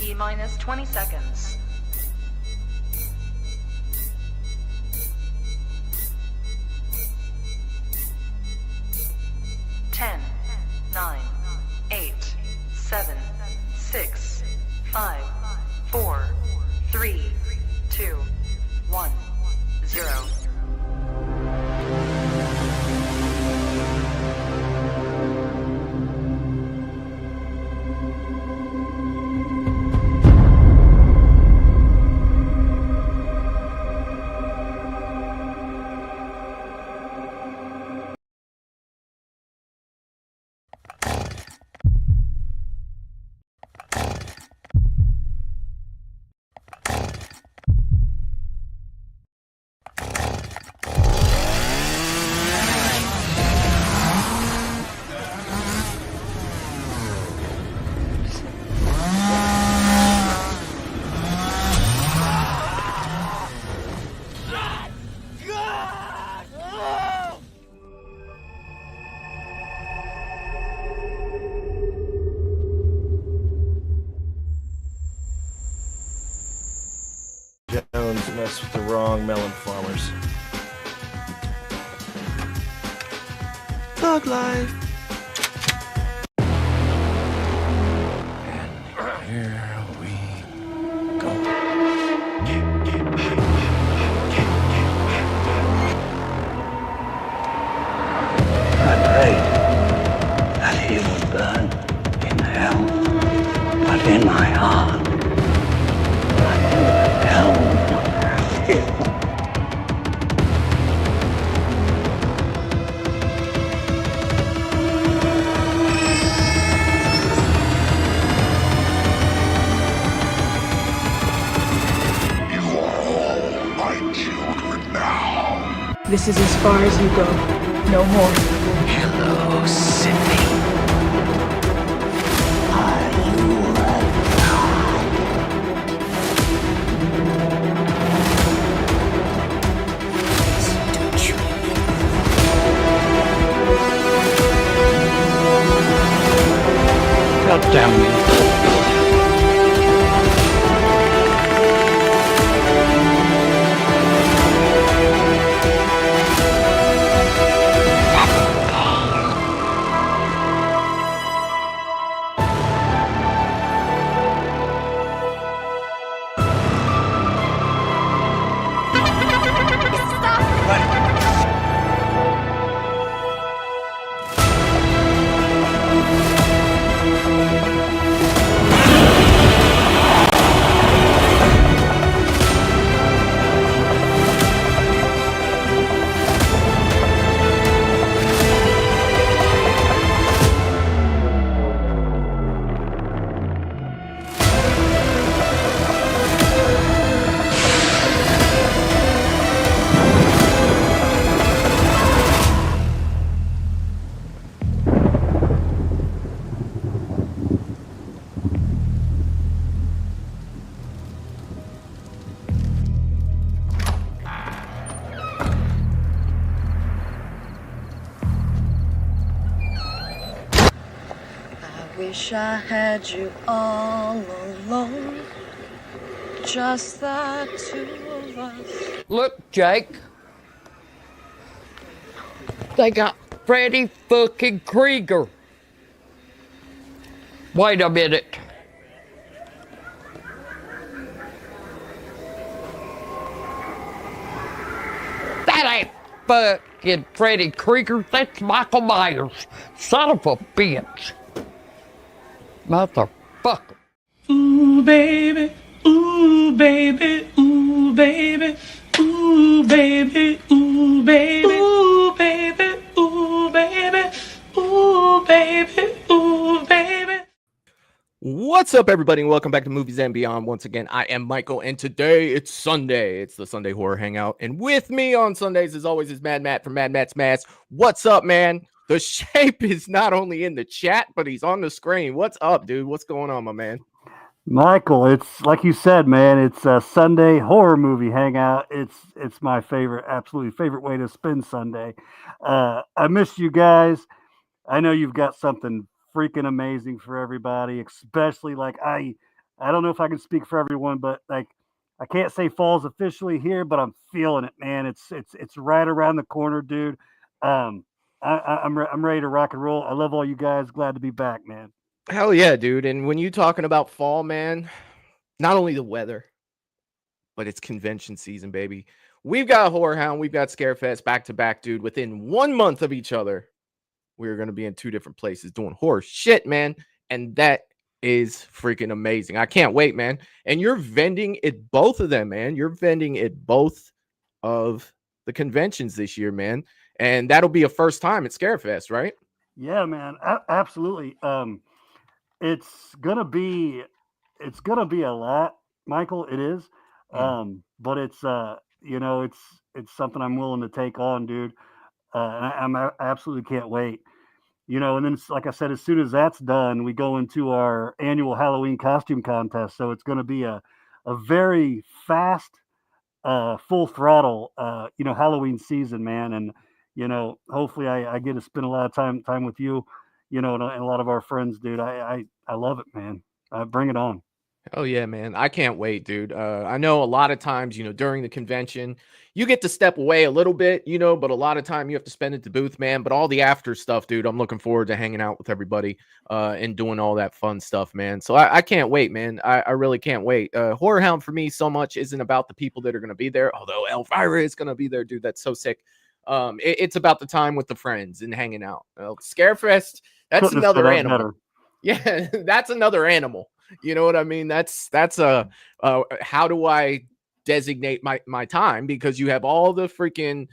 T-minus 20 seconds. 10, 9, 8, 7, 6, 5, 4, 3, 2, 1, 0. Jones mess with the wrong melon farmers. Thug life. And here we go. I prayed that he would burn in hell, but in my heart, hell would not have him. You are all my children now. This is as far as you go. No more. Hello, Sydney. Are you God damn you. Wish I had you all alone, just the two of us. Look, Jake. They got Freddy fucking Krueger. Wait a minute. That ain't fucking Freddy Krueger. That's Michael Myers. Son of a bitch. Motherfucker. Ooh, baby, ooh, baby, ooh, baby, ooh, baby, ooh, baby, ooh, baby, ooh, baby, ooh, baby, ooh, baby. What's up, everybody, and welcome back to Movies and Beyond. Once again, I am Michael, and today it's Sunday. It's the Sunday Horror Hangout, and with me on Sundays, as always, is Mad Matt from Mad Matt's Mass. What's up, man? The shape is not only in the chat, but he's on the screen. What's up, dude? What's going on, my man? Michael, it's like you said, man. It's a Sunday horror movie hangout. It's my favorite, absolutely favorite way to spend Sunday. I miss you guys. I know you've got something freaking amazing for everybody, especially like I I don't know if I can speak for everyone, but like I can't say fall's officially here, but I'm feeling it, man. It's right around the corner, dude. I'm ready to rock and roll. I love all you guys. Glad to be back, man. Hell yeah, dude. And when you talking about fall, man, not only the weather, but it's convention season, baby. We've got Horror Hound, we've got Scarefest back to back, dude. Within 1 month of each other, we're going to be in 2 different places doing horror shit, man. And that is freaking amazing. I can't wait, man. And you're vending at both of them, man. You're vending at both of the conventions this year, man. And that'll be a first time at Scarefest, right? Yeah, man. Absolutely. It's gonna be a lot, Michael. It is. But it's it's something I'm willing to take on, dude. I absolutely can't wait. And then like I said, as soon as that's done, we go into our annual Halloween costume contest. So it's going to be a very fast, full throttle, Halloween season, man. And hopefully I get to spend a lot of time with you, and a lot of our friends, dude. I love it, man. Bring it on. Oh yeah, man. I can't wait, dude. I know a lot of times, during the convention, you get to step away a little bit, but a lot of time you have to spend at the booth, man. But all the after stuff, dude, I'm looking forward to hanging out with everybody and doing all that fun stuff, man. So I can't wait, man. I really can't wait. Horror Hound for me so much isn't about the people that are going to be there, although Elvira is going to be there, dude. That's so sick. It's about the time with the friends and hanging out. Scarefest, that's another animal. Better. Yeah, that's another animal. You know what I mean? That's how do I designate my time? Because you have all the freaking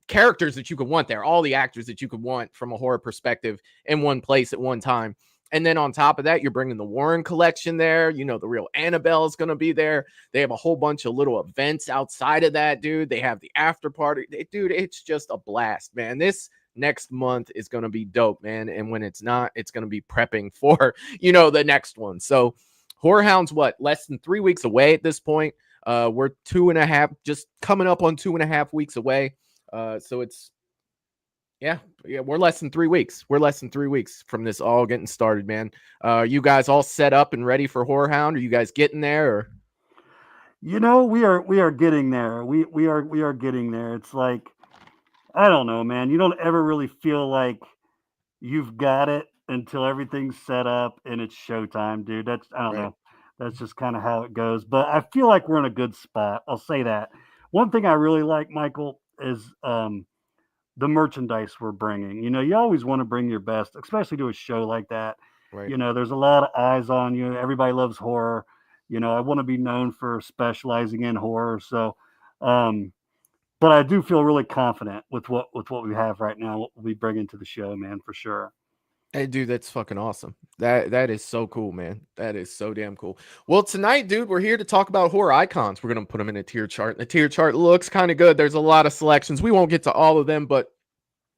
characters that you could want there, all the actors that you could want from a horror perspective in one place at one time. And then on top of that, you're bringing the Warren collection there. The real Annabelle is going to be there. They have a whole bunch of little events outside of that, dude. They have the after party. Dude, it's just a blast, man. This next month is going to be dope, man. And when it's not, it's going to be prepping for, the next one. So Horror Hound's less than 3 weeks away at this point. We're 2.5, just coming up on 2.5 weeks away. So it's, we're less than 3 weeks. We're less than 3 weeks from this all getting started, man. You guys all set up and ready for Horror Hound? Are you guys getting there? Or? We are getting there. We are getting there. It's like, I don't know, man. You don't ever really feel like you've got it until everything's set up and it's showtime, dude. I don't know. That's just kind of how it goes. But I feel like we're in a good spot. I'll say that. One thing I really like, Michael, is the merchandise we're bringing. You always want to bring your best, especially to a show like that. Right. There's a lot of eyes on you. Everybody loves horror. I want to be known for specializing in horror. So, but I do feel really confident with what we have right now, what we'll be bringing to the show, man, for sure. Hey, dude, that's fucking awesome. That is so cool, man. That is so damn cool. Well, tonight, dude, we're here to talk about horror icons. We're going to put them in a tier chart. The tier chart looks kind of good. There's a lot of selections. We won't get to all of them, but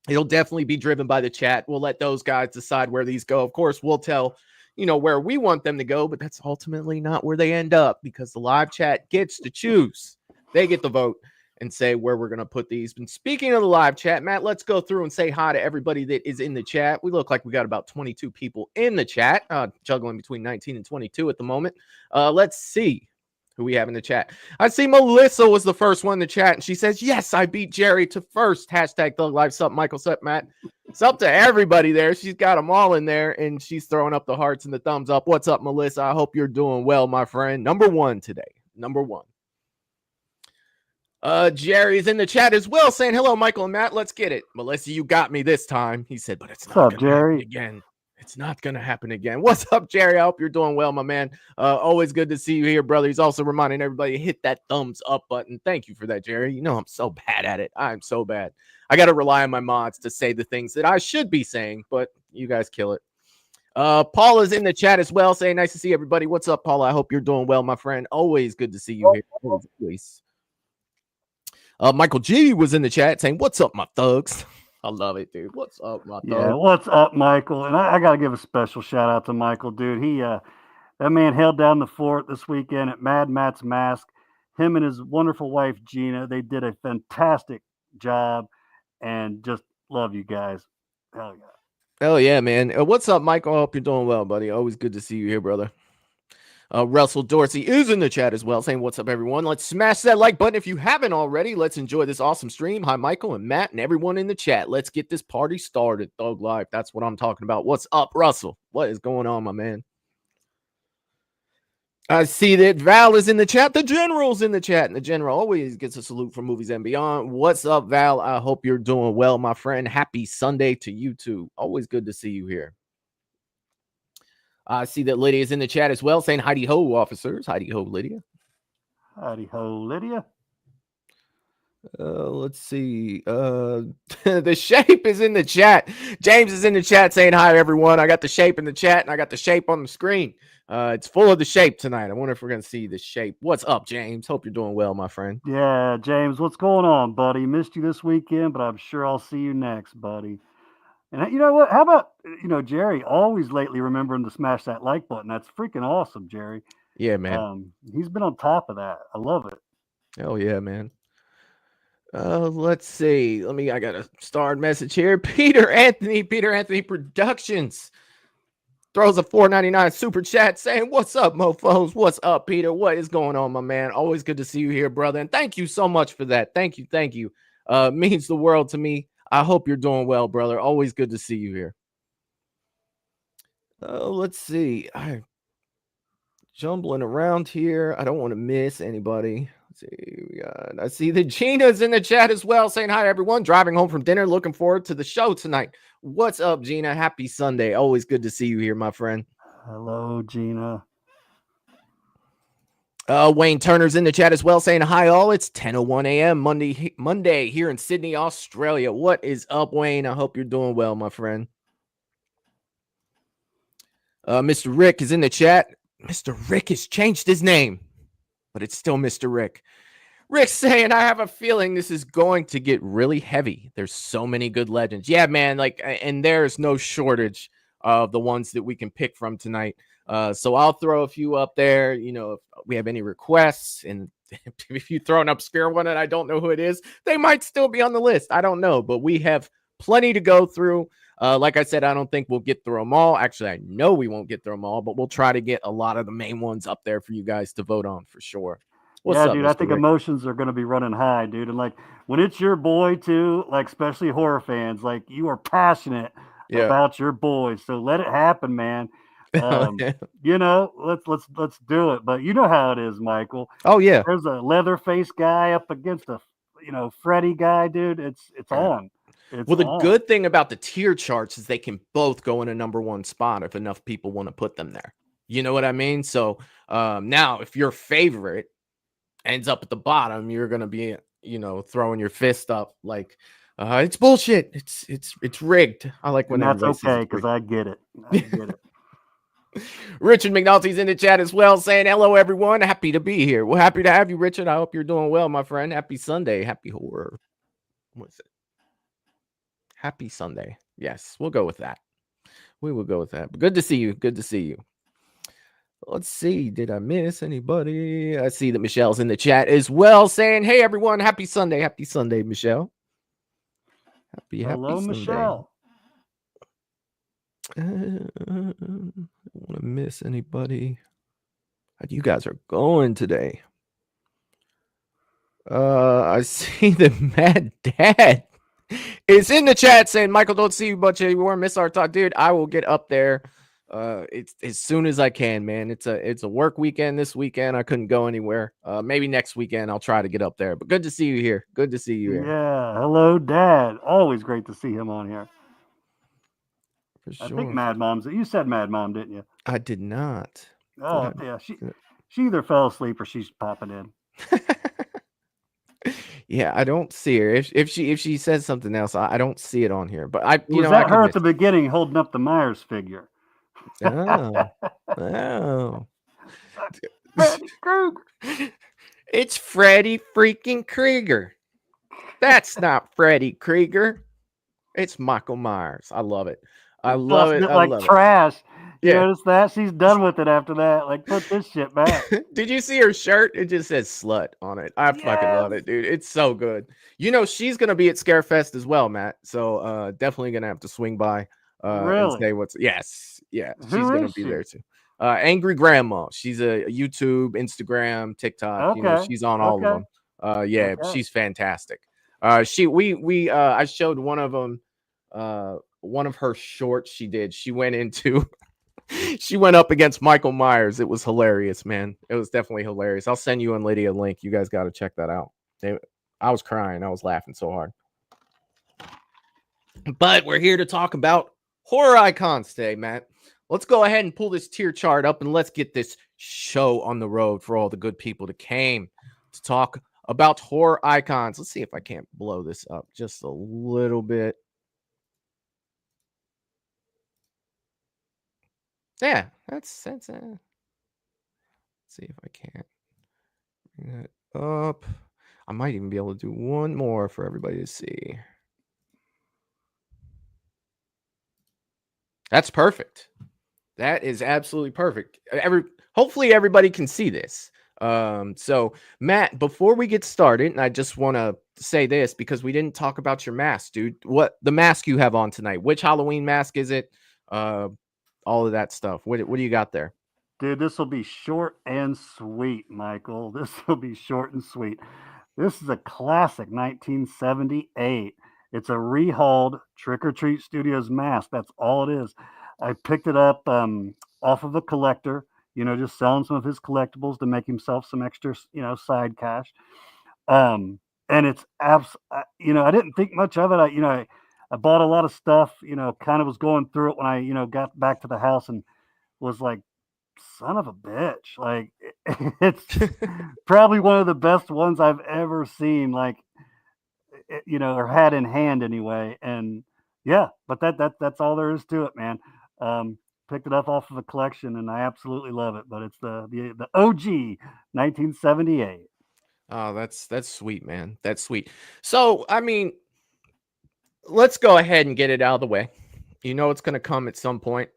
it'll definitely be driven by the chat. We'll let those guys decide where these go. Of course, we'll tell, where we want them to go, but that's ultimately not where they end up because the live chat gets to choose. They get the vote and say where we're going to put these. And speaking of the live chat, Matt, let's go through and say hi to everybody that is in the chat. We look like we got about 22 people in the chat, juggling between 19 and 22 at the moment. Let's see who we have in the chat. I see Melissa was the first one in the chat, and she says, yes, I beat Jerry to first. Hashtag Thug Life. Sup, Michael. Sup, Matt. It's up to everybody there. She's got them all in there, and she's throwing up the hearts and the thumbs up. What's up, Melissa? I hope you're doing well, my friend. Number one today. Number one. Jerry's in the chat as well, saying hello, Michael and Matt. Let's get it. Melissa, you got me this time. He said, but it's not gonna happen again. It's not gonna happen again. What's up, Jerry? I hope you're doing well, my man. Always good to see you here, brother. He's also reminding everybody to hit that thumbs up button. Thank you for that, Jerry. I'm so bad at it. I'm so bad. I gotta rely on my mods to say the things that I should be saying, but you guys kill it. Paula's in the chat as well, saying nice to see everybody. What's up, Paula? I hope you're doing well, my friend. Always good to see you here. Always. Michael G was in the chat saying, what's up, my thugs? I love it, dude. What's up, my thugs? Yeah, what's up, Michael? And I got to give a special shout out to Michael, dude. That man held down the fort this weekend at Mad Matt's Mask. Him and his wonderful wife, Gina, they did a fantastic job and just love you guys. Hell yeah. Hell yeah, man. What's up, Michael? I hope you're doing well, buddy. Always good to see you here, brother. Russell Dorsey is in the chat as well, saying, what's up, everyone? Let's smash that like button if you haven't already. Let's enjoy this awesome stream. Hi, Michael and Matt and everyone in the chat. Let's get this party started. Thug Life, that's what I'm talking about. What's up, Russell? What is going on, my man? I see that Val is in the chat. The General's in the chat, and the General always gets a salute from Movies and Beyond. What's up, Val? I hope you're doing well, my friend. Happy Sunday to you too. Always good to see you here. I see that Lydia is in the chat as well, saying "Heidi ho, officers." Heidi ho, Lydia. Heidi ho, Lydia. Let's see. The Shape is in the chat. James is in the chat saying hi, everyone. I got the Shape in the chat, and I got the Shape on the screen. It's full of the Shape tonight. I wonder if we're gonna see the Shape. What's up, James? Hope you're doing well, my friend. Yeah, James, what's going on, buddy? Missed you this weekend, but I'm sure I'll see you next, buddy. And you know what? How about, Jerry always lately remembering to smash that like button. That's freaking awesome, Jerry. Yeah, man. He's been on top of that. I love it. Oh yeah, man. Let's see. I got a starred message here. Peter Anthony Productions throws a $4.99 super chat saying, what's up, mofos? What's up, Peter? What is going on, my man? Always good to see you here, brother. And thank you so much for that. Thank you. Means the world to me. I hope you're doing well, brother. Always good to see you here. Let's see. I'm jumbling around here. I don't want to miss anybody. Let's see. I see that Gina's in the chat as well, saying hi, everyone. Driving home from dinner. Looking forward to the show tonight. What's up, Gina? Happy Sunday. Always good to see you here, my friend. Hello, Gina. Wayne Turner's in the chat as well, saying hi all. It's 10:01 a.m. Monday here in Sydney, Australia. What is up, Wayne? I hope you're doing well, my friend. Mr. Rick is in the chat. Mr. Rick has changed his name, but it's still Mr. Rick. Rick's saying, I have a feeling this is going to get really heavy. There's so many good legends. Yeah, man, and there's no shortage of the ones that we can pick from tonight. So I'll throw a few up there, if we have any requests, and if you throw an obscure one and I don't know who it is, they might still be on the list. I don't know, but we have plenty to go through. Like I said, I don't think we'll get through them all. Actually, I know we won't get through them all, but we'll try to get a lot of the main ones up there for you guys to vote on for sure. What's up, dude? Mr. I think Rick? emotions are going to be running high, dude. And when it's your boy too, especially horror fans, you are passionate about your boy. So let it happen, man. Let's do it. But you know how it is, Michael. Oh yeah. There's a Leatherface guy up against a Freddy guy, dude. It's on. Well, the good thing about the tier charts is they can both go in a number one spot if enough people want to put them there. You know what I mean? So now if your favorite ends up at the bottom, you're gonna be throwing your fist up it's bullshit. It's rigged. I like when that's okay because I get it. Richard McNulty's in the chat as well, saying hello, everyone. Happy to be here. Well, happy to have you, Richard. I hope you're doing well, my friend. Happy Sunday. Happy horror. What's it? Happy Sunday. Yes, we'll go with that. We will go with that. But good to see you. Good to see you. Let's see. Did I miss anybody? I see that Michelle's in the chat as well, saying, hey, everyone. Happy Sunday. Happy Sunday, Michelle. Hello, happy Michelle. Sunday. I don't want to miss anybody. How you guys are going today? I see that Mad Dad is in the chat saying, Michael, don't see you much anymore. Miss our talk, dude. I will get up there it's as soon as I can, man. It's a work weekend this weekend. I couldn't go anywhere. Maybe next weekend I'll try to get up there. But good to see you here. Good to see you here. Yeah. Hello, Dad. Always great to see him on here. For sure. I think Mad Mom's. You said Mad Mom, didn't you? I did not. Oh, yeah. She either fell asleep or she's popping in. Yeah, I don't see her. If she says something else, I don't see it on here. But Was that her at the beginning holding up the Myers figure? Oh. Freddy Krueger. It's Freddy freaking Krueger. That's not Freddy Krueger. It's Michael Myers. I love it. I love it. I love trash. You Yeah. notice that? She's done with it after that. Put this shit back. Did you see her shirt? It just says slut on it. I fucking love it, dude. It's so good. She's gonna be at Scarefest as well, Matt. So definitely gonna have to swing by Really? and say what's yes. Yeah. She's gonna be there too. Angry Grandma. She's a YouTube, Instagram, TikTok. You know, Okay. she's on all of Okay. them. Yeah, Okay. she's fantastic. I showed one of them. One of her shorts she did. She went into. She went up against Michael Myers. It was hilarious, man. It was definitely hilarious. I'll send you and Lydia a link. You guys got to check that out. I was crying. I was laughing so hard. But we're here to talk about horror icons today, Matt. Let's go ahead and pull this tier chart up and let's get this show on the road for all the good people that came to talk about horror icons. Let's see if I can't blow this up just a little bit. Yeah, let's see if I can't bring that up. I might even be able to do one more for everybody to see. That's perfect. That is absolutely perfect. Hopefully everybody can see this. So Matt, before we get started, and I just want to say this because we didn't talk about your mask, dude. What the mask you have on tonight? Which Halloween mask is it? All of that stuff. What do you got there? Dude, this will be short and sweet, Michael. This will be short and sweet. This is a classic 1978. It's a rehauled Trick or Treat Studios mask. That's all it is. I picked it up off of a collector, just selling some of his collectibles to make himself some extra, side cash. And it's I didn't think much of it. I bought a lot of stuff, kind of was going through it when I, got back to the house and was like, son of a bitch. Like, it's probably one of the best ones I've ever seen, like, or had in hand anyway. And yeah, but that's all there is to it, man. Picked it up off of a collection and I absolutely love it, but it's the OG 1978. Oh, that's sweet, man. That's sweet. So, I mean, let's go ahead and get it out of the way. You know it's going to come at some point.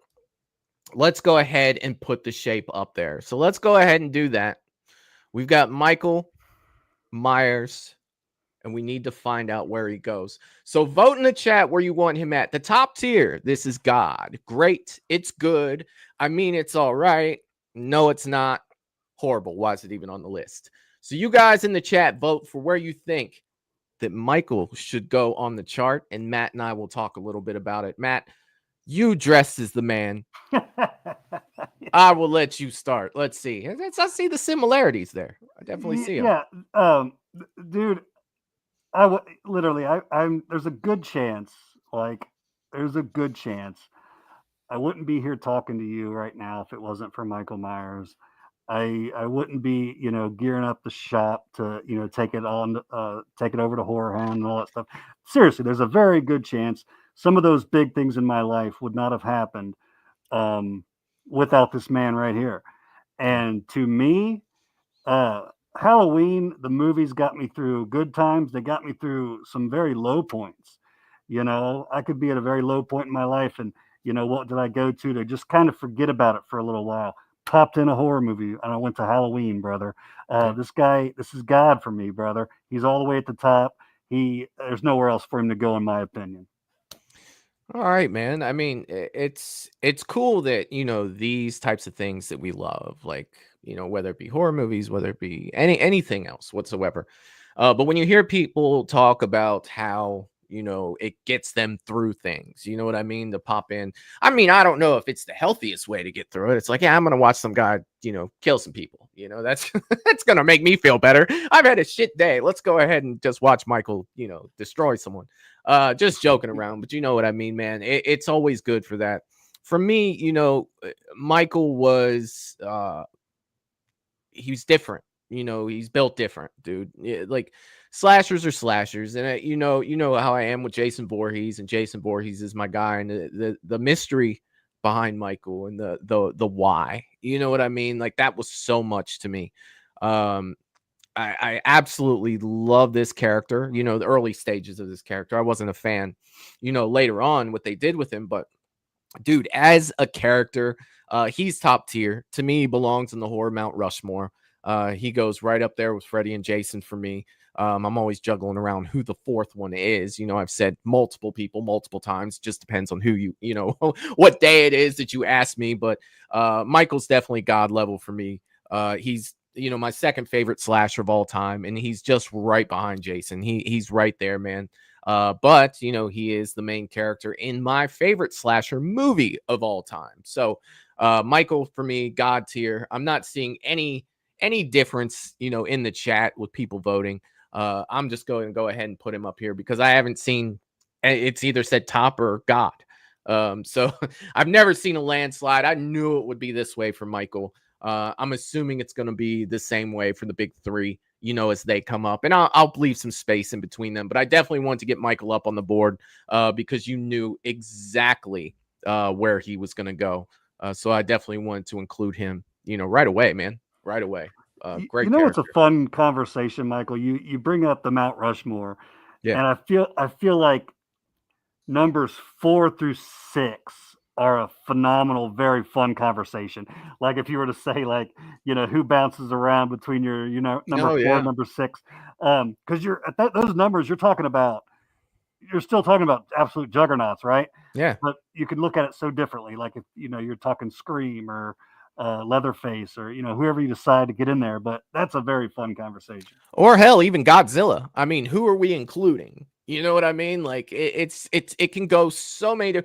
Let's go ahead and put the shape up there. So let's go ahead and do that. We've got Michael Myers, and we need to find out where he goes. So vote in the chat where you want him at. The top tier, this is God. Great. It's good. I mean, it's all right. No, it's not. Horrible. Why is it even on the list? So you guys in the chat, vote for where you think that Michael should go on the chart, and Matt and I will talk a little bit about it. Matt, you dressed as the man. I will let you start. Let's see. I see the similarities there. I definitely see them. Yeah, dude. I'm. There's a good chance. There's a good chance I wouldn't be here talking to you right now if it wasn't for Michael Myers. I wouldn't be, gearing up the shop to, take it over to Horror Hound and all that stuff. Seriously, there's a very good chance some of those big things in my life would not have happened without this man right here. And to me, Halloween, the movies got me through good times. They got me through some very low points. I could be at a very low point in my life, and what did I go to just kind of forget about it for a little while? Popped in a horror movie, and I went to Halloween, brother. This is God for me, brother. He's all the way at the top. There's nowhere else for him to go, in my opinion. All right, man. I mean, it's cool that, these types of things that we love, like, whether it be horror movies, whether it be anything else whatsoever. But when you hear people talk about how, it gets them through things, you know what I mean? To pop in. I mean, I don't know if it's the healthiest way to get through it. It's like, yeah, I'm going to watch some guy, kill some people. That's that's going to make me feel better. I've had a shit day. Let's go ahead and just watch Michael, destroy someone. Just joking around, but you know what I mean, man. It's always good for that. For me, Michael was he's different. He's built different, dude. Like slashers are slashers, and you know how I am with Jason Voorhees, and Jason Voorhees is my guy, and the mystery behind Michael and the why. You know what I mean? Like that was so much to me. I absolutely love this character. The early stages of this character, I wasn't a fan. Later on what they did with him, but dude, as a character, he's top tier. To me, he belongs in the horror Mount Rushmore. He goes right up there with Freddy and Jason for me. I'm always juggling around who the fourth one is. I've said multiple people multiple times. Just depends on who you know, what day it is that you ask me. But Michael's definitely God level for me. He's my second favorite slasher of all time, and he's just right behind Jason. He's right there, man. But he is the main character in my favorite slasher movie of all time. So Michael, for me, God tier. I'm not seeing any difference, in the chat with people voting. I'm just going to go ahead and put him up here because I haven't seen, it's either said top or God. So I've never seen a landslide. I knew it would be this way for Michael. I'm assuming it's going to be the same way for the big three, as they come up, and I'll leave some space in between them. But I definitely want to get Michael up on the board because you knew exactly where he was going to go. So I definitely wanted to include him, right away, man, right away. Great. It's a fun conversation, Michael. You bring up the Mount Rushmore, yeah, and I feel like numbers 4 through 6 are a phenomenal, very fun conversation. Like if you were to say, like, who bounces around between your, number 4 and number 6, because you're at those numbers, you're still talking about absolute juggernauts, right? Yeah. But you can look at it so differently. Like if you're talking Scream or Leatherface or whoever you decide to get in there. But that's a very fun conversation. Or hell, even Godzilla. I mean, who are we including? You know what I mean? Like it can go so many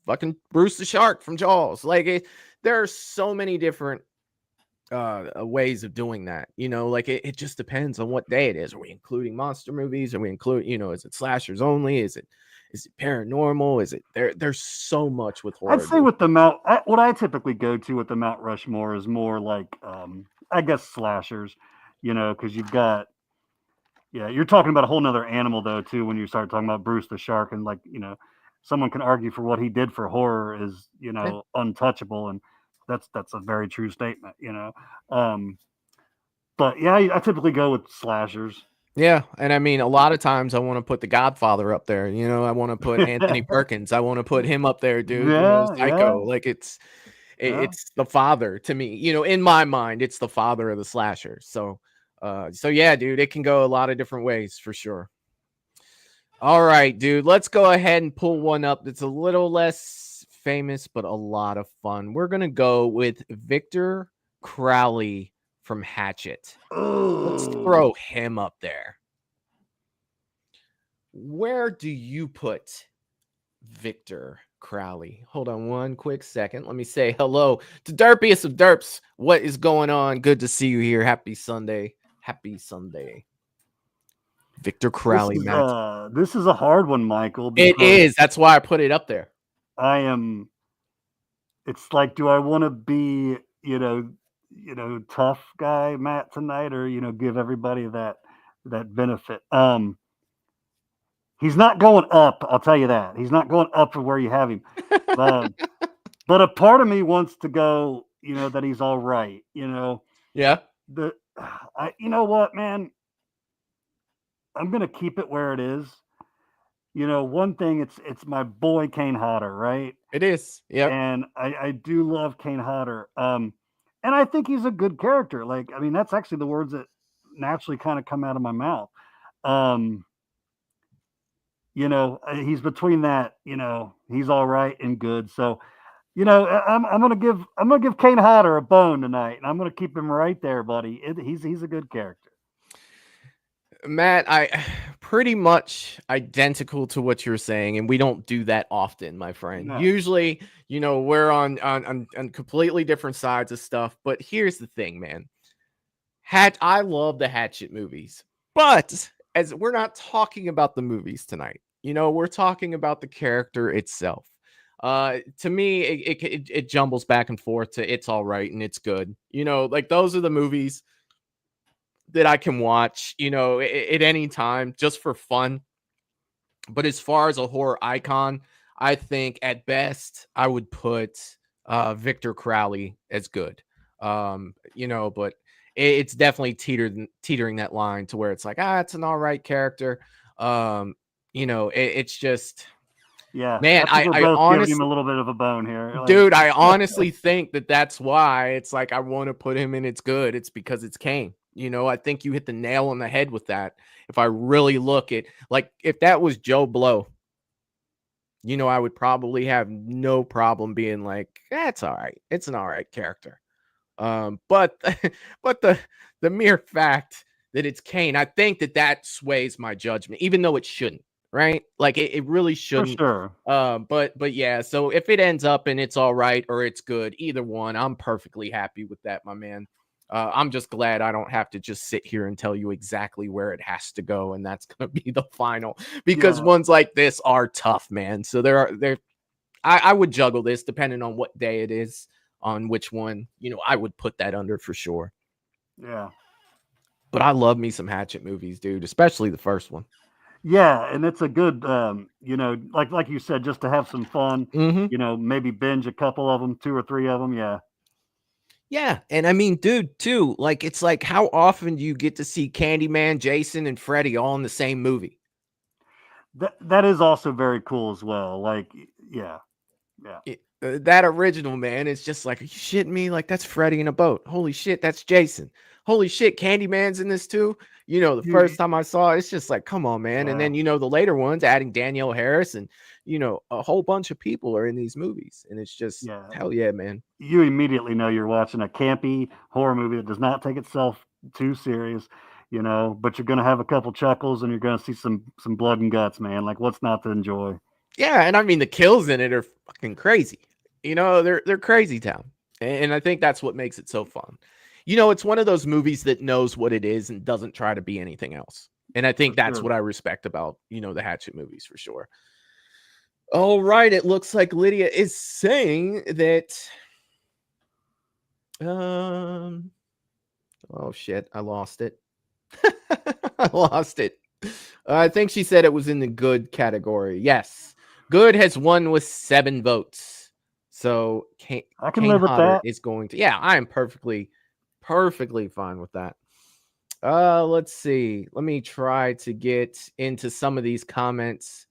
fucking Bruce the Shark from Jaws. Like there are so many different ways of doing that. Like it just depends on what day it is. Are we including monster movies? Are we including, is it slashers only? Is it paranormal? Is it there's so much with horror. I'd say with the what I typically go to with the Mount Rushmore is more like I guess slashers, because you've got you're talking about a whole nother animal though too when you start talking about Bruce the Shark, and like someone can argue for what he did for horror is untouchable, and that's a very true statement, but yeah, I typically go with slashers. Yeah, and I mean, a lot of times I want to put The Godfather up there. I want to put Anthony Perkins. I want to put him up there, dude. Psycho. Like it's the father to me. In my mind, it's the father of the slasher. So yeah, dude, it can go a lot of different ways for sure. All right, dude, let's go ahead and pull one up that's a little less famous, but a lot of fun. We're gonna go with Victor Crowley from Hatchet. Let's throw him up there. Where do you put Victor Crowley? Hold on one quick second. Let me say hello to Derpiest of Derps. What is going on? Good to see you here. Happy Sunday. Happy Sunday. Victor Crowley, Matt. This is a hard one, Michael. It is. That's why I put it up there. It's like, do I want to be, tough guy Matt tonight, or give everybody that benefit? He's not going up, I'll tell you that. He's not going up from where you have him. But a part of me wants to go, that he's all right, Yeah. You know what, man? I'm gonna keep it where it is. One thing, it's my boy Kane Hodder, right? It is. Yeah. And I do love Kane Hodder. And I think he's a good character. Like, I mean, that's actually the words that naturally kind of come out of my mouth. He's between that, he's all right and good. So, I'm gonna give Kane Hodder a bone tonight, and I'm gonna keep him right there, buddy. He's a good character. Matt, I pretty much identical to what you're saying, and we don't do that often, my friend. No. Usually, we're on completely different sides of stuff. But here's the thing, man. I love the Hatchet movies, but as we're not talking about the movies tonight, we're talking about the character itself. To me, it jumbles back and forth to it's all right and it's good. Like those are the movies that I can watch, at any time just for fun. But as far as a horror icon, I think at best I would put Victor Crowley as good. But it's definitely teetering that line to where it's like, it's an all right character. It's just, yeah, man, I honestly give him a little bit of a bone here, dude. I honestly think that's why it's like I want to put him in. It's good. It's because it's Kane. I think you hit the nail on the head with that. If I really look at, like, if that was Joe Blow, I would probably have no problem being like, that's all right. It's an all right character. But but the mere fact that it's Kane, I think that sways my judgment, even though it shouldn't, right? Like it really For shouldn't. sure. But yeah, so if it ends up and it's all right or it's good, either one, I'm perfectly happy with that, my man. I'm just glad I don't have to just sit here and tell you exactly where it has to go, and that's gonna be the final, because Yeah. ones like this are tough, man. So I would juggle this depending on what day it is, on which one, I would put that under for sure. Yeah. But I love me some Hatchet movies, dude, especially the first one. Yeah, and it's a good, like you said, just to have some fun. Mm-hmm. Maybe binge a couple of them, 2 or 3 of them. Yeah. Yeah, and I mean, dude, too, like, it's like, how often do you get to see Candyman, Jason, and Freddy all in the same movie? That is also very cool as well. Like, yeah. That original, man, it's just like, are you shitting me? Like, that's Freddy in a boat. Holy shit, that's Jason. Holy shit, Candyman's in this too. The first time I saw it, it's just like, come on, man. And then, the later ones, adding Danielle Harris and, a whole bunch of people are in these movies. And it's just, hell yeah, man. You immediately know you're watching a campy horror movie that does not take itself too serious, but you're going to have a couple chuckles and you're going to see some blood and guts, man. Like, what's not to enjoy? Yeah, and I mean, the kills in it are fucking crazy. They're crazy town. And I think that's what makes it so fun. It's one of those movies that knows what it is and doesn't try to be anything else. And I think that's what I respect about, the Hatchet movies for sure. All right, it looks like Lydia is saying that oh shit, I lost it. I lost it. I think she said it was in the good category. Yes. Good has won with 7 votes. So I can live with that. Is going to. Yeah, I am perfectly fine with that. Let's see. Let me try to get into some of these comments.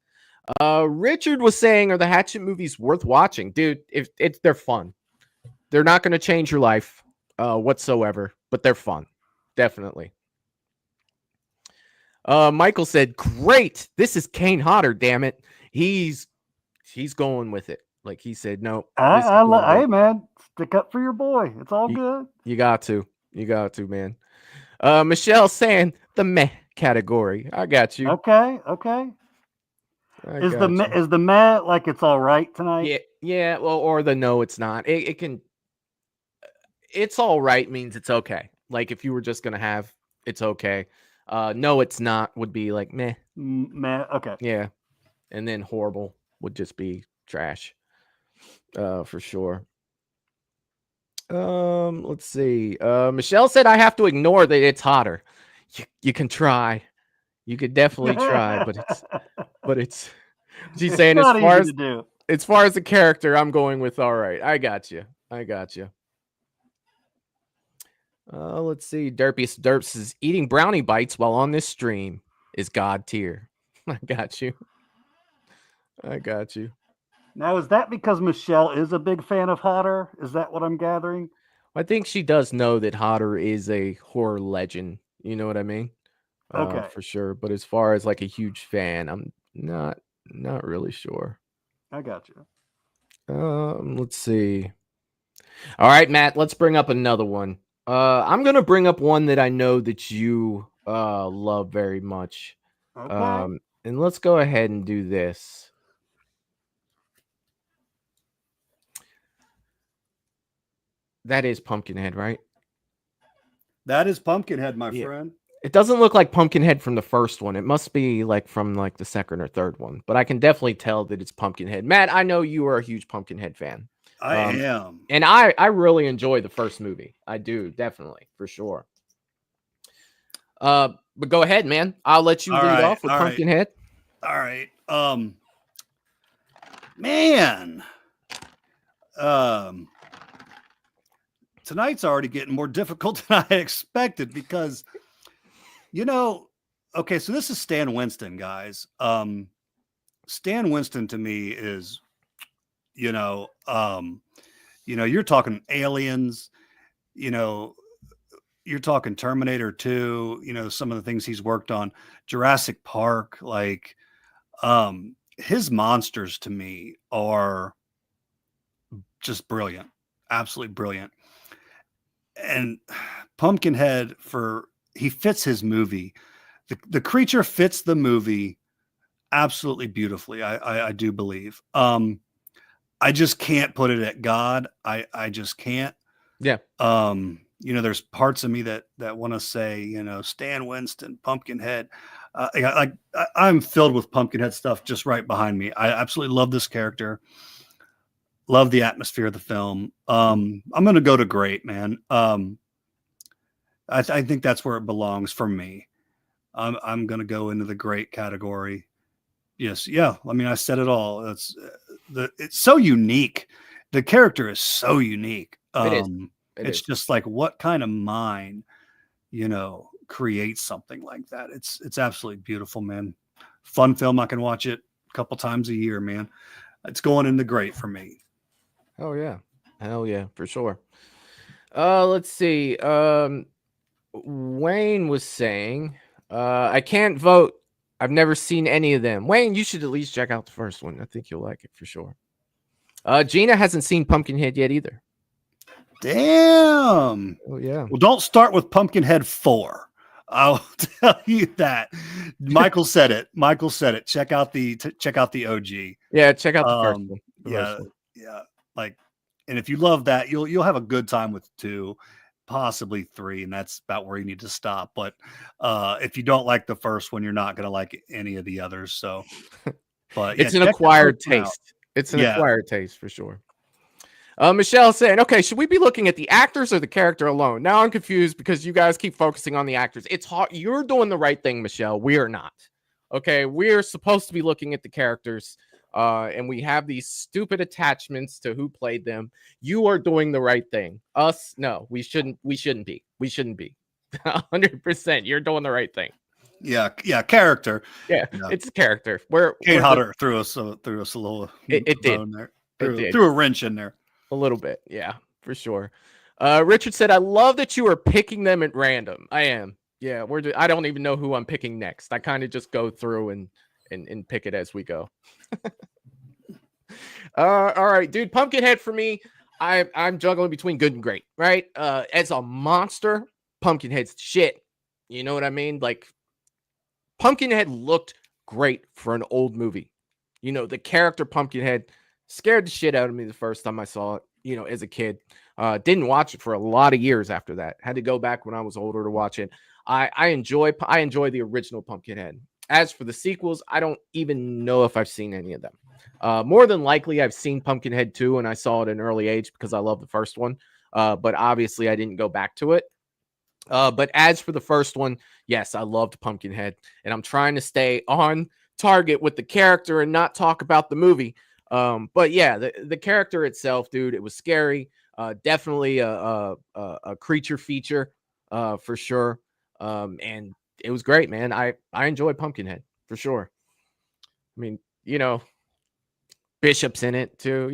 Richard was saying, are the Hatchet movies worth watching? Dude, if they're fun. They're not going to change your life whatsoever, but they're fun. Definitely. Michael said, great. This is Kane Hodder, damn it. He's going with it. Like he said, no. Hey, man, stick up for your boy. It's all good. You got to, man. Michelle saying the meh category. I got you. Okay. Is the meh like it's all right tonight? Yeah. Well, or the no, it's not. It can. It's all right means it's okay. Like if you were just gonna have, it's okay. No, it's not would be like meh. Meh. Okay. Yeah, and then horrible would just be trash. For sure. Let's see. Michelle said I have to ignore that it's hotter. You can try. You could definitely try, but it's she's saying as far as the character, I'm going with all right. I got you. Let's see. Derpiest Derps says eating brownie bites while on this stream is God tier. I got you. Now, is that because Michelle is a big fan of Hodder? Is that what I'm gathering? I think she does know that Hodder is a horror legend. You know what I mean? Okay. For sure. But as far as like a huge fan, I'm not really sure. I got you. Let's see. All right, Matt, let's bring up another one. I'm going to bring up one that I know that you love very much. Okay. And let's go ahead and do this. That is Pumpkinhead, right? That is Pumpkinhead, my friend. It doesn't look like Pumpkinhead from the first one. It must be like from like the second or third one. But I can definitely tell that it's Pumpkinhead. Matt, I know you are a huge Pumpkinhead fan. I am. And I really enjoy the first movie. I do, definitely, for sure. But go ahead, man. I'll let you lead off with Pumpkinhead. All right. Man. Tonight's already getting more difficult than I expected because, okay, so this is Stan Winston, guys. Stan Winston to me is, you're talking aliens, you're talking Terminator 2, some of the things he's worked on, Jurassic Park, like his monsters to me are just brilliant, absolutely brilliant. And Pumpkinhead, he fits his movie. The creature fits the movie absolutely beautifully. I do believe. I just can't put it at God. I just can't. Yeah. There's parts of me that want to say, Stan Winston, Pumpkinhead. I'm filled with Pumpkinhead stuff just right behind me. I absolutely love this character. Love the atmosphere of the film. I'm going to go to great, man. I think that's where it belongs for me. I'm going to go into the great category. Yes. Yeah. I mean, I said it all. It's so unique. The character is so unique. It's just like, what kind of mind, creates something like that. It's absolutely beautiful, man. Fun film. I can watch it a couple times a year, man. It's going into great for me. Oh yeah. Hell yeah, for sure. Let's see. Wayne was saying, I can't vote. I've never seen any of them. Wayne, you should at least check out the first one. I think you'll like it for sure. Gina hasn't seen Pumpkinhead yet either. Damn. Oh yeah. Well, don't start with Pumpkinhead 4. I'll tell you that. Michael said it. Check out the OG. Yeah, check out the first one. Yeah. Like, and if you love that, you'll have a good time with 2, possibly 3, and that's about where you need to stop. But if you don't like the first one, you're not going to like any of the others. So, but it's an acquired taste. It's an acquired taste for sure. Michelle saying, okay, should we be looking at the actors or the character alone? Now I'm confused because you guys keep focusing on the actors. It's hard. You're doing the right thing, Michelle. We are not. Okay, we're supposed to be looking at the characters, and we have these stupid attachments to who played them. You are doing the right thing. Us, no, we shouldn't be. 100%. You're doing the right thing. Yeah, character. Yeah, it's character. Kate Hodder threw us a little. It did. There. Threw a wrench in there. A little bit, yeah, for sure. Richard said, I love that you are picking them at random. I am. Yeah, I don't even know who I'm picking next. I kind of just go through and pick it as we go. All right, dude. Pumpkinhead for me, I'm juggling between good and great, right? As a monster, Pumpkinhead's shit. You know what I mean? Like, Pumpkinhead looked great for an old movie. The character Pumpkinhead scared the shit out of me the first time I saw it, as a kid. Didn't watch it for a lot of years after that. Had to go back when I was older to watch it. I enjoy the original Pumpkinhead. As for the sequels, I don't even know if I've seen any of them. More than likely, I've seen Pumpkinhead 2, and I saw it at an early age because I love the first one. But obviously, I didn't go back to it. But as for the first one, yes, I loved Pumpkinhead, and I'm trying to stay on target with the character and not talk about the movie. But yeah, the character itself, dude, it was scary. Definitely a creature feature, for sure. And it was great, man. I enjoyed Pumpkinhead for sure. I mean, Bishop's in it too,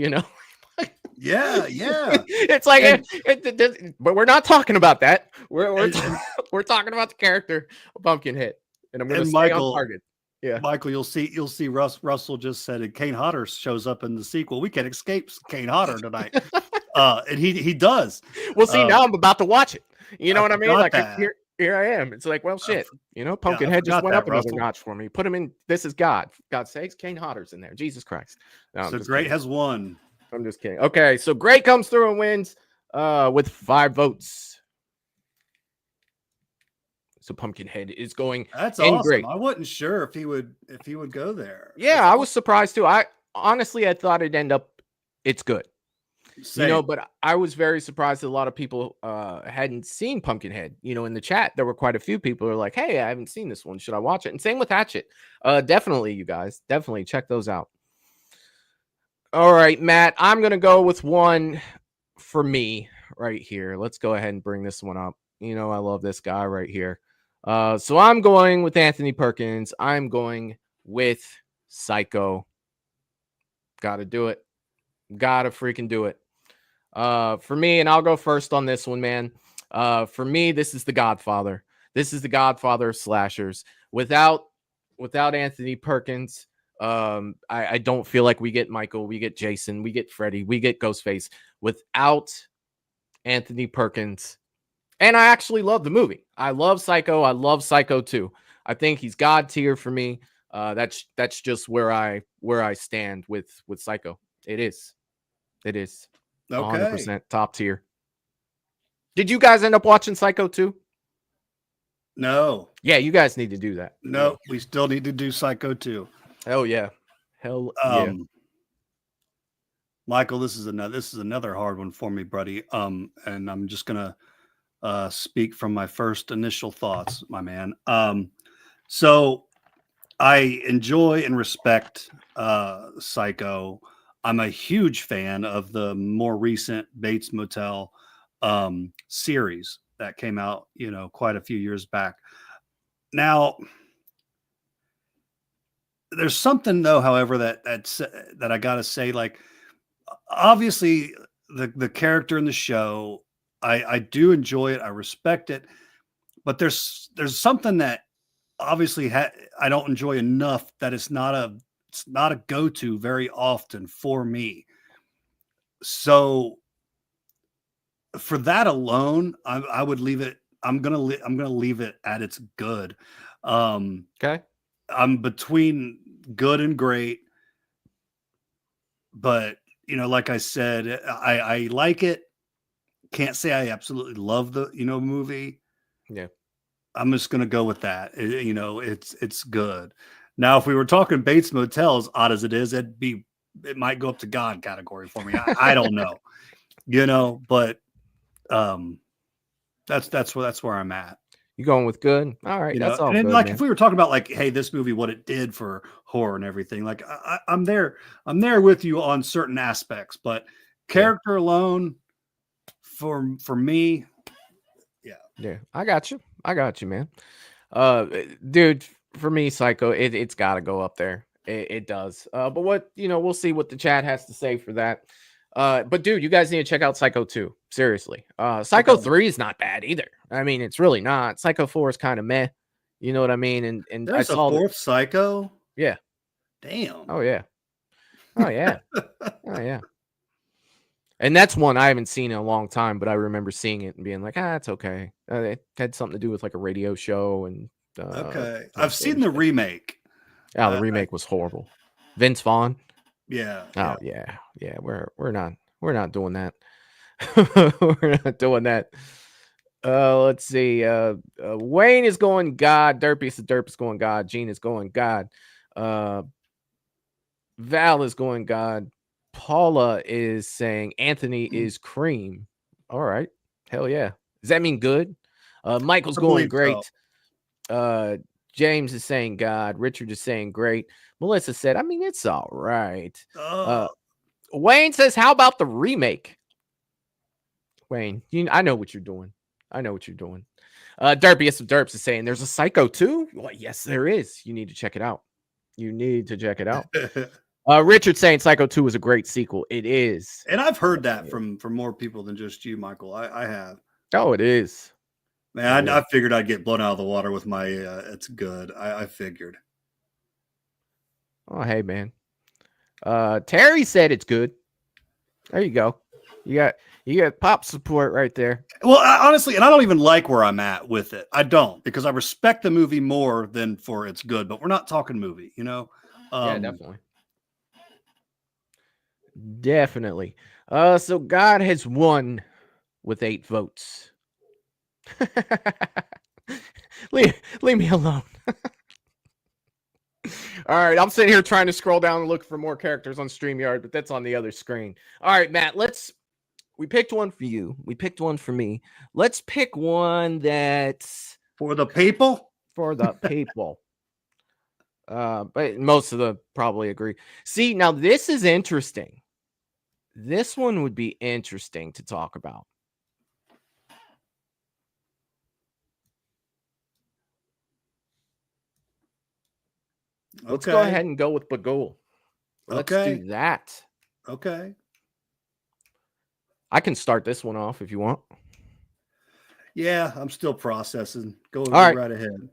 Yeah. It's like, but we're not talking about that. We're talking about the character of Pumpkinhead, and I'm going to stay on target. Yeah, Michael, you'll see. Russell just said, and Kane Hodder shows up in the sequel. We can't escape Kane Hodder tonight, and he does. Well, see, now I'm about to watch it. You know what I mean? Like, here I am. It's like, well, shit. Pumpkinhead just went up another notch for me. Put him in. This is God. For God's sakes, Kane Hodder's in there. Jesus Christ. No, so great has won. I'm just kidding. Okay, so great comes through and wins with 5 votes. So Pumpkinhead is going. That's awesome. Great. I wasn't sure if he would go there. Yeah, I was surprised too. I thought it'd end up. It's good. Same. But I was very surprised that a lot of people hadn't seen Pumpkinhead. In the chat, there were quite a few people who were like, "Hey, I haven't seen this one. Should I watch it?" And same with Hatchet. Definitely, you guys, definitely check those out. All right, Matt, I'm gonna go with one for me right here. Let's go ahead and bring this one up. I love this guy right here. So I'm going with Anthony Perkins. I'm going with Psycho. Gotta do it. Gotta freaking do it. For me, and I'll go first on this one, man. For me, this is the Godfather. This is the Godfather of slashers. Without Anthony Perkins, I don't feel like we get Michael, we get Jason, we get Freddy, we get Ghostface. Without Anthony Perkins, and I actually love the movie. I love Psycho. I love Psycho 2. I think he's God tier for me. That's just where I stand with Psycho. It is 100% top tier. Did you guys end up watching Psycho 2? No. Yeah, you guys need to do that. No, we still need to do Psycho 2. Hell yeah. Yeah. Michael, this is another hard one for me, buddy. And I'm just gonna speak from my first initial thoughts, my man. So I enjoy and respect Psycho. I'm a huge fan of the more recent Bates Motel series that came out, quite a few years back. Now, there's something though, however, that I gotta say, like, obviously the character in the show, I do enjoy it, I respect it, but there's something that obviously I don't enjoy enough that it's not a go-to very often for me. So for that alone, I would leave it. I'm gonna leave it at its good. Okay. I'm between good and great, but like I said, I like it. Can't say I absolutely love the movie. Yeah. I'm just gonna go with that. It's good. Now, if we were talking Bates Motel, as odd as it is, it might go up to God category for me. I don't know, but that's where I'm at. You going with good? All right, that's all. And then, good, like, man. if we were talking about, like, hey, this movie, what it did for horror and everything, like, I'm there with you on certain aspects, but character alone, for me, yeah, I got you, man. Dude, for me, Psycho, it's got to go up there. It does. But what we'll see what the chat has to say for that. But dude, you guys need to check out Psycho 2. Seriously. Psycho 3 is not bad either. I mean, it's really not. Psycho 4 is kind of meh. You know what I mean? And there's a fourth Psycho. Yeah. Damn. Oh yeah. Oh yeah. Oh yeah. And that's one I haven't seen in a long time, but I remember seeing it and being like, it's okay. It had something to do with like a radio show and okay. I've seen the remake. Oh, the remake was horrible. Vince Vaughn. Yeah. Oh yeah. We're not doing that. We're not doing that. Let's see. Wayne is going God. Derpy is going God. Gene is going God. Val is going God. Paula is saying Anthony is cream. All right. Hell yeah. Does that mean good? Michael's going great. So. James is saying God. Richard is saying great. Melissa said, I mean, it's all right. Wayne says, how about the remake? Wayne, I know what you're doing. Derpiest of Derps is saying there's a Psycho 2? Well, yes, there is. You need to check it out. Richard saying Psycho 2 is a great sequel. It is. And I've heard that from more people than just you, Michael. I have. Oh, it is. Man, I figured I'd get blown out of the water with my it's good. I figured. Oh, hey, man. Terry said it's good. There you go. You got pop support right there. Well, honestly, and I don't even like where I'm at with it. I don't, because I respect the movie more than for it's good, but we're not talking movie, Yeah, definitely. So God has won with 8 votes. leave me alone. All right, I'm sitting here trying to scroll down and look for more characters on StreamYard, but that's on the other screen. All right, Matt, we picked one for you. We picked one for me. Let's pick one that's for the people. But most of them probably agree. See, now this is interesting. This one would be interesting to talk about. Let's go ahead and go with Bagul. Let's do that. Okay. I can start this one off if you want. Yeah, I'm still processing. Go All right. right ahead.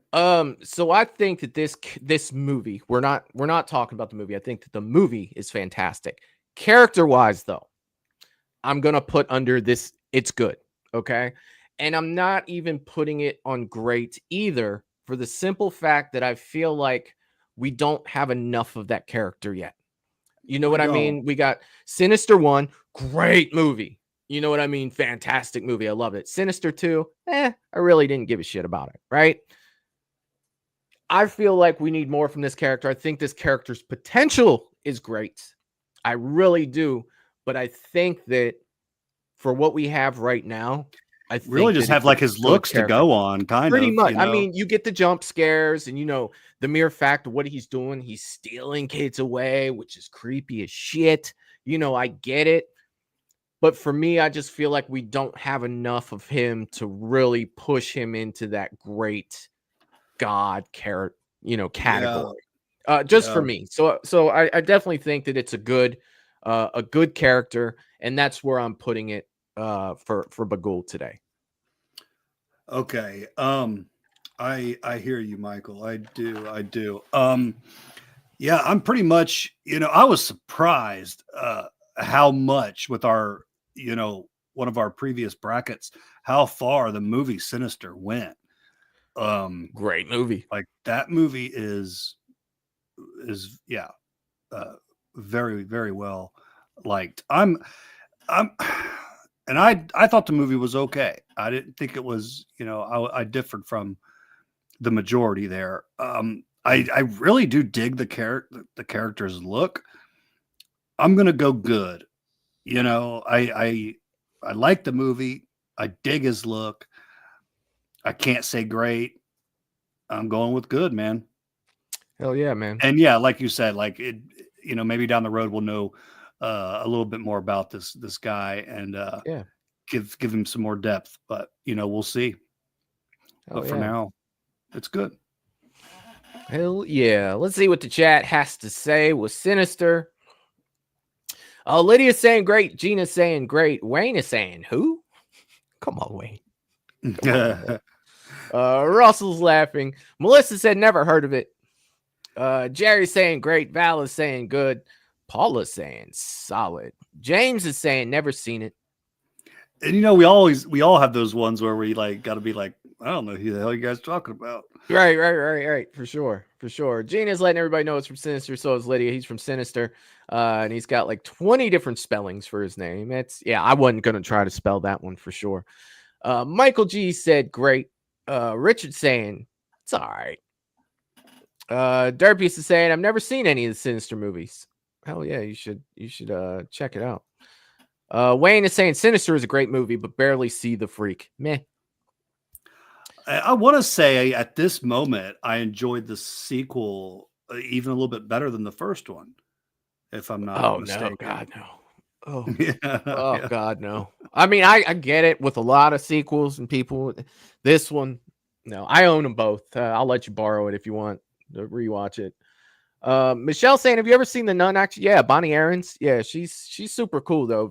So I think that this movie, we're not talking about the movie. I think that the movie is fantastic. Character-wise, though, I'm gonna put under this, it's good. Okay. And I'm not even putting it on great either, for the simple fact that I feel like we don't have enough of that character yet. You know We what I don't. mean? We got Sinister 1, great movie. You know what I mean? Fantastic movie. I love it. Sinister 2, I really didn't give a shit about it, right? I feel like we need more from this character. I think this character's potential is great. I really do. But I think that for what we have right now, I think Really just that have it's like a his good looks to character. go on, kind Pretty of. much. You I know? mean, you get the jump scares, and the mere fact of what he's doing, he's stealing kids away, which is creepy as shit. I get it. But for me, I just feel like we don't have enough of him to really push him into that great God category. Just for Yeah. me. So I definitely think that it's a good character, and that's where I'm putting it for Bagul today. Okay. I hear you, Michael. I do. Yeah, I'm pretty much, I was surprised how much with our, one of our previous brackets, how far the movie Sinister went. Great movie. Like that movie is very, very well liked. I'm and I thought the movie was okay. I didn't think it was, I differed from the majority there. I really do dig the character's look. I'm gonna go good. I like the movie. I dig his look. I can't say great. I'm going with good, man. Hell yeah, man. And yeah, like you said, like it, maybe down the road we'll know a little bit more about this guy and Yeah. give him some more depth. But we'll see. Hell But for yeah. now, it's good. Hell yeah. Let's see what the chat has to say with Sinister. Lydia's saying great. Gina's saying great. Wayne is saying who? Come on, Wayne. Come on, Russell's laughing. Melissa said never heard of it. Jerry's saying great. Val is saying good. Paula's saying solid. James is saying never seen it. And we all have those ones where we like got to be like, I don't know who the hell you guys talking about. Right. For sure. Gina's letting everybody know it's from Sinister. So is Lydia. He's from Sinister. And he's got like 20 different spellings for his name. I wasn't going to try to spell that one for sure. Michael G said great. Richard saying it's all right. Derpius is saying I've never seen any of the Sinister movies. Hell yeah, you should check it out. Wayne is saying Sinister is a great movie, but barely see the freak. Meh. I want to say at this moment, I enjoyed the sequel even a little bit better than the first one, if I'm not mistaken. No, God, no. Oh, Yeah. God, no. I mean, I get it with a lot of sequels and people. This one, no, I own them both. I'll let you borrow it if you want to rewatch it. Michelle saying, have you ever seen The Nun? Actually, yeah, Bonnie Aarons. Yeah, she's super cool though.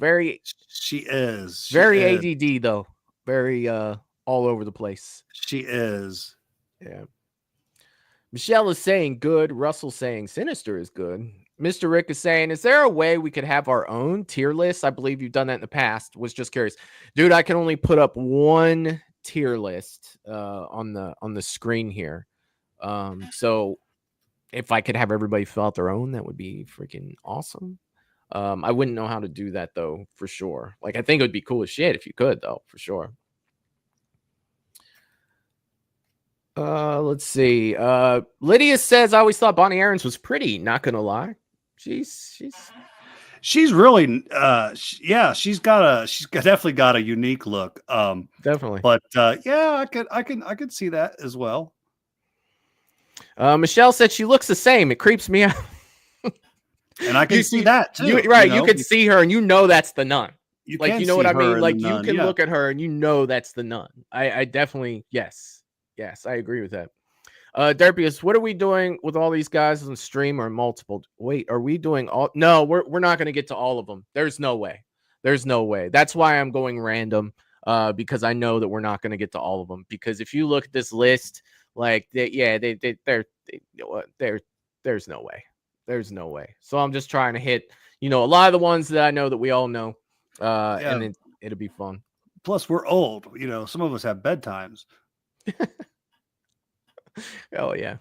She is very ADD though. Very all over the place. She is. Yeah. Michelle is saying good. Russell saying Sinister is good. Mr. Rick is saying, is there a way we could have our own tier list? I believe you've done that in the past. Was just curious. Dude, I can only put up one tier list on the screen here. So if I could have everybody fill out their own, that would be freaking awesome. I wouldn't know how to do that though, for sure. Like, I think it would be cool as shit if you could though, for sure. Let's see. Lydia says, I always thought Bonnie Aarons was pretty, not gonna lie. She's really she's definitely got a unique look. Definitely. But yeah, I could see that as well. Michelle said she looks the same. It creeps me out. And I can see that too. You can see her and that's the nun. You like, you know what I mean? Like, you can look at her and that's the nun. I definitely, yes, I agree with that. Derpius, what are we doing with all these guys on the stream or multiple? Wait, are we doing all? No, we're not going to get to all of them. There's no way. That's why I'm going random. because I know that we're not going to get to all of them. Because if you look at this list, like there's no way. There's no way. So I'm just trying to hit, a lot of the ones that I know that we all know, and then it'll be fun. Plus, we're old. Some of us have bedtimes. Oh yeah.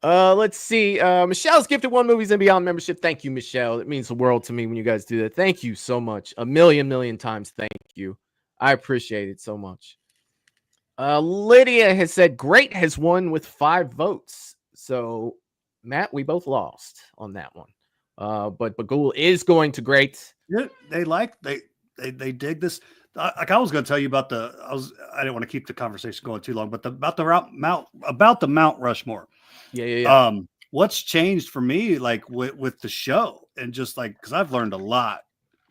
Let's see. Michelle's gifted 1 Movies and Beyond membership. Thank you, Michelle. It means the world to me when you guys do that. Thank you so much. A million times. Thank you. I appreciate it so much. Lydia has said Great has won with 5 votes. So Matt, we both lost on that one. But Bagul is going to Great. Yeah, they dig this. Like I was going to tell you about I didn't want to keep the conversation going too long, but about the Mount Rushmore. Yeah. What's changed for me, like with the show, and just like because I've learned a lot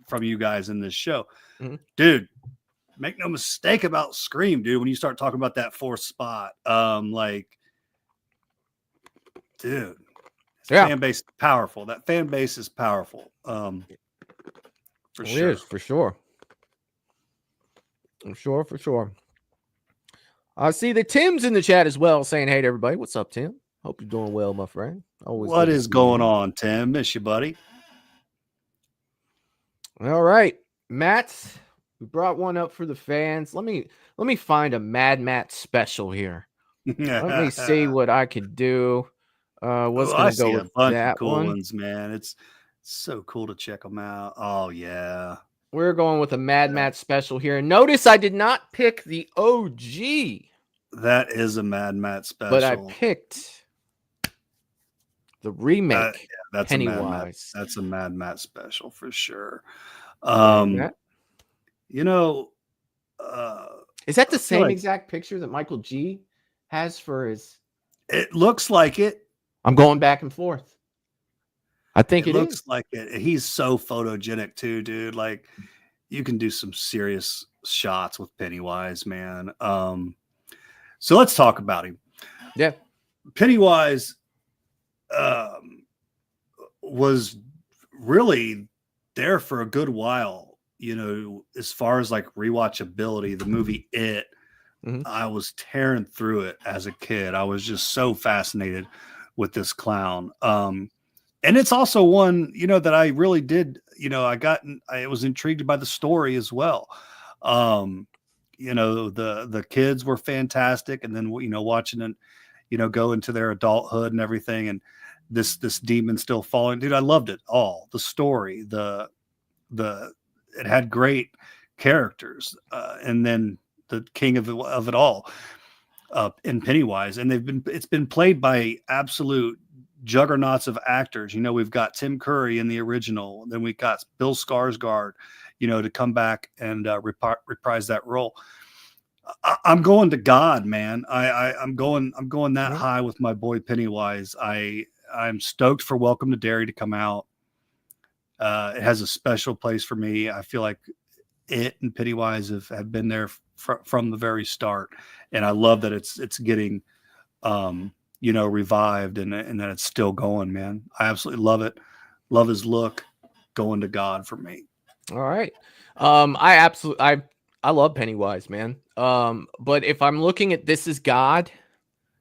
from you guys in this show, dude. Make no mistake about Scream, dude. When you start talking about that 4th spot, dude, fan base is powerful. That fan base is powerful. For sure. It is, for sure. For sure. I see that Tim's in the chat as well, saying hey to everybody. What's up, Tim? Hope you're doing well, my friend. Always. What is going on, Tim? Miss you, buddy. All right, Matt. We brought one up for the fans. Let me find a Mad Matt special here. Let me see what I could do. What's going to go with that cool one? Ones, man. It's so cool to check them out. Oh yeah. We're going with a Mad Matt special here. Notice I did not pick the OG. That is a Mad Matt special. But I picked the remake. That's Pennywise. That's a Mad Matt special for sure. Is that the same exact picture that Michael G has for his? It looks like it. I'm going back and forth. I think it looks like it. He's so photogenic too, dude. Like you can do some serious shots with Pennywise, man. So let's talk about him. Yeah. Pennywise was really there for a good while, as far as like rewatchability. The movie It, I was tearing through it as a kid. I was just so fascinated with this clown. And it's also one, that I really did, I was intrigued by the story as well. The kids were fantastic. And then, watching it, go into their adulthood and everything. And this demon still falling, dude, I loved it all. The story, it had great characters. And then the king of it all, in Pennywise. And it's been played by absolute juggernauts of actors. We've got Tim Curry in the original, then we've got Bill Skarsgård, to come back and reprise that role. I'm going to God, man. I'm going that high with my boy Pennywise. I'm stoked for Welcome to Derry to come out. It has a special place for me. I feel like It and Pennywise have been there from the very start, and I love that it's getting revived and that it's still going, man. I absolutely love it. Love his look. Going to God for me. All right. I love Pennywise, man. But if I'm looking at This Is God,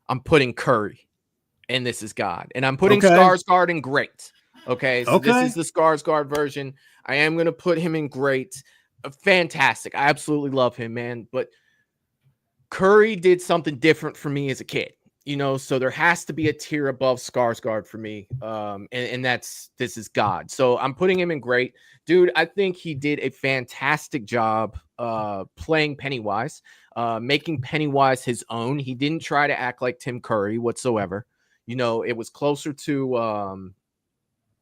I'm putting Curry and This Is God, and I'm putting Skarsgård in Great. Okay. So this is the Skarsgård version. I am going to put him in Great. Fantastic. I absolutely love him, man. But Curry did something different for me as a kid. So there has to be a tier above Skarsgård for me. And that's This Is God. So I'm putting him in Great. Dude, I think he did a fantastic job playing Pennywise, making Pennywise his own. He didn't try to act like Tim Curry whatsoever. It was closer to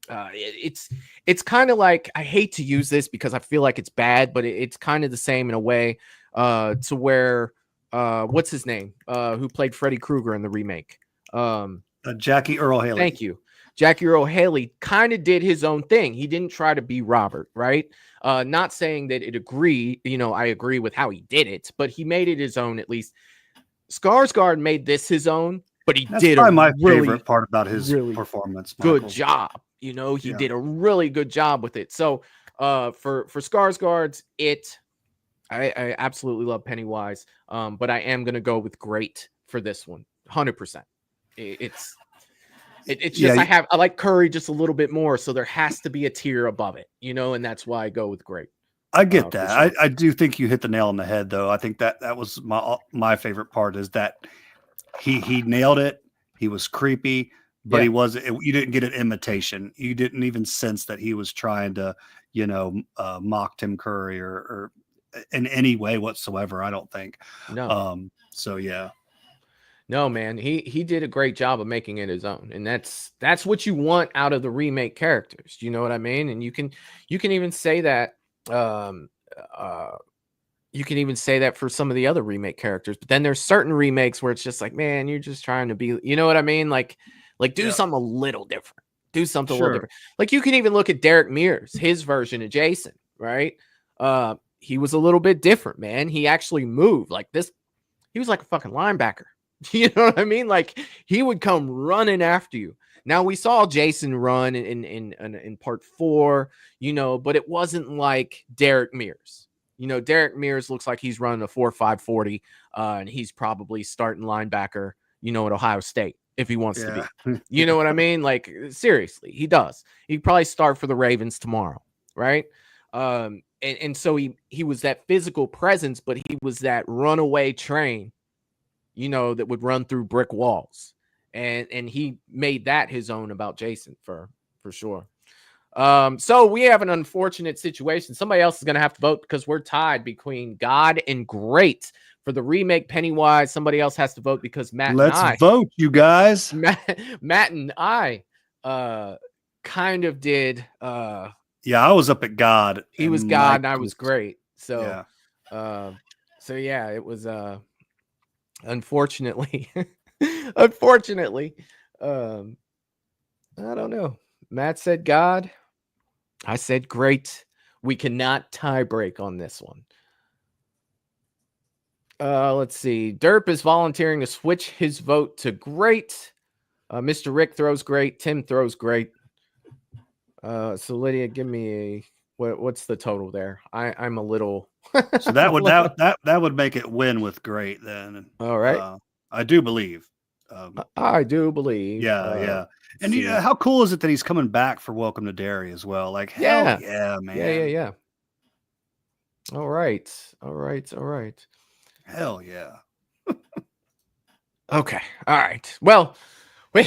it's kind of like, I hate to use this because I feel like it's bad, but it's kind of the same in a way to where what's his name? Who played Freddy Krueger in the remake? Jackie Earl Haley. Thank you. Jackie Earl Haley kind of did his own thing. He didn't try to be Robert, right? Not saying that I agree with how he did it, but he made it his own at least. Skarsgård made this his own, but he did my favorite part about his performance. Good job. He did a really good job with it. So for Skarsgård's It, I absolutely love Pennywise, but I am gonna go with great for this one, 100%. It's just Yeah, I like Curry just a little bit more, so there has to be a tier above it, and that's why I go with great. I get For that. sure. I do think you hit the nail on the head, though. I think that was my favorite part is that he nailed it. He was creepy, but Yeah. you didn't get an imitation. You didn't even sense that he was trying to, mock Tim Curry or in any way whatsoever. I don't think. No. So yeah. No, man, he did a great job of making it his own, and that's what you want out of the remake characters. You know what I mean? And you can even say that you can even say that for some of the other remake characters. But then there's certain remakes where it's just like, man, you're just trying to be, you know what I mean? Like do something a little different. Do something a little different. Like you can even look at Derek Mears, his version of Jason, right? He was a little bit different, man. He actually moved like this. He was like a fucking linebacker. You know what I mean? Like he would come running after you. Now we saw Jason run in part 4, but it wasn't like Derek Mears. Derek Mears looks like he's running a 4.5 40, and he's probably starting linebacker, at Ohio State if he wants to be. You know what I mean? Like seriously, he does. He'd probably start for the Ravens tomorrow, right? And so he was that physical presence, but he was that runaway train, that would run through brick walls. And he made that his own about Jason for sure. So we have an unfortunate situation. Somebody else is going to have to vote because we're tied between God and great for the remake Pennywise. Somebody else has to vote because Let's vote, you guys. Matt and I kind of did. Yeah, I was up at God. He was God and I was great. So, yeah. It was unfortunately, I don't know. Matt said God. I said great. We cannot tie break on this one. Let's see. Derp is volunteering to switch his vote to great. Mr. Rick throws great. Tim throws great. So Lydia, give me what's the total there? I'm a little. So that would make it win with great then. All right. I do believe. I do believe. Yeah. And how cool is it that he's coming back for Welcome to Derry as well? Like, hell yeah, man. Yeah. All right. Hell yeah. Okay. All right. Well, we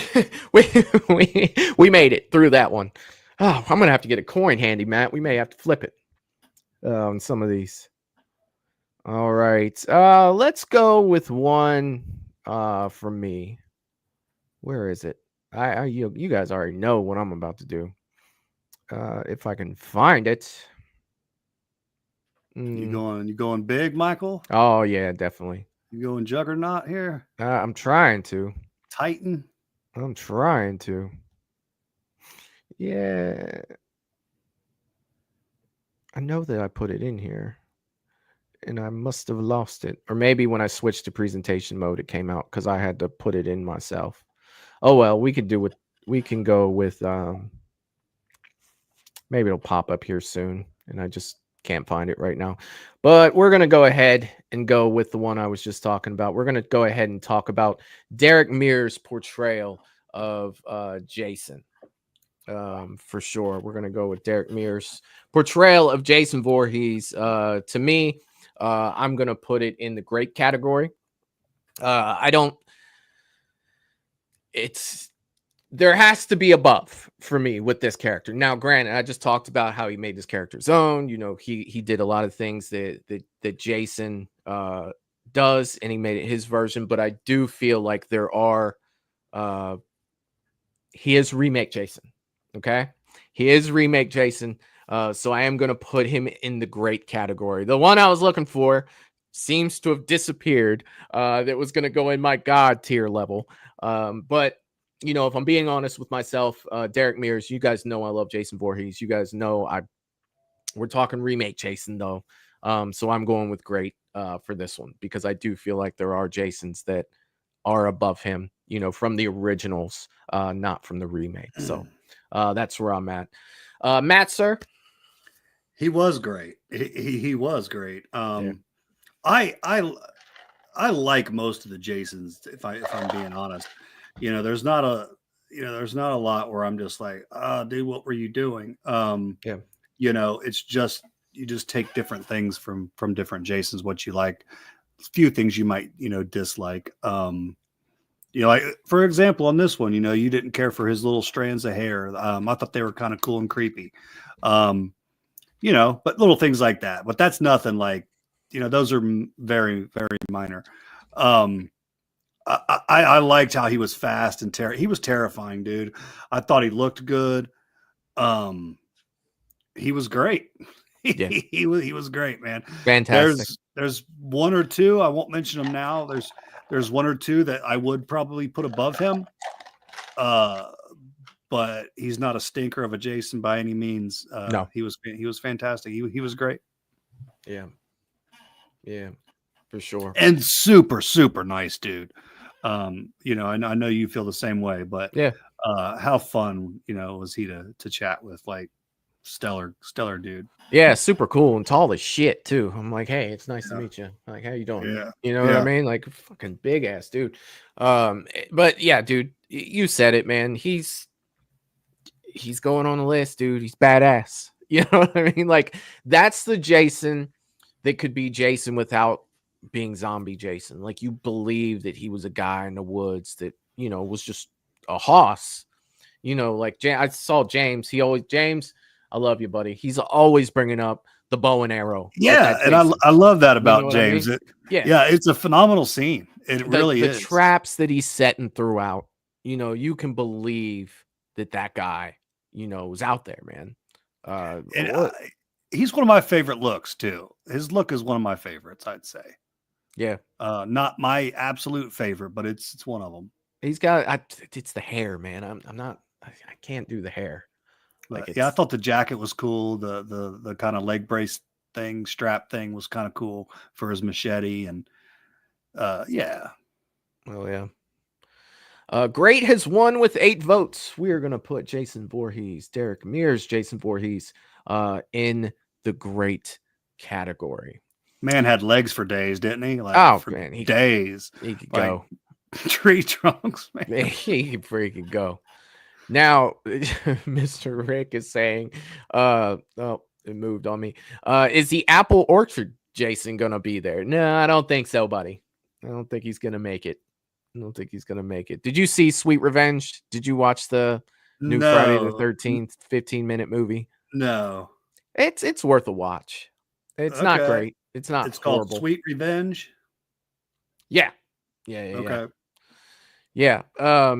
made it through that one. Oh, I'm gonna have to get a coin handy, Matt. We may have to flip it on some of these. All right. Let's go with one from me. Where is it? You guys already know what I'm about to do. If I can find it. You going big, Michael? Oh yeah, definitely. You going juggernaut here? I'm trying to. Titan? I'm trying to. Yeah. I know that I put it in here. And I must have lost it. Or maybe when I switched to presentation mode, it came out because I had to put it in myself. Oh, well, we can go with, maybe it'll pop up here soon. And I just can't find it right now. But we're going to go ahead and go with the one I was just talking about. We're going to go ahead and talk about Derek Mears' portrayal of Jason. For sure. We're going to go with Derek Mears' portrayal of Jason Voorhees. To me, I'm going to put it in the great category. There has to be above for me with this character. Now, granted, I just talked about how he made this character his own. He did a lot of things that Jason does, and he made it his version. But I do feel like there are, he is remake Jason. Okay. He is remake Jason. So I am going to put him in the great category. The one I was looking for seems to have disappeared. That was going to go in my God tier level. But if I'm being honest with myself, Derek Mears, you guys know I love Jason Voorhees. You guys know we're talking remake Jason though. So I'm going with great for this one because I do feel like there are Jasons that are above him, from the originals, not from the remake. So that's where I'm at. Matt, sir. He was great. He was great. Yeah. I like most of the Jasons, if I'm being honest. There's not a lot where I'm just like, dude, what were you doing? Yeah. It's just you just take different things from different Jasons, what you like, a few things you might, dislike. Like for example, on this one, you didn't care for his little strands of hair. I thought they were kind of cool and creepy. But little things like that. But that's nothing like, those are very, very minor. I liked how he was fast and he was terrifying, dude. I thought he looked good. He was great. Yeah. he was great, man. Fantastic. There's one or two, I won't mention them now. There's one or two that I would probably put above him. But he's not a stinker of a Jason by any means. No, he was fantastic. He was great. Yeah, for sure. And super, super nice dude. I know you feel the same way, but yeah, how fun, was he to chat with? Like stellar dude. Yeah, super cool and tall as shit too. I'm like, hey, it's nice to meet you. Like, how you doing? Yeah. You know what I mean? Like, fucking big ass dude. But yeah, dude, you said it, man. He's going on the list, dude. He's badass. You know what I mean? Like, that's the Jason that could be Jason without being zombie Jason. Like, you believe that he was a guy in the woods that, was just a hoss. Like I saw James. James, I love you, buddy. He's always bringing up the bow and arrow. Yeah, and I love that about James. I mean? It's a phenomenal scene. It really is. The traps that he's setting throughout, you can believe that guy, was out there, man. He's one of my favorite looks too. His look is one of my favorites, I'd say. Yeah. Not my absolute favorite, but it's one of them. He's got it's the hair, man. I can't do the hair. Like, I thought the jacket was cool. The kind of leg brace thing, strap thing was kind of cool for his machete. And yeah. Well, yeah. Great has won with 8 votes. We are going to put Jason Voorhees, Derek Mears, Jason Voorhees in the great category. Man had legs for days, didn't he? Like, man, days. He could go. Tree trunks, man. He could freaking go. Now, Mr. Rick is saying, oh, it moved on me. Is the Apple Orchard Jason going to be there? No, I don't think so, buddy. I don't think he's going to make it. Did you see Sweet Revenge? Did you watch the new Friday the 13th 15-minute movie? No. It's worth a watch. It's not great. It's not It's horrible. called Sweet Revenge? Yeah. Okay. Yeah.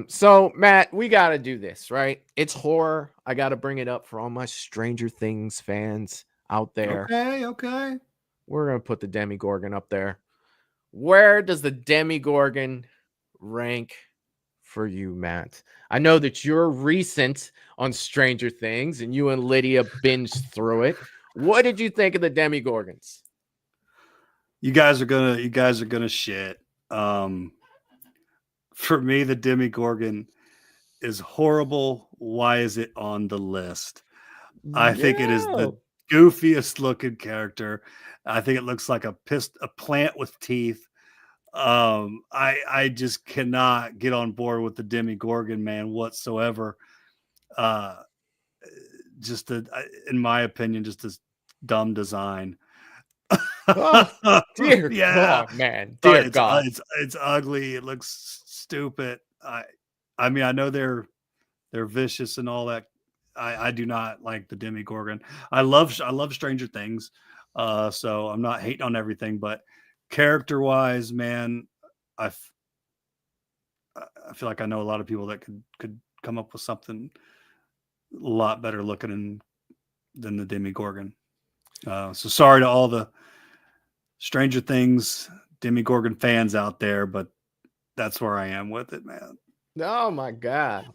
So Matt, we got to do this, right? It's horror. I got to bring it up for all my Stranger Things fans out there. Okay. We're going to put the Demigorgon up there. Where does the Demigorgon rank for you, Matt? I know that you're recent on Stranger Things and you and Lydia binged through it. What did you think of the Demigorgons? You guys are gonna shit. For me, the Demigorgon is horrible. Why is it on the list? I think it is the goofiest looking character. I think it looks like a plant with teeth. I just cannot get on board with the Demigorgon, man, whatsoever. In my opinion, just this dumb design. Oh, dear God, man. Dear God. It's ugly. It looks stupid. I mean, I know they're vicious and all that. I do not like the Demigorgon. I love Stranger Things. So I'm not hating on everything, but character wise, man, I feel like I know a lot of people that could come up with something a lot better looking than the Demigorgon. So sorry to all the Stranger Things Demigorgon fans out there, but that's where I am with it, man. Oh my God.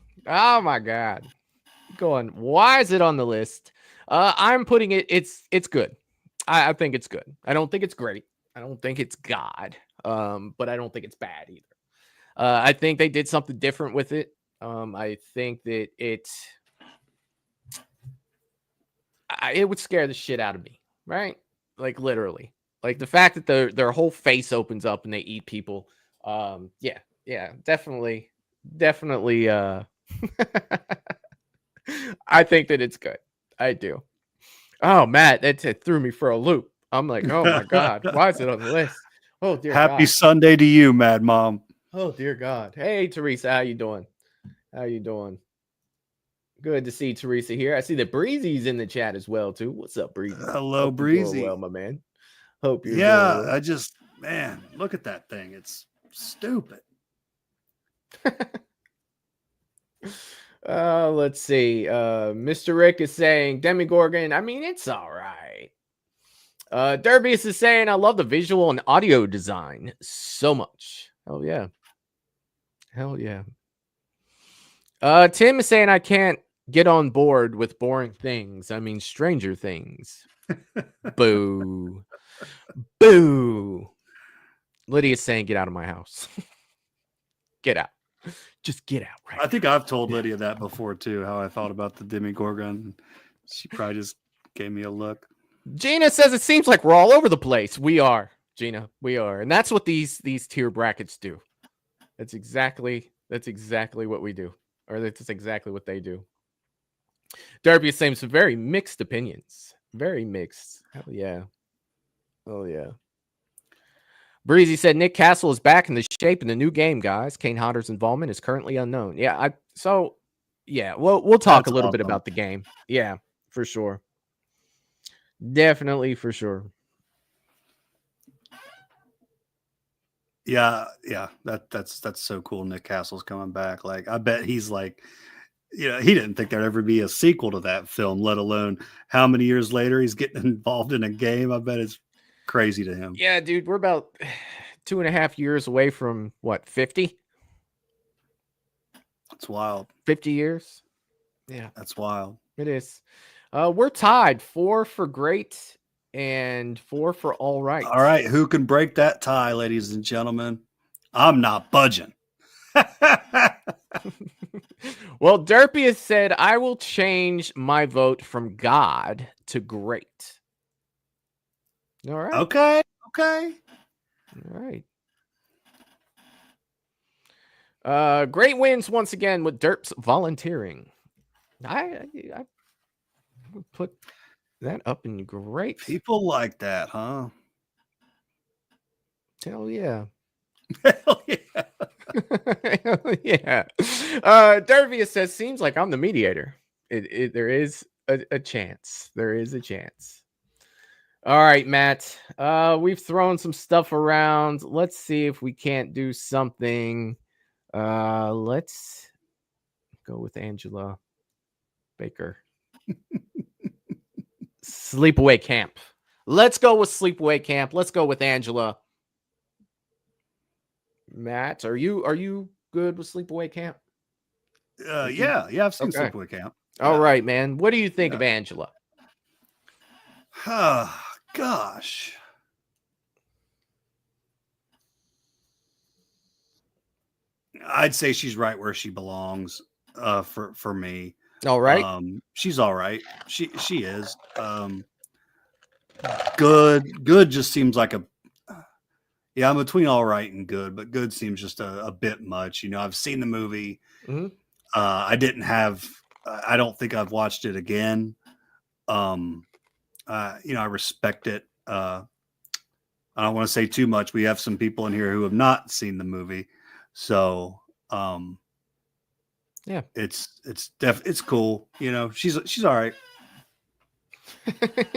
Going, why is it on the list? I'm putting it's good. I think it's good. I don't think it's great. I don't think it's God. But I don't think it's bad either. I think they did something different with it. I think that it would scare the shit out of me, right? Like literally, like the fact that their whole face opens up and they eat people. Yeah, definitely. I think that it's good. I do. Oh, Matt, it threw me for a loop. I'm like, oh my god, why is it on the list? Oh dear Happy God. Sunday to you, Mad Mom. Oh dear God. Hey Teresa, how you doing? How you doing? Good to see Teresa here. I see that Breezy's in the chat as well too. What's up, Breezy? Hello, Hope you're doing Breezy. well, my man. Hope you're Yeah, doing well. I just, man, look at that thing. It's stupid. Let's see. Mr. Rick is saying Demigorgon. I mean, it's all right. Derbius is saying I love the visual and audio design so much. Hell yeah. Hell yeah. Tim is saying I can't get on board with boring things. I mean, Stranger Things. Boo. Boo. Lydia's saying get out of my house. Get out. Just get out. Right. I think I've told Lydia that before too, how I thought about the Demigorgon. She probably just gave me a look. Gina says it seems like we're all over the place. We are, Gina. We are. And that's what these tier brackets do. That's exactly what we do. Or that's exactly what they do. Derby is saying some very mixed opinions. Very mixed. Hell yeah. Oh yeah. Breezy said Nick Castle is back in the shape in the new game, guys. Kane Hodder's involvement is currently unknown. Yeah, we'll talk That's a little bit awesome. about the game. Yeah, for sure. Definitely for sure. Yeah, that's so cool. Nick Castle's coming back. Like, I bet he's like, he didn't think there'd ever be a sequel to that film, let alone how many years later he's getting involved in a game. I bet it's crazy to him. Yeah, dude, we're about 2.5 years away from what, 50? It's wild. 50 years. Yeah, That's wild. it is. We're tied 4 for great and 4 for all right. All right, who can break that tie, ladies and gentlemen? I'm not budging. Well, Derpy has said, I will change my vote from God to great. All right. Okay. All right. Great wins once again with Derps volunteering. I would put that up in great. People like that, huh? Hell yeah. Hell yeah. Hell yeah. Dervius says, seems like I'm the mediator. There is a chance. There is a chance. All right, Matt. We've thrown some stuff around. Let's see if we can't do something. Let's go with Angela Baker. Sleepaway Camp. Let's go with Sleepaway Camp. Let's go with Angela. Matt, are you good with Sleepaway Camp? Yeah, I've seen Okay. Sleepaway Camp. All right, man. What do you think of Angela? Oh, gosh. I'd say she's right where she belongs. For me. All right. She's all right. She is. Good just seems like I'm between all right and good, but good seems just a bit much. I've seen the movie. Mm-hmm. I don't think I've watched it again. I respect it. I don't want to say too much. We have some people in here who have not seen the movie. So, yeah, it's cool. She's all right.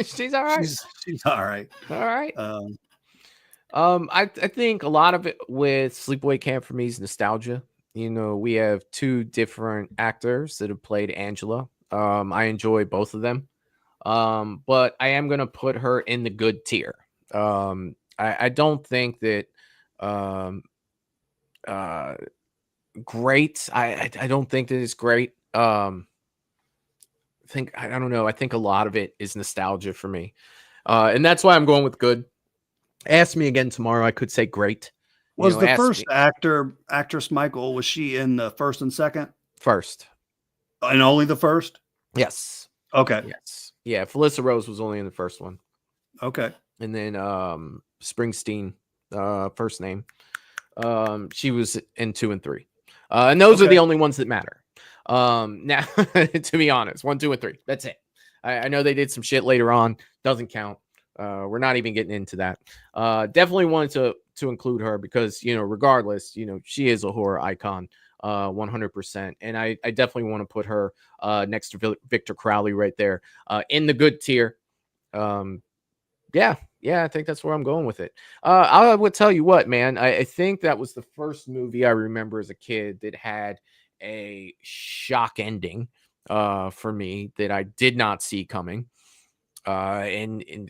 She's all right. She's all right. All right. I think a lot of it with Sleepaway Camp for me is nostalgia. We have 2 different actors that have played Angela. I enjoy both of them. But I am gonna put her in the good tier. I don't think that great. I don't think that it's great. I don't know. I think a lot of it is nostalgia for me. And that's why I'm going with good. Ask me again tomorrow. I could say great. Was the first actress Michael, was she in the first and second? First. And only the first? Yes. Okay. Yes. Yeah, Felissa Rose was only in the first one. Okay. And then Springsteen, first name. She was in 2 and 3. And those are the only ones that matter. Now, to be honest, 1, 2, and 3. That's it. I know they did some shit later on. Doesn't count. We're not even getting into that. Definitely wanted to include her because, regardless, she is a horror icon, 100%. And I definitely want to put her next to Victor Crowley right there in the good tier. Yeah, I think that's where I'm going with it. I would tell you what, man. I think that was the first movie I remember as a kid that had a shock ending for me that I did not see coming. And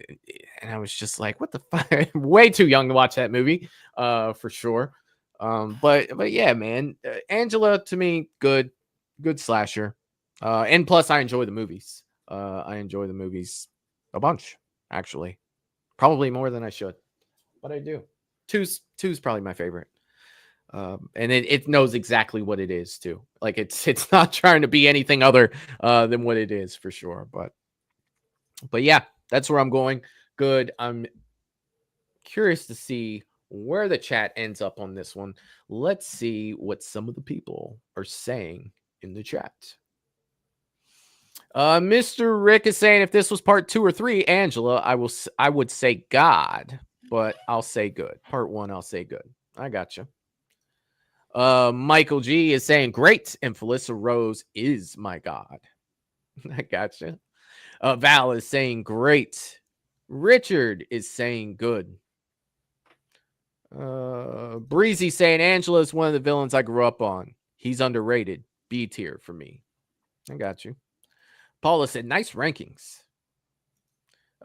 I was just like, what the fuck? Way too young to watch that movie, for sure. But yeah, man, Angela to me, good slasher. And plus I enjoy the movies. I enjoy the movies a bunch, actually. Probably more than I should, but I do. Two's probably my favorite. And it knows exactly what it is too. Like it's not trying to be anything other than what it is for sure. But yeah, that's where I'm going. Good. I'm curious to see where the chat ends up on this one. Let's see what some of the people are saying in the chat. Mr. Rick is saying if this was part 2 or 3, Angela, I would say God, but I'll say good. Part 1, I'll say good. I gotcha. Michael G is saying great, and Felissa Rose is my God. I gotcha. Val is saying great. Richard is saying good. Breezy saying Angela is one of the villains I grew up on. He's underrated. B tier for me. I got you. Paula said, nice rankings.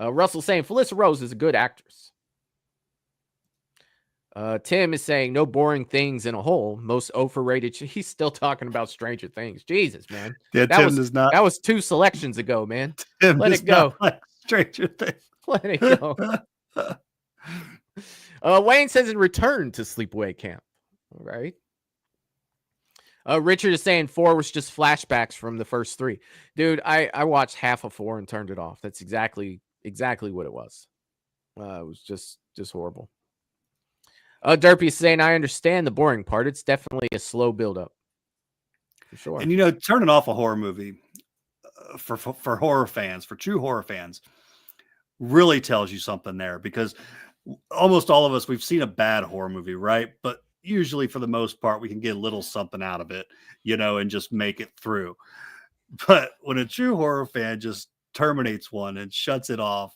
Russell saying, Felissa Rose is a good actress. Tim is saying, no boring things in a whole. Most overrated. He's still talking about Stranger Things. Jesus, man. Yeah, Tim does not. That was 2 selections ago, man. Tim Let it go. Like Stranger Things. Let it go. Wayne says, in return to Sleepaway Camp. All right. Richard is saying 4 was just flashbacks from the first 3. Dude, I watched half of 4 and turned it off. That's exactly what it was. It was just horrible. Derpy is saying, I understand the boring part. It's definitely a slow buildup. For sure. And turning off a horror movie for horror fans, for true horror fans, really tells you something there, because almost all of us, we've seen a bad horror movie, right? But usually for the most part, we can get a little something out of it, and just make it through. But when a true horror fan just terminates one and shuts it off,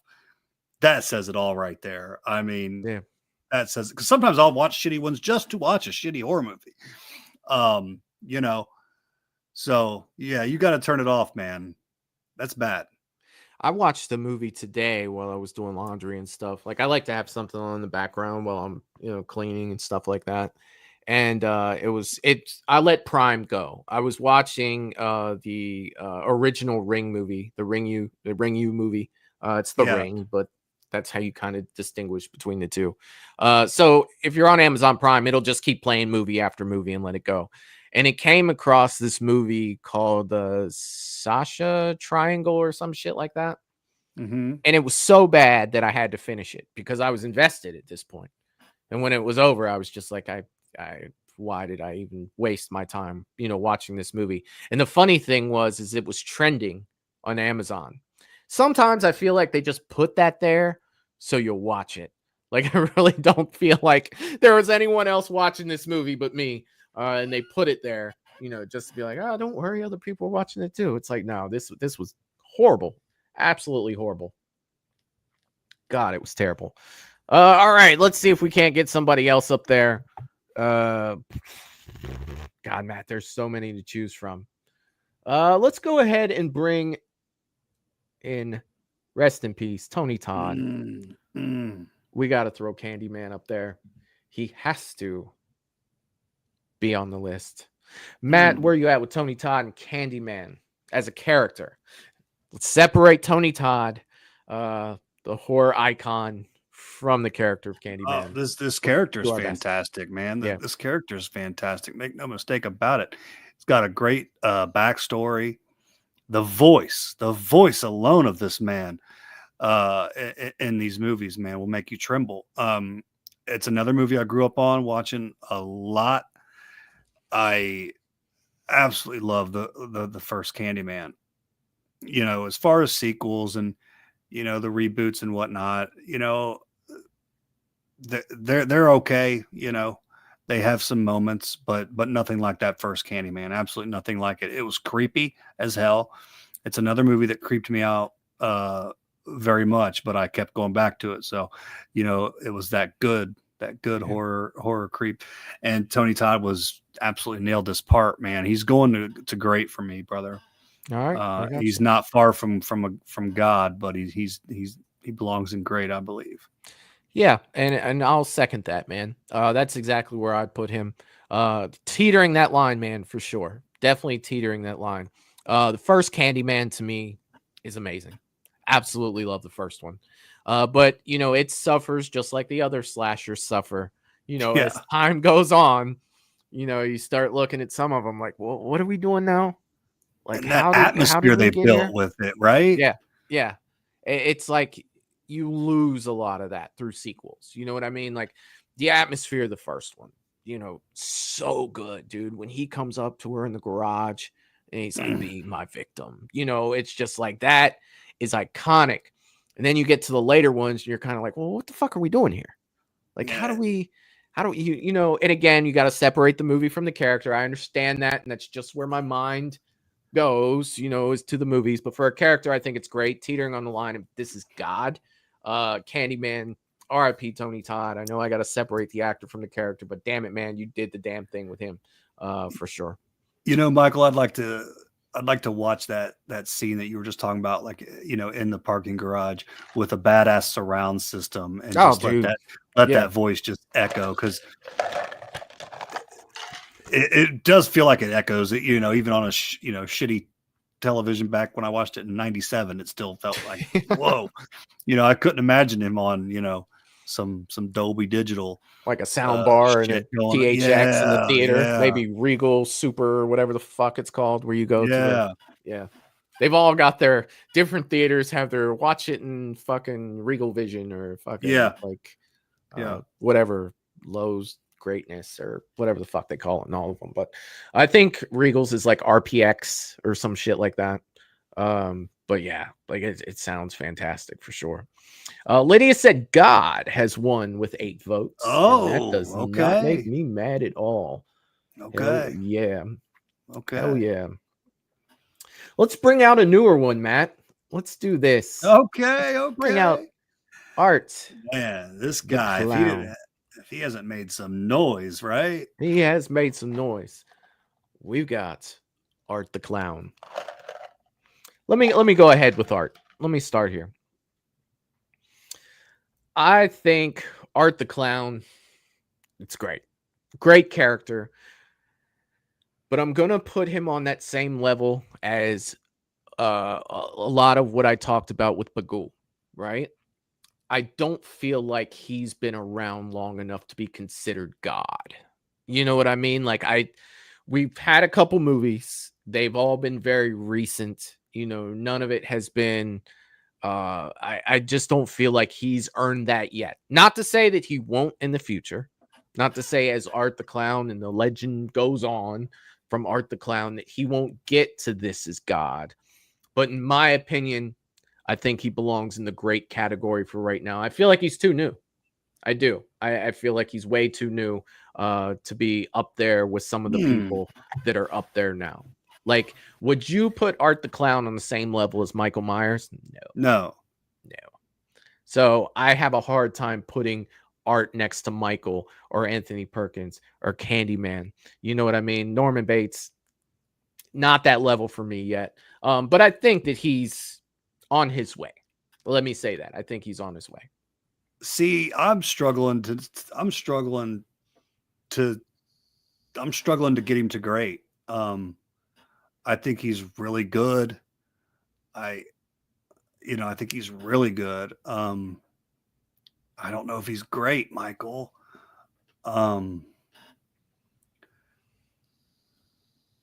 that says it all right there. I mean, yeah, that says, because sometimes I'll watch shitty ones just to watch a shitty horror movie. So yeah, you got to turn it off, man. That's bad. I watched the movie today while I was doing laundry and stuff. Like, I like to have something on in the background while I'm, cleaning and stuff like that. And I let Prime go. I was watching the original Ring movie, the Ring You movie. It's The Ring, but that's how you kind of distinguish between the two. So if you're on Amazon Prime, it'll just keep playing movie after movie and let it go. And it came across this movie called the Sasha Triangle or some shit like that. Mm-hmm. And it was so bad that I had to finish it because I was invested at this point. And when it was over, I was just like, why did I even waste my time, watching this movie? And the funny thing is it was trending on Amazon. Sometimes I feel like they just put that there so you'll watch it. Like, I really don't feel like there was anyone else watching this movie but me. And they put it there, just to be like, oh, don't worry, other people are watching it too. It's like, no, this was horrible. Absolutely horrible. God, it was terrible. All right, let's see if we can't get somebody else up there. God, Matt, there's so many to choose from. Let's go ahead and bring in, rest in peace, Tony Todd. We got to throw Candyman up there. He has to be on the list. Matt, where are you at with Tony Todd and Candyman as a character? Let's separate Tony Todd, the horror icon, from the character of Candyman. This character is fantastic, man. This character is fantastic. Make no mistake about it. It's got a great backstory. the voice alone of this man in these movies, man, will make you tremble. It's another movie I grew up on watching a lot. I absolutely love the first Candyman. You know, as far as sequels and the reboots and whatnot, they're okay. They have some moments, but nothing like that first Candyman. Absolutely nothing like it. It was creepy as hell. It's another movie that creeped me out very much, but I kept going back to it. So, it was that good horror creep. And Tony Todd was absolutely nailed this part, man. He's going to great for me, brother. All right. He's not far from God, but he belongs in great, I believe. Yeah, and I'll second that, man. That's exactly where I'd put him. Teetering that line, man, for sure. Definitely teetering that line. The first Candyman to me is amazing. Absolutely love the first one. But it suffers just like the other slashers suffer. As time goes on, you start looking at some of them like, well, what are we doing now? Like, and that atmosphere they built here? with it, right? Yeah. It's like you lose a lot of that through sequels. You know what I mean? Like the atmosphere of the first one, so good, dude. When he comes up to her in the garage and he's like, be my victim, it's just like that is iconic. And then you get to the later ones and you're kind of like, well, what the fuck are we doing here? Like, how do you, and again, you got to separate the movie from the character. I understand that. And that's just where my mind goes, is to the movies. But for a character, I think it's great. Teetering on the line of this is God. Candyman, R.I.P. Tony Todd. I know I got to separate the actor from the character, but damn it, man, you did the damn thing with him, for sure. Michael, I'd like to watch that scene that you were just talking about, like, in the parking garage with a badass surround system and just let that voice just echo, because it does feel like it echoes. Even on a shitty television back when I watched it in '97, it still felt like whoa. I couldn't imagine him on some Dolby Digital, like a sound bar and a THX in the theater, maybe Regal Super, whatever the fuck it's called, where you go to. They've all got their different theaters have their watch it in fucking Regal Vision or fucking whatever Lowe's Greatness or whatever the fuck they call it in all of them. But I think Regal's is like RPX or some shit like that. But yeah, like it sounds fantastic for sure. Lydia said God has won with 8 votes. Oh, that does not make me mad at all. Okay. Hell yeah. Okay. Hell yeah. Let's bring out a newer one, Matt. Let's do this. Okay. Bring out Art. Man, this guy, if he hasn't made some noise, right? He has made some noise. We've got Art the Clown. Let me go ahead with Art. Let me start here. I think Art the Clown, it's great. Great character. But I'm going to put him on that same level as a lot of what I talked about with Bagul, right? I don't feel like he's been around long enough to be considered God. You know what I mean? Like we've had a couple movies. They've all been very recent. None of it has been, I just don't feel like he's earned that yet. Not to say that he won't in the future. Not to say as Art the Clown and the legend goes on from Art the Clown that he won't get to This Is God. But in my opinion, I think he belongs in the great category for right now. I feel like he's too new. I do. I feel like he's way too new to be up there with some of the people that are up there now. Like, would you put Art the Clown on the same level as Michael Myers? No. So I have a hard time putting Art next to Michael or Anthony Perkins or Candyman. You know what I mean? Norman Bates, not that level for me yet. But I think that he's on his way. Let me say that. I think he's on his way. See, I'm struggling to get him to great. I think he's really good. I think he's really good. I don't know if he's great, Michael. I'm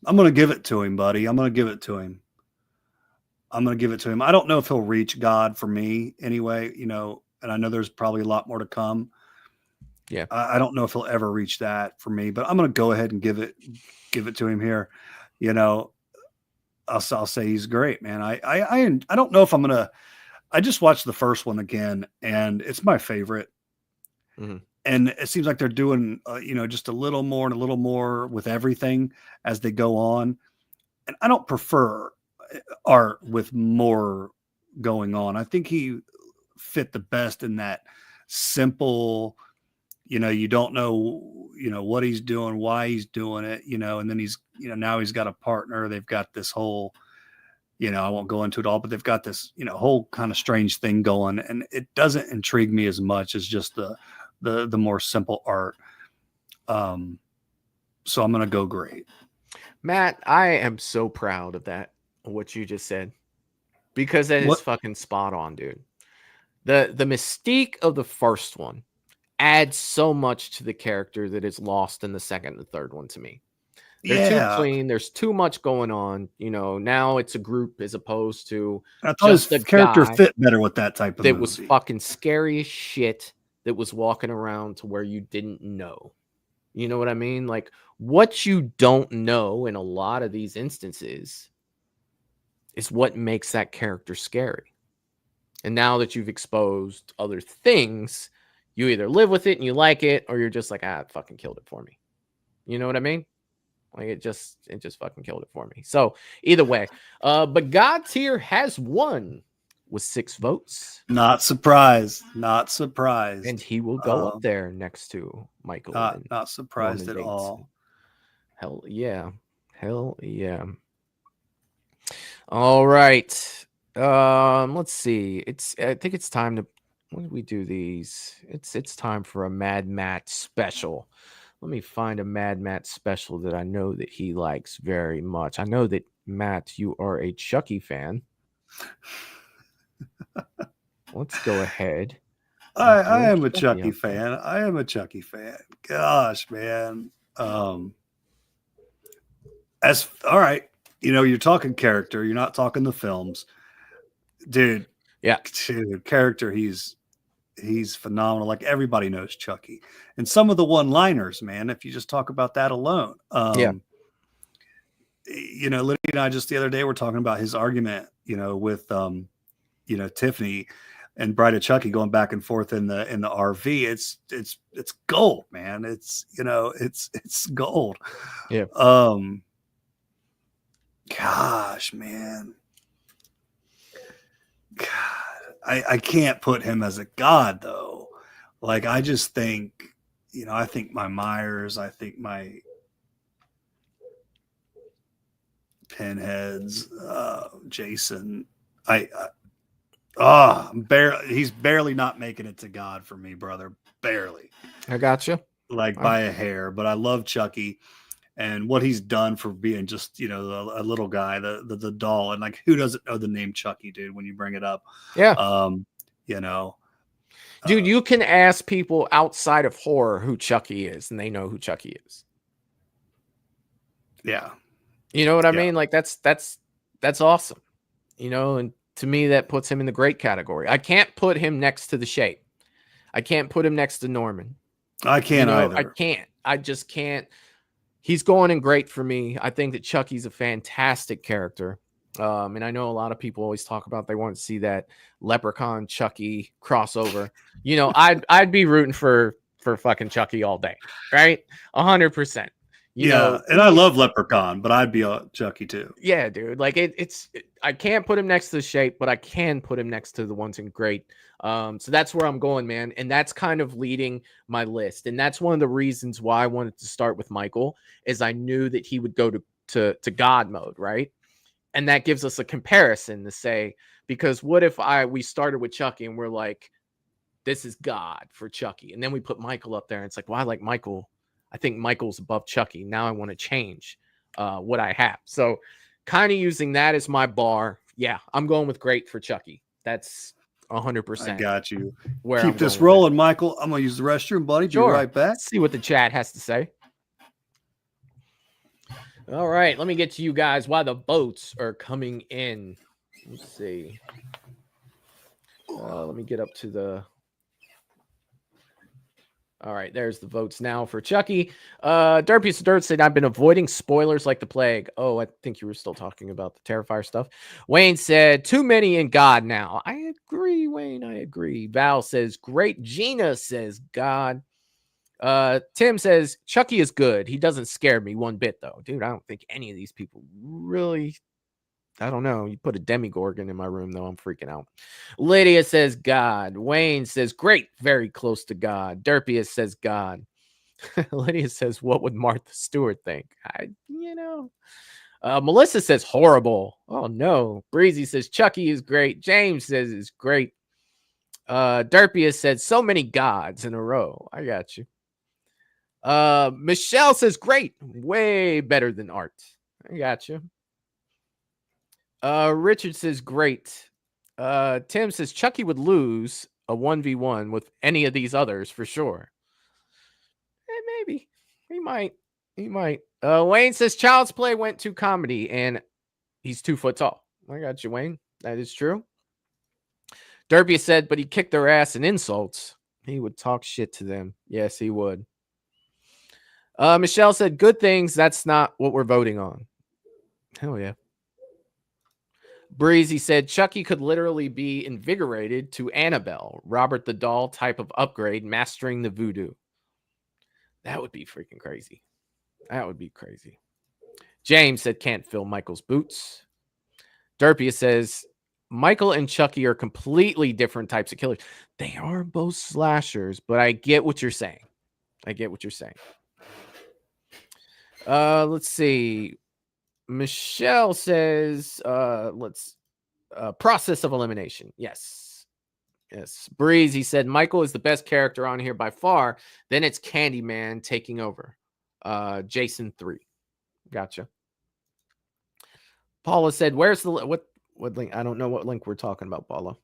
going to give it to him, buddy. I'm going to give it to him. I'm going to give it to him. I don't know if he'll reach God for me anyway, you know, and I know there's probably a lot more to come. Yeah. I don't know if he'll ever reach that for me, but I'm going to go ahead and give it to him here. You know, I'll say he's great, man. I don't know if I'm going to, I just watched the first one again and it's my favorite. Mm-hmm. And it seems like they're doing, you know, just a little more and a little more with everything as they go on. And I don't prefer art with more going on. I think he fit the best in that simple, you know, you don't know, you know, what he's doing, why he's doing it, you know, and then he's, you know, now he's got a partner. They've got this whole, you know, I won't go into it all, but they've got this, you know, whole kind of strange thing going. And it doesn't intrigue me as much as just the more simple art. So I'm going to go great. Matt, I am so proud of that, what you just said, because that is fucking spot on, dude. The mystique of the first one adds so much to the character that is lost in the second and third one to me. They're too clean. There's too much going on. You know, now it's a group as opposed to I thought just his a character guy fit better with that type of that movie. was fucking scary as shit, that was walking around to where you didn't know. You know what I mean? Like, what you don't know in a lot of these instances is what makes that character scary. And now that you've exposed other things, you either live with it and you like it, or you're just like, it fucking killed it for me. You know what I mean? Like, it just fucking killed it for me. So either way, but God Tier has won with 6 votes. Not surprised. Not surprised. And he will go up there next to Michael. Not surprised at all. Hell yeah. Hell yeah. All right. Let's see. I think it's time to, when did we do these? It's time for a Mad Matt special. Let me find a Mad Matt special that I know that he likes very much. I know that, Matt, you are a Chucky fan. Let's go ahead. I am a Chucky fan. I am a Chucky fan. Gosh, man. All right. You know, you're talking character. You're not talking the films. Dude. Yeah. Dude, character, he's phenomenal. Like, everybody knows Chucky. And some of the one-liners, man, if you just talk about that alone. Yeah. You know, Liddy and I just the other day were talking about his argument, you know, with you know, Tiffany and Bride of Chucky going back and forth in the RV. It's gold, man. It's, you know, it's gold. Yeah. Gosh, man. God, I can't put him as a god though. Like, I just think, you know, I think my Myers, I think my Pinheads, Jason, he's barely not making it to God for me, brother. Barely. I got you. Like, by a hair, but I love Chucky and what he's done for being just, you know, a little guy, the doll. And like, who doesn't know the name Chucky, dude, when you bring it up? Yeah. You know, dude, you can ask people outside of horror who Chucky is, and they know who Chucky is. Yeah. You know what I mean? Like, that's awesome. You know, and to me, that puts him in the great category. I can't put him next to the Shape. I can't put him next to Norman. I can't either. I can't. I just can't. He's going in great for me. I think that Chucky's a fantastic character. And I know a lot of people always talk about they want to see that Leprechaun Chucky crossover. You know, I'd be rooting for fucking Chucky all day, right? 100%. You know, and I love Leprechaun, but I'd be a Chucky too. Yeah, dude. Like, I can't put him next to the Shape, but I can put him next to the ones in great. So that's where I'm going, man. And that's kind of leading my list. And that's one of the reasons why I wanted to start with Michael, is I knew that he would go to God mode, right? And that gives us a comparison to say, because what if we started with Chucky and we're like, this is God for Chucky. And then we put Michael up there and it's like, well, I like Michael. I think Michael's above Chucky. Now I want to change what I have. So kind of using that as my bar. Yeah, I'm going with great for Chucky. That's 100%. I got you. Keep this rolling, Michael. I'm going to use the restroom, buddy. Sure. Be right back. Let's see what the chat has to say. All right, let me get to you guys while the votes are coming in. Let's see. Let me get up to the. All right, there's the votes now for Chucky. Derpiest Dirt said, I've been avoiding spoilers like the plague. Oh, I think you were still talking about the Terrifier stuff. Wayne said, too many in God now. I agree, Wayne. I agree. Val says, great. Gina says, God. Tim says, Chucky is good. He doesn't scare me one bit, though. Dude, I don't think any of these people really... I don't know. You put a Demigorgon in my room, though. I'm freaking out. Lydia says God. Wayne says great. Very close to God. Derpius says God. Lydia says, what would Martha Stewart think? Melissa says horrible. Oh, no. Breezy says Chucky is great. James says it's great. Derpius said so many gods in a row. I got you. Michelle says great. Way better than art. I got you. Richard says great. Tim says Chucky would lose a 1v1 with any of these others for sure. Maybe. He might. Wayne says Child's Play went to comedy and he's 2 foot tall. I got you, Wayne. That is true. Derby said, but he kicked their ass in insults. He would talk shit to them. Yes, he would. Michelle said, good things. That's not what we're voting on. Hell yeah. Breezy said Chucky could literally be invigorated to Annabelle, Robert the Doll type of upgrade, mastering the voodoo. That would be freaking crazy. That would be crazy. James said can't fill Michael's boots. Derpia says Michael and Chucky are completely different types of killers. They are both slashers, but I get what you're saying. Let's see. Michelle says, process of elimination. Yes. Breezy said, Michael is the best character on here by far. Then it's Candyman taking over. Jason 3. Gotcha. Paula said, where's the, what link? I don't know what link we're talking about, Paula.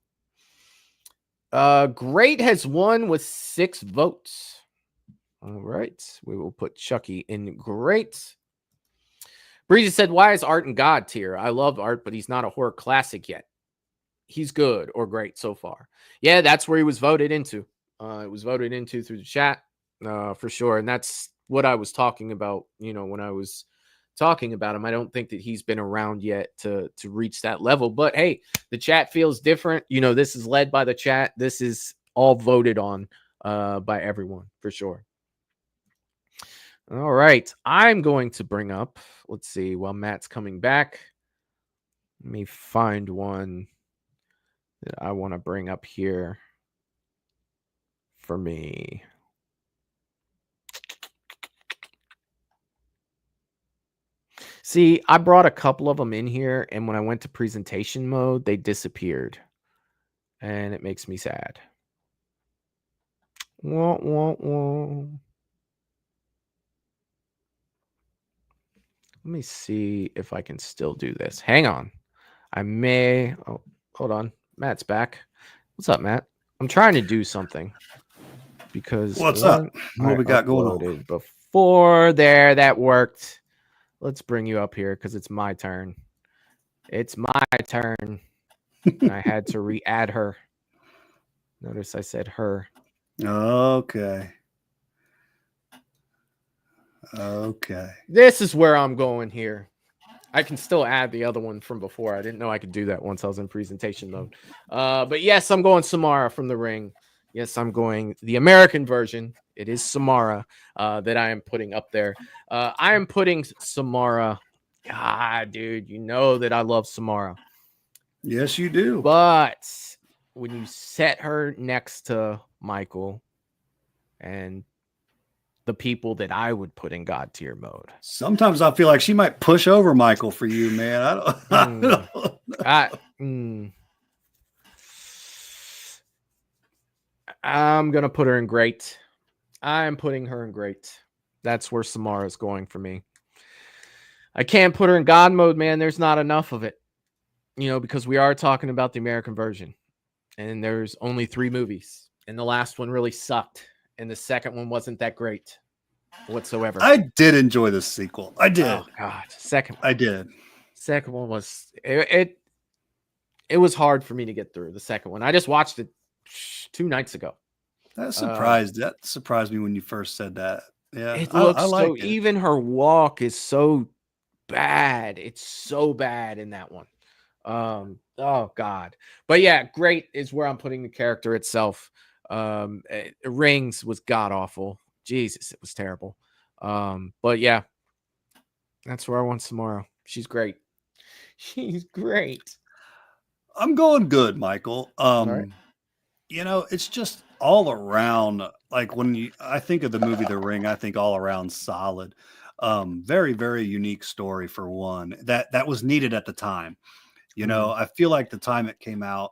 Great has won with 6 votes. All right. We will put Chucky in great. Breezy said, why is Art in God tier? I love Art, but he's not a horror classic yet. He's good or great so far. Yeah, that's where he was voted into. It was voted into through the chat for sure. And that's what I was talking about, when I was talking about him. I don't think that he's been around yet to reach that level. But, hey, the chat feels different. This is led by the chat. This is all voted on by everyone for sure. All right. I'm going to bring up, let's see, while Matt's coming back, let me find one that I want to bring up here for me. See, I brought a couple of them in here, and when I went to presentation mode, they disappeared. And it makes me sad. Wah, wah, wah. Let me see if I can still do this. Hang on. I may... Oh, hold on. Matt's back. What's up, Matt? I'm trying to do something. Because... What's up? What we got going on? Before there, that worked. Let's bring you up here because it's my turn. It's my turn. And I had to re-add her. Notice I said her. Okay. This is where I'm going here. I can still add the other one from before. I didn't know I could do that once I was in presentation mode. But yes, I'm going Samara from The Ring. Yes, I'm going the American version. It is Samara that I am putting up there. I am putting Samara. God, dude, you know that I love Samara. Yes, you do. But when you set her next to Michael and the people that I would put in God tier mode. Sometimes I feel like she might push over Michael for you, man. I'm going to put her in great. I'm putting her in great. That's where Samara is going for me. I can't put her in God mode, man. There's not enough of it, because we are talking about the American version and there's only 3 movies and the last one really sucked. And the second one wasn't that great whatsoever. I did enjoy the sequel. I did. Oh God, second. I did. Second one was it. it was hard for me to get through the second one. I just watched it 2 nights ago. That surprised me when you first said that. Yeah, It I looks so, liked it. even her walk is so bad. It's so bad in that one. Oh God. But yeah, great is where I'm putting the character itself. Rings was god awful. Jesus, it was terrible. But yeah, that's where I want Samara. She's great. She's great. I'm going good, Michael. right. You know, it's just all around. Like I think of the movie The Ring, I think all around solid. Very, very unique story for one that was needed at the time. You know, I feel like the time it came out,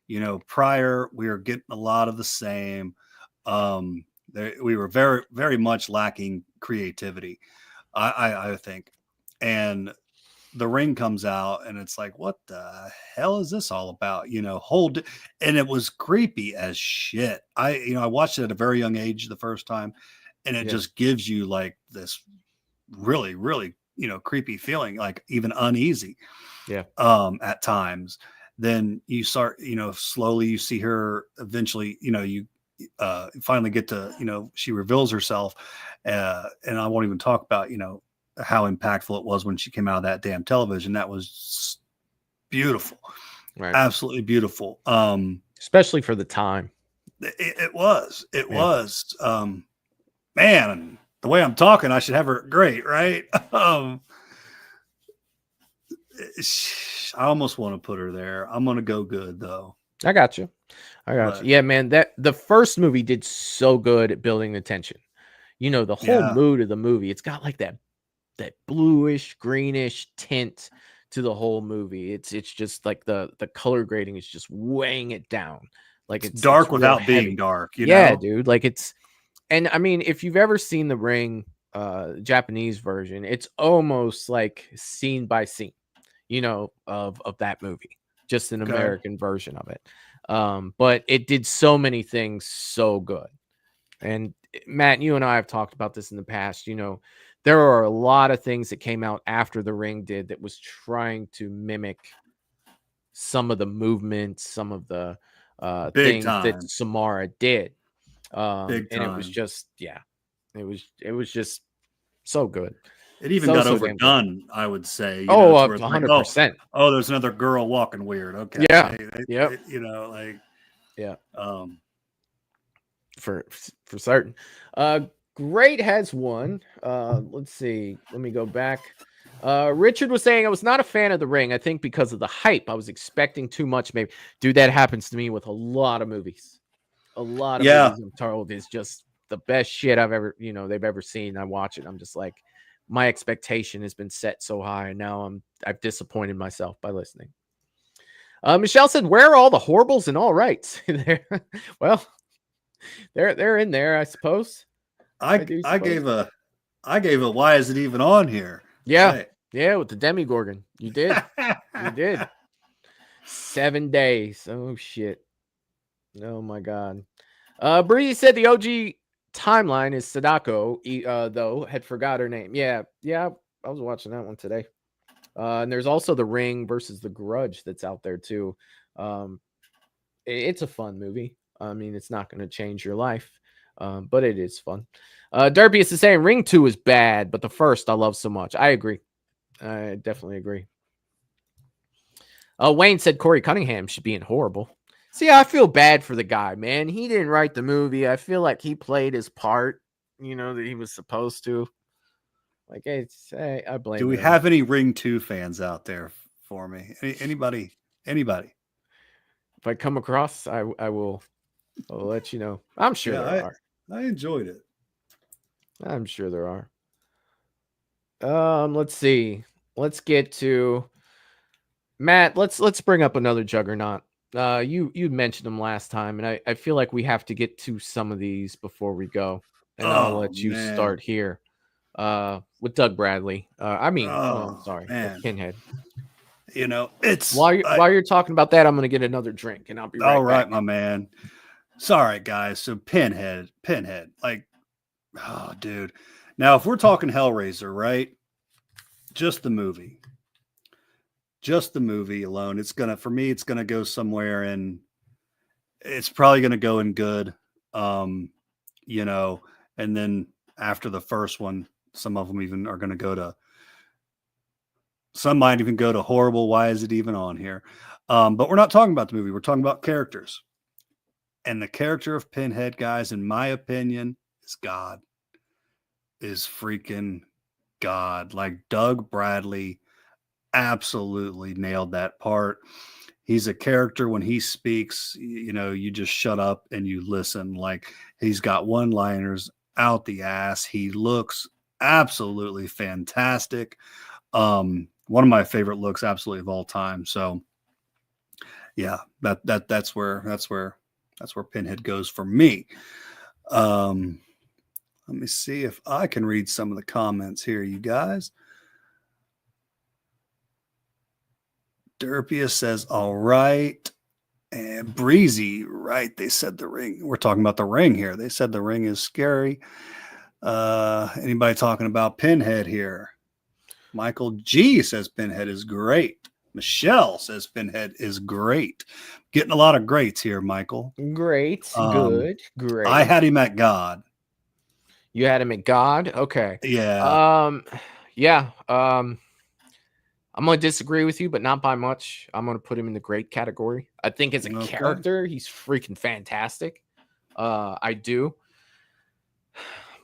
you know, prior we were getting a lot of the same. We were very, very much lacking creativity, I think, and The Ring comes out and it's like, what the hell is this all about? You know, and it was creepy as shit. I watched it at a very young age the first time, and it just gives you like this really, really, you know, creepy feeling, like even uneasy. Yeah. At times. Then you start, you know, slowly you see her eventually, you know, you finally get to, you know, she reveals herself. And I won't even talk about, you know, how impactful it was when she came out of that damn television. That was beautiful. Right. Absolutely beautiful. Especially for the time. It was. Man, the way I'm talking, I should have her great, right? I almost want to put her there. I'm going to go good though. I got you. Yeah, man, that the first movie did so good at building the tension. You know, the whole mood of the movie, it's got like that bluish, greenish tint to the whole movie. It's just like the color grading is just weighing it down. Like it's dark real without heavy. being dark, you yeah, know? dude. Like and I mean, if you've ever seen The Ring, Japanese version, it's almost like scene by scene, you know, of that movie, just an American version of it. But it did so many things so good. And Matt, you and I have talked about this in the past. You know, there are a lot of things that came out after The Ring did that was trying to mimic some of the movements, some of the things that Samara did. And it was just, it was just so good. It even got overdone, I would say. 100%. Oh, there's another girl walking weird. Okay. Yeah. You know, like, yeah. For certain. Great has one. Let's see. Let me go back. Richard was saying I was not a fan of The Ring. I think because of the hype. I was expecting too much. Maybe, dude, that happens to me with a lot of movies. A lot of movies I'm told is just the best shit I've ever, you know, they've ever seen. I watch it. I'm just like, my expectation has been set so high, and now I've disappointed myself by listening. Michelle said, "Where are all the horribles and all rights?" Well, they're in there, I suppose. I gave a why is it even on here? Yeah. Right. Yeah, with the Demigorgon. You did. You did. 7 days. Oh shit. Oh my god. Bree said the OG timeline is Sadako, though had forgot her name. Yeah, I was watching that one today. And there's also The Ring versus The Grudge that's out there too. It's a fun movie. I mean, it's not going to change your life, but it is fun. Derby is saying Ring 2 is bad, but the first I love so much. I agree. I definitely agree. Wayne said Corey Cunningham should be in Horrible. See, I feel bad for the guy, man. He didn't write the movie. I feel like he played his part, you know, that he was supposed to. Like, I blame him. Do we have any Ring 2 fans out there for me? Anybody? If I come across, I'll let you know. I'm sure there are. I enjoyed it. I'm sure there are. Let's see. Let's get to Matt. Let's bring up another juggernaut. You mentioned them last time, and I feel like we have to get to some of these before we go. And I'll let you start here. With Doug Bradley. I'm sorry, with Pinhead. You know, it's while you're talking about that, I'm gonna get another drink and I'll be right back. All right, my man. Sorry, guys. So Pinhead, like, oh, dude. Now, if we're talking Hellraiser, right? Just the movie. just the movie alone, it's gonna go somewhere, and it's probably gonna go in good. You know, and then after the first one, some of them even are gonna go to. Some might even go to horrible. Why is it even on here? But we're not talking about the movie. We're talking about characters. And the character of Pinhead, guys, in my opinion, is God. Is freaking God. Like Doug Bradley absolutely nailed that part. He's a character when he speaks, you know, you just shut up and you listen. Like he's got one-liners out the ass. He looks absolutely fantastic. One of my favorite looks absolutely of all time. So yeah, that's where Pinhead goes for me. Let me see if I can read some of the comments here, you guys. Derpia says, all right. And Breezy, right. They said The Ring. We're talking about The Ring here. They said The Ring is scary. Anybody talking about Pinhead here? Michael G says Pinhead is great. Michelle says Pinhead is great. Getting a lot of greats here, Michael. Great. Good. Great. I had him at God. You had him at God? Okay. Yeah. Yeah. I'm going to disagree with you, but not by much. I'm going to put him in the great category. I think as a character, he's freaking fantastic. I do.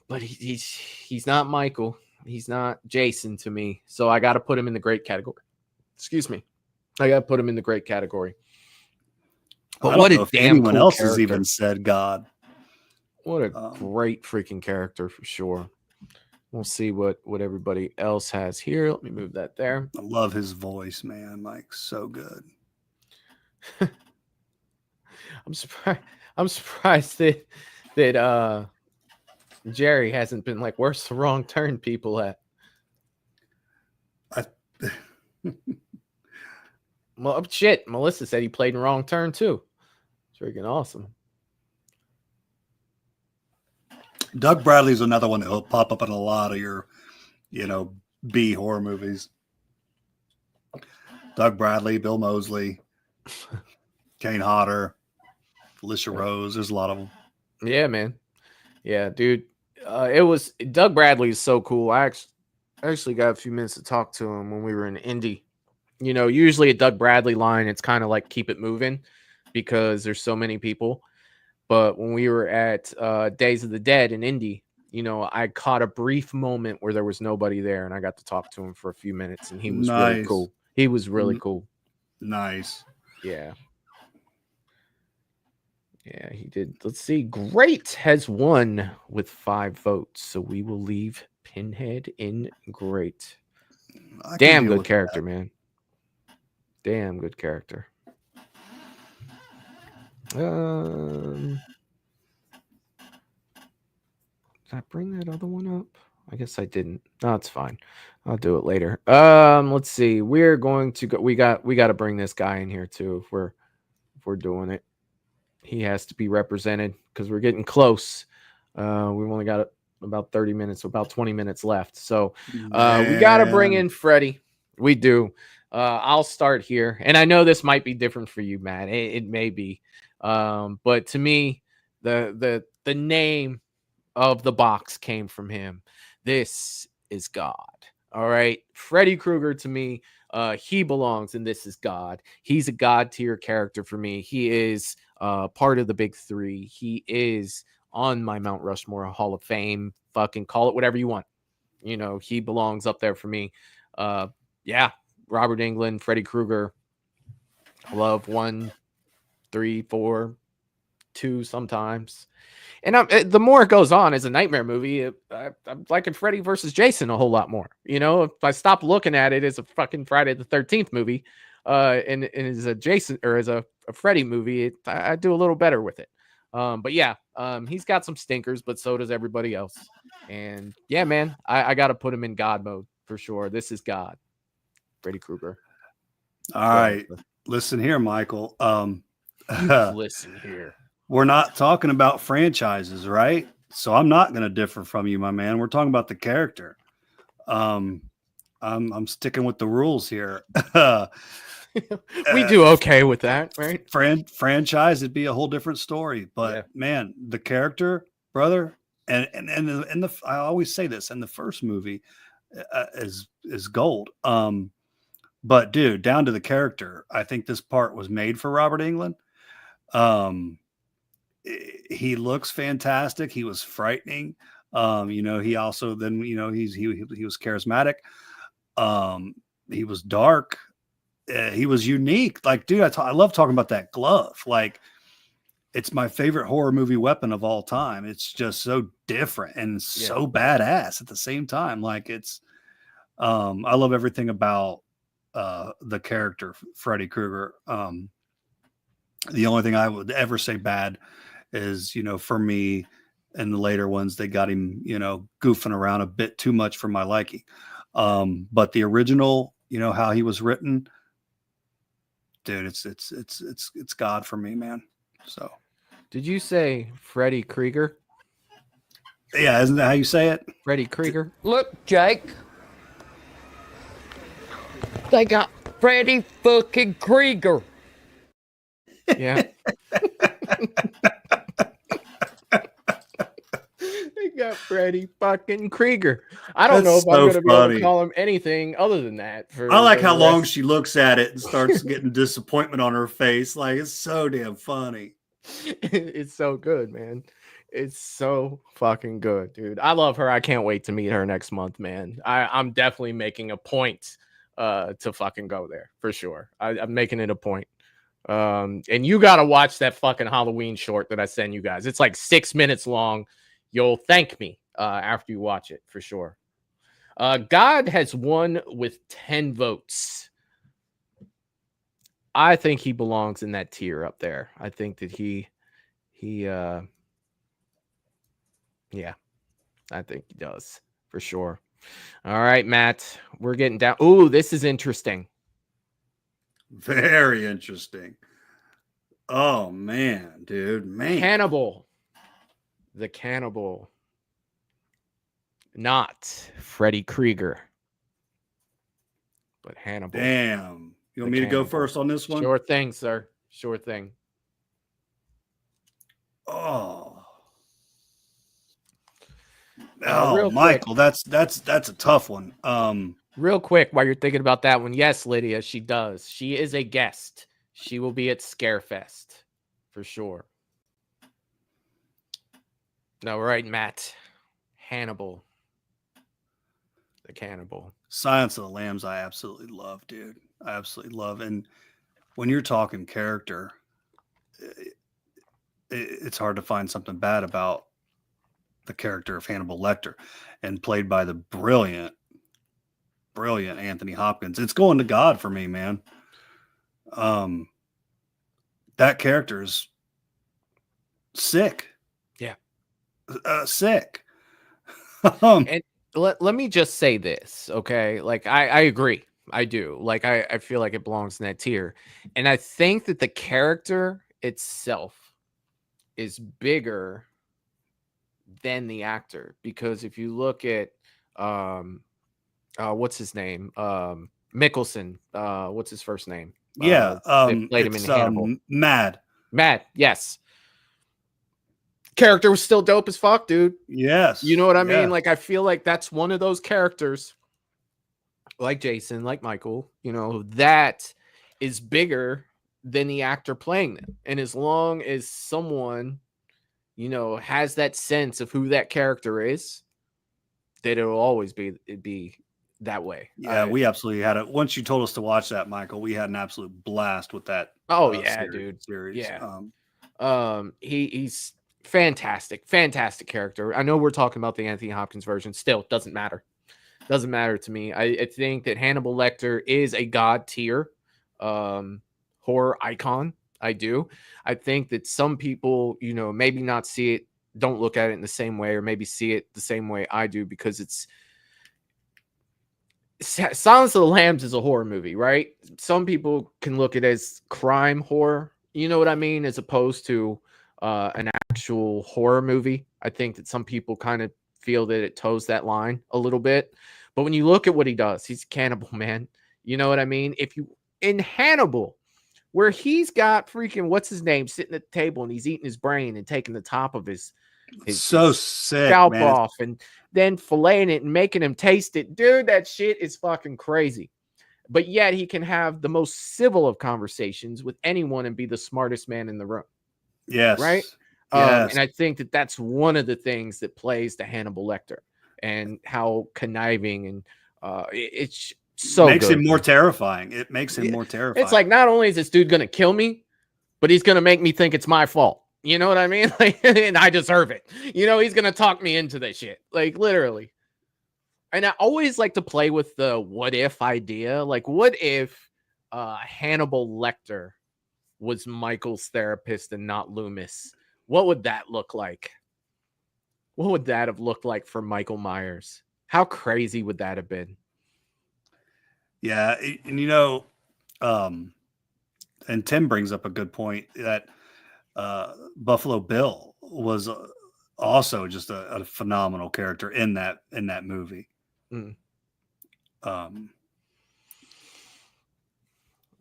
But he's not Michael. He's not Jason to me. So I got to put him in the great category. Excuse me. I got to put him in the great category. But what a damn anyone cool else character. Has even said God. What a great freaking character for sure. We'll see what everybody else has here. Let me move that there. I love his voice, man. Like so good. I'm surprised that Jerry hasn't been like, where's the wrong turn people at? Well, shit. Melissa said he played in Wrong Turn too. It's freaking awesome. Doug Bradley's another one that will pop up in a lot of your, B horror movies. Doug Bradley, Bill Moseley, Kane Hodder, Felicia Rose. There's a lot of them. Yeah, man. Yeah, dude. It was Doug Bradley is so cool. I actually got a few minutes to talk to him when we were in Indy. Usually a Doug Bradley line, it's kind of like keep it moving because there's so many people. But when we were at Days of the Dead in Indy, I caught a brief moment where there was nobody there, and I got to talk to him for a few minutes, and he was really cool. He was really cool. Nice. Yeah. Yeah, he did. Let's see. Great has won with 5 votes, so we will leave Pinhead in great. Damn good character, man. Damn good character. Did I bring that other one up? I guess I didn't. No, it's fine. I'll do it later. Let's see. We're going to go. We got to bring this guy in here too if we're doing it. He has to be represented because we're getting close. We've only got about 30 minutes, about 20 minutes left. So we got to bring in Freddie. We do. I'll start here. And I know this might be different for you, Matt. It may be. But to me, the name of the box came from him. This is God. All right. Freddy Krueger to me, he belongs in This Is God. He's a God tier character for me. He is part of the big 3. He is on my Mount Rushmore Hall of Fame. Fucking call it whatever you want. He belongs up there for me. Yeah. Robert Englund, Freddy Krueger. I love 1, 3, 4, 2 sometimes. And the more it goes on as a nightmare movie, I'm liking Freddy versus Jason a whole lot more. If I stop looking at it as a fucking Friday the 13th movie, and as a Jason or as a Freddy movie, I do a little better with it. But yeah, he's got some stinkers, but so does everybody else. And yeah, man, I got to put him in God mode for sure. This is God, Freddy Krueger. All right, listen here, Michael. Listen here. We're not talking about franchises, right? So I'm not going to differ from you, my man. We're talking about the character. I'm sticking with the rules here. We do okay with that, right? Franchise, it'd be a whole different story. But man, the character, brother, and I always say this, and the first movie is gold. But dude, down to the character, I think this part was made for Robert Englund. He looks fantastic. He was frightening. He also then he was charismatic. He was dark. He was unique. Like, dude, I love talking about that glove. Like, it's my favorite horror movie weapon of all time. It's just so different and so badass at the same time. Like, it's I love everything about the character Freddy Krueger. The only thing I would ever say bad is, for me, in the later ones, they got him, goofing around a bit too much for my liking. But the original, how he was written, dude, it's God for me, man. So, did you say Freddy Krueger? Yeah, isn't that how you say it? Freddy Krueger. Look, Jake. They got Freddy fucking Krueger. Yeah. They got Freddy fucking Krueger. I don't know if I'm going to be able to call him anything other than that. I like how long she looks at it and starts getting disappointment on her face. Like, it's so damn funny. It's so good, man. It's so fucking good, dude. I love her. I can't wait to meet her next month, man. I'm definitely making a point to fucking go there for sure. I'm making it a point. And you got to watch that fucking Halloween short that I send you guys. It's like 6 minutes long. You'll thank me after you watch it for sure. God has won with 10 votes. I think he belongs in that tier up there. I think that yeah, I think he does for sure. All right, Matt, we're getting down. Ooh, this is interesting. Very interesting. Oh man, dude, man. Cannibal. The cannibal. Not Freddy Krueger, but Hannibal. Damn. You want me to go first on this one? Sure thing, sir. Sure thing. Oh, quick, Michael, that's a tough one. Real quick, while you're thinking about that one, yes, Lydia, she does. She is a guest. She will be at Scarefest for sure. No, right, Matt. Hannibal. The cannibal. Silence of the Lambs, I absolutely love, dude. I absolutely love. And when you're talking character, it's hard to find something bad about the character of Hannibal Lecter, and played by the brilliant Anthony Hopkins. It's going to God for me, man. That character is sick. Yeah. Sick. And let me just say this, okay? Like, I agree. I do. Like, I feel like it belongs in that tier. And I think that the character itself is bigger than the actor, because if you look at what's his name? Mickelson. What's his first name? Yeah. They played him in Hannibal. Mad, yes. Character was still dope as fuck, dude. Yes. You know what I mean? Like, I feel like that's one of those characters, like Jason, like Michael, that is bigger than the actor playing them. And as long as someone, has that sense of who that character is, that it'll always be that way. Yeah, we absolutely had it. Once you told us to watch that, Michael, we had an absolute blast with that. Oh yeah, dude. Series. Yeah. He's fantastic character. I know we're talking about the Anthony Hopkins version. Still, doesn't matter to me. I think that Hannibal Lecter is a god tier horror icon. I do. I think that some people, maybe not see it, don't look at it in the same way, or maybe see it the same way I do, because it's Silence of the Lambs is a horror movie, right? Some people can look at it as crime horror, you know what I mean, as opposed to an actual horror movie. I think that some people kind of feel that it toes that line a little bit, But when you look at what he does, he's cannibal, man. You know what I mean? If you in Hannibal, where he's got freaking what's his name sitting at the table and he's eating his brain and taking the top of his So sick, scalp man. off and then filleting it and making him taste it. Dude, that shit is fucking crazy. But yet he can have the most civil of conversations with anyone and be the smartest man in the room. Yes. Right? Yes. And I think that that's one of the things that plays to Hannibal Lecter and how conniving and it's so makes good. him more terrifying. It makes him more terrifying. It's like not only is this dude gonna kill me, but he's gonna make me think it's my fault. You know what I mean? Like, and I deserve it. You know, he's gonna talk me into this shit. Like literally. And I always like to play with the what if idea. Like, what if Hannibal Lecter was Michael's therapist and not Loomis? What would that look like? What would that have looked like for Michael Myers? How crazy would that have been? Yeah, and you know, and Tim brings up a good point that Buffalo Bill was also just a phenomenal character in that movie. Mm.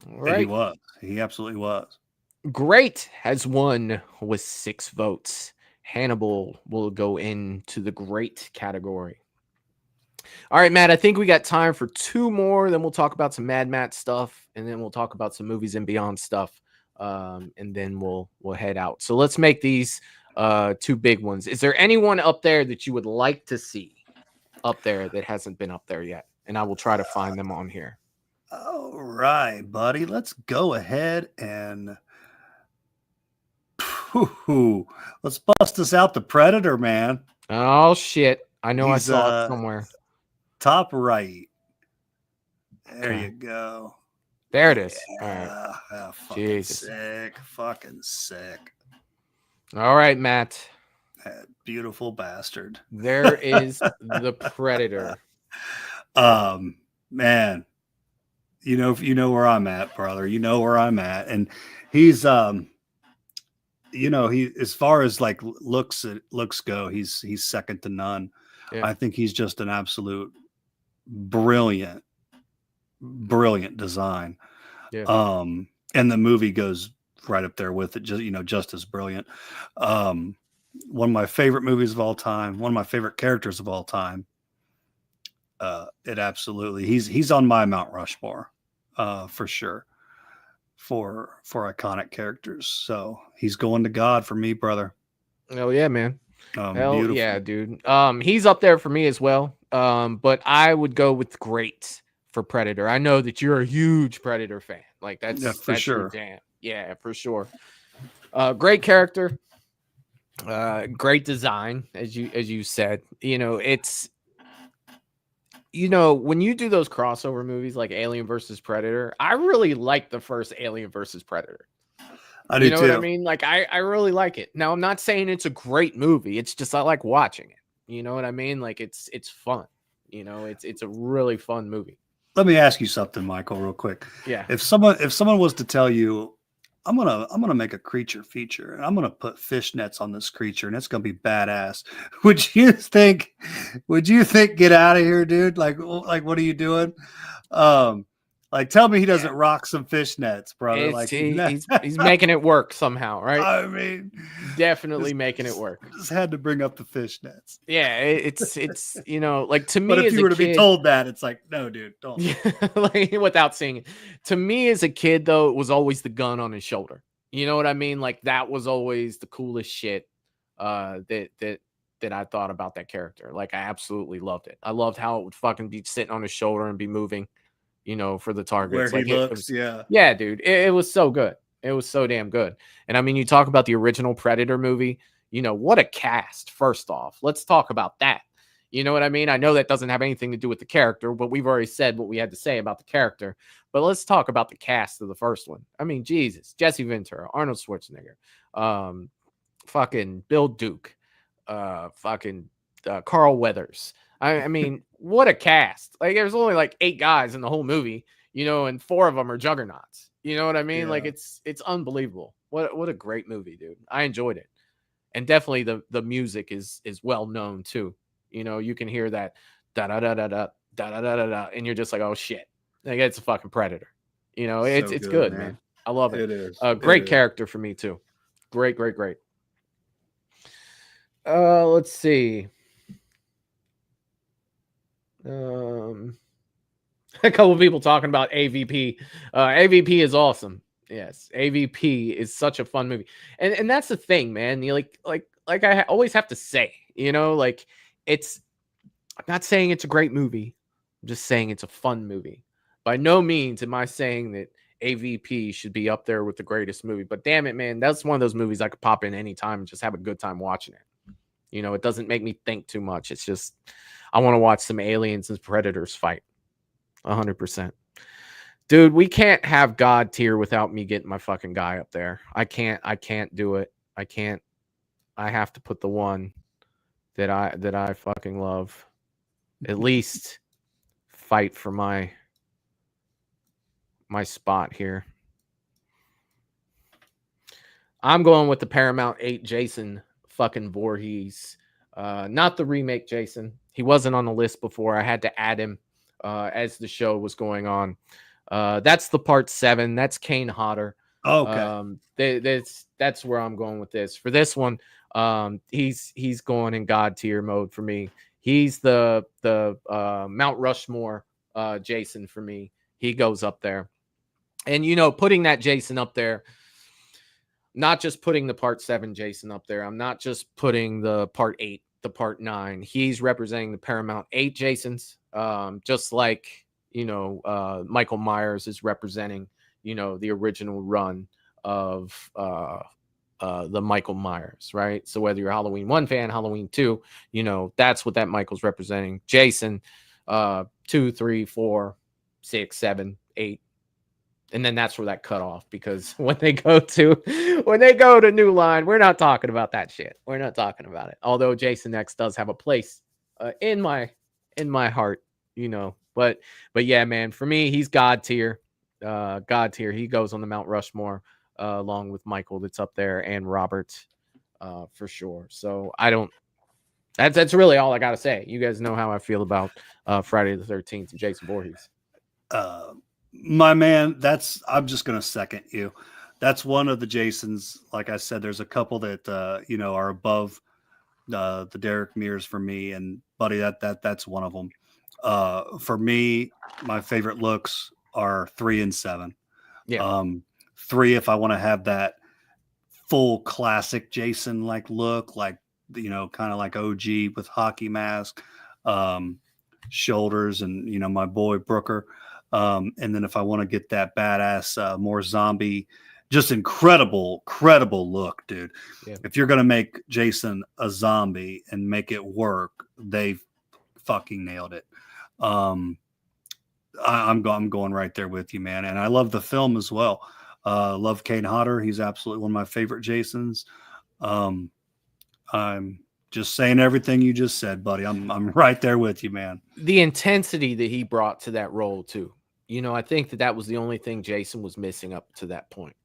Right. He absolutely was. Great has won with 6 votes. Hannibal will go into the great category. All right, Matt, I think we got time for 2 more. Then we'll talk about some Mad Matt stuff, and then we'll talk about some Movies and Beyond stuff, and then we'll head out. So let's make these 2 big ones. Is there anyone up there that you would like to see up there that hasn't been up there yet? And I will try to find them on here. All right, buddy. Let's go ahead and let's bust this out the Predator, man. Oh shit. I know I saw it somewhere. Top right. There you go. There it is. Yeah. All right. Fucking Jesus. sick. Fucking sick. All right, Matt. That beautiful bastard. There is the Predator. Man. You know where I'm at, brother. You know where I'm at. And he's you know, he as far as like looks go, he's second to none. Yeah. I think he's just an absolute brilliant design. Yeah. And the movie goes right up there with it, just as brilliant. One of my favorite movies of all time, one of my favorite characters of all time. It absolutely he's on my Mount Rushmore, for sure. For iconic characters. So he's going to God for me, brother. Oh yeah, man. Hell Beautiful. yeah, dude. He's up there for me as well. But I would go with great for Predator. I know that you're a huge Predator fan. Like that's for sure. Damn. Yeah, for sure. Great character. Great design, as you said. You know, it's when you do those crossover movies like Alien versus Predator, I really like the first Alien versus Predator. I do too. What I mean? Like I really like it. Now I'm not saying it's a great movie. It's just I like watching it. You know what I mean? Like it's fun. It's a really fun movie. Let me ask you something, Michael, real quick. Yeah. If someone was to tell you, I'm gonna make a creature feature and I'm gonna put fishnets on this creature and it's gonna be badass, would you think get out of here, dude? Like what are you doing? Like tell me he doesn't rock some fishnets, brother. He's making it work somehow, right? I mean, definitely making it work. Just had to bring up the fishnets. Yeah, it's like to me. But if you were to kid, be told that, it's like, no, dude, don't. Like without seeing it. To me as a kid, though, it was always the gun on his shoulder. You know what I mean? Like that was always the coolest shit that I thought about that character. Like I absolutely loved it. I loved how it would fucking be sitting on his shoulder and be moving. For the targets. Where like he looks, yeah. Yeah, dude. It was so good. It was so damn good. And I mean, you talk about the original Predator movie, what a cast, first off. Let's talk about that. You know what I mean? I know that doesn't have anything to do with the character, but we've already said what we had to say about the character. But let's talk about the cast of the first one. I mean, Jesus. Jesse Ventura, Arnold Schwarzenegger, fucking Bill Duke, Carl Weathers. I mean, what a cast. Like there's only like 8 guys in the whole movie, and 4 of them are juggernauts. You know what I mean? Yeah. Like it's unbelievable. What a great movie, dude. I enjoyed it. And definitely the music is well known too. You can hear that da da da da da da da da da da, and you're just like, oh shit, like it's a fucking Predator. You know, So it's good, man. I love it. It is. Great It is. character for me too. Great. Let's see. A couple of people talking about AVP. AVP is awesome. Yes, AVP is such a fun movie, and that's the thing, man. You like I always have to say, you know, like it's. I'm not saying it's a great movie. I'm just saying it's a fun movie. By no means am I saying that AVP should be up there with the greatest movie. But damn it, man, that's one of those movies I could pop in anytime and just have a good time watching it. You know, it doesn't make me think too much. It's just I want to watch some aliens and predators fight. 100%. Dude, we can't have God tier without me getting my fucking guy up there. I can't do it. I can't. I have to put the one that I fucking love. At least fight for my spot here. I'm going with the Paramount 8 Jason fucking Voorhees. Not the remake Jason. He wasn't on the list before. I had to add him as the show was going on. That's the part 7. That's Kane Hodder. Okay. That's where I'm going with this. For this one, he's going in God tier mode for me. He's the Mount Rushmore Jason for me. He goes up there. And, you know, putting that Jason up there, not just putting the part 7 Jason up there. I'm not just putting the part 8, the part 9. He's representing the Paramount 8 Jasons, just like, you know, Michael Myers is representing, you know, the original run of the Michael Myers, right? So whether you're a Halloween 1 fan, Halloween 2, you know, that's what that Michael's representing. Jason, 2, 3, 4, 6, 7, 8. And then that's where that cut off, because when they go to New Line, we're not talking about that shit. We're not talking about it. Although Jason X does have a place in my heart, you know. But yeah, man, for me, he's God tier. God tier. He goes on the Mount Rushmore along with Michael that's up there, and Robert for sure. So that's really all I gotta say. You guys know how I feel about Friday the 13th and Jason Voorhees. My man, I'm just going to second you. That's one of the Jasons. Like I said, there's a couple that, you know, are above the Derek Mears for me. And buddy, that's one of them. For me, my favorite looks are 3 and 7. Yeah. 3, if I want to have that full classic Jason like look, like, you know, kind of like OG with hockey mask, shoulders, and, you know, my boy Brooker. And then if I want to get that badass, more zombie, just incredible look, dude. Yeah. If you're going to make Jason a zombie and make it work, they've fucking nailed it. I'm going right there with you, man. And I love the film as well. Love Kane Hodder. He's absolutely one of my favorite Jasons. I'm just saying everything you just said, buddy. I'm right there with you, man. The intensity that he brought to that role too. You know, I think that was the only thing Jason was missing up to that point.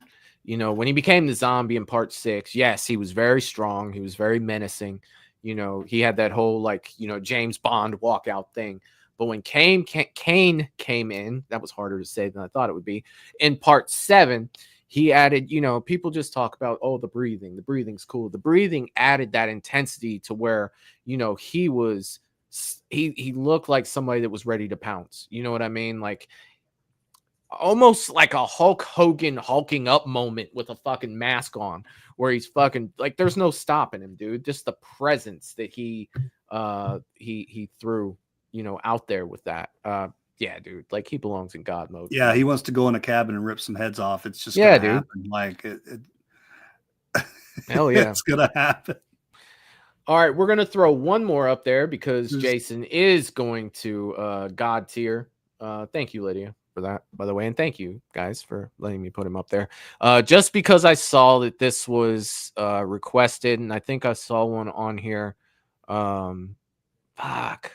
You know, when he became the zombie in part 6, yes, he was very strong. He was very menacing. You know, he had that whole, like, you know, James Bond walkout thing. But when Kane came in, that was harder to say than I thought it would be. In part 7, he added, you know, people just talk about, oh, the breathing. The breathing's cool. The breathing added that intensity to where, you know, he looked like somebody that was ready to pounce. You know what I mean? Like, almost like a Hulk Hogan hulking up moment with a fucking mask on, where he's fucking like, there's no stopping him, dude. Just the presence that he threw, you know, out there with that. Yeah, dude, like he belongs in God mode. Yeah, he wants to go in a cabin and rip some heads off. It's just gonna happen. Like it hell yeah, it's gonna happen. All right, we're gonna throw one more up there because Jason is going to God tier. Thank you, Lydia, for that, by the way, and thank you guys for letting me put him up there. Just because I saw that this was requested, and I think I saw one on here. Fuck.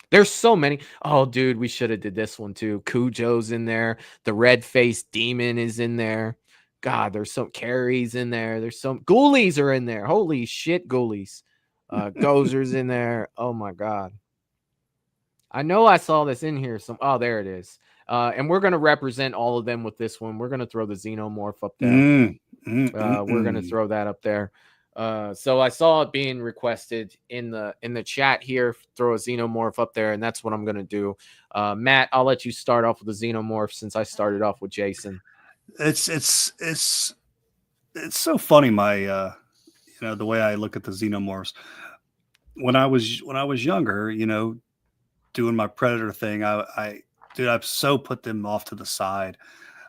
There's so many. Oh, dude, we should have did this one too. Cujo's in there. The red-faced demon is in there. God, there's some Carrie's in there. There's some Ghoulies are in there. Holy shit, Ghoulies. Gozer's in there. Oh my God. I know I saw this in here. Oh, there it is. And we're going to represent all of them with this one. We're going to throw the Xenomorph up there. We're going to throw that up there. So I saw it being requested in the chat here. Throw a Xenomorph up there, and that's what I'm going to do. Matt, I'll let you start off with the Xenomorph since I started off with Jason. It's so funny. The way I look at the Xenomorphs. When I was younger, doing my Predator thing, I've so put them off to the side.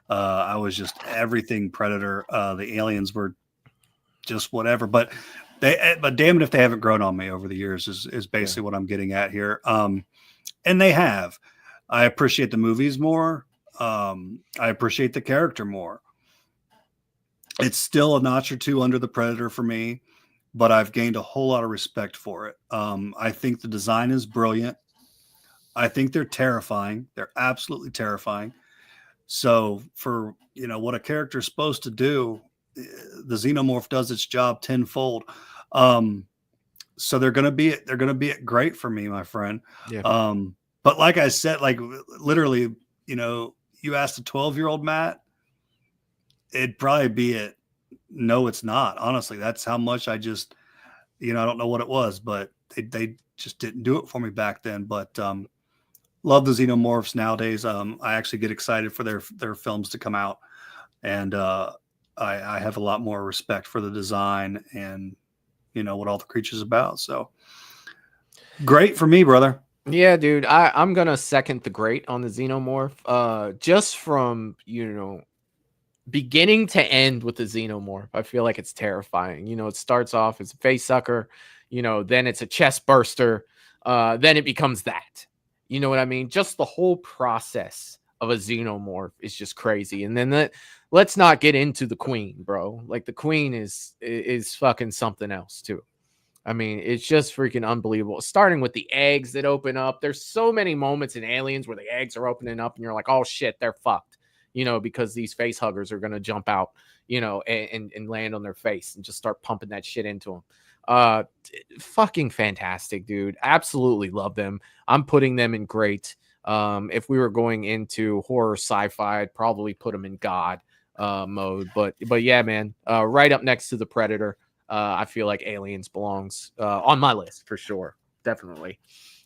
I was just everything Predator. The aliens were just whatever, but damn it if they haven't grown on me over the years is basically what I'm getting at here. And they have. I appreciate the movies more. I appreciate the character more. It's still a notch or two under the Predator for me, but I've gained a whole lot of respect for it. I think the design is brilliant. I think they're terrifying. They're absolutely terrifying. So for, what a character is supposed to do, the Xenomorph does its job tenfold. So they're going to be great for me, my friend. Yeah. But like I said, like literally, you asked a 12-year-old Matt, it'd probably be it. No, it's not. Honestly, that's how much I just, I don't know what it was, but they just didn't do it for me back then. But love the Xenomorphs nowadays. I actually get excited for their films to come out, and I have a lot more respect for the design and what all the creature's about. So great for me, brother. Yeah, dude. I'm gonna second the great on the Xenomorph. Just from beginning to end with the Xenomorph, I feel like it's terrifying. It starts off as a face sucker, then it's a chest burster, then it becomes that. You know what I mean? Just the whole process of a Xenomorph is just crazy. And then let's not get into the Queen, bro. Like the Queen is fucking something else too. I mean, it's just freaking unbelievable. Starting with the eggs that open up. There's so many moments in Aliens where the eggs are opening up and you're like, oh shit, they're fucked. Because these face huggers are going to jump out, and land on their face and just start pumping that shit into them. Fucking fantastic, dude. Absolutely love them. I'm putting them in great. If we were going into horror sci-fi, I'd probably put them in God mode. But yeah, man, right up next to the Predator. I feel like Aliens belongs on my list for sure. Definitely.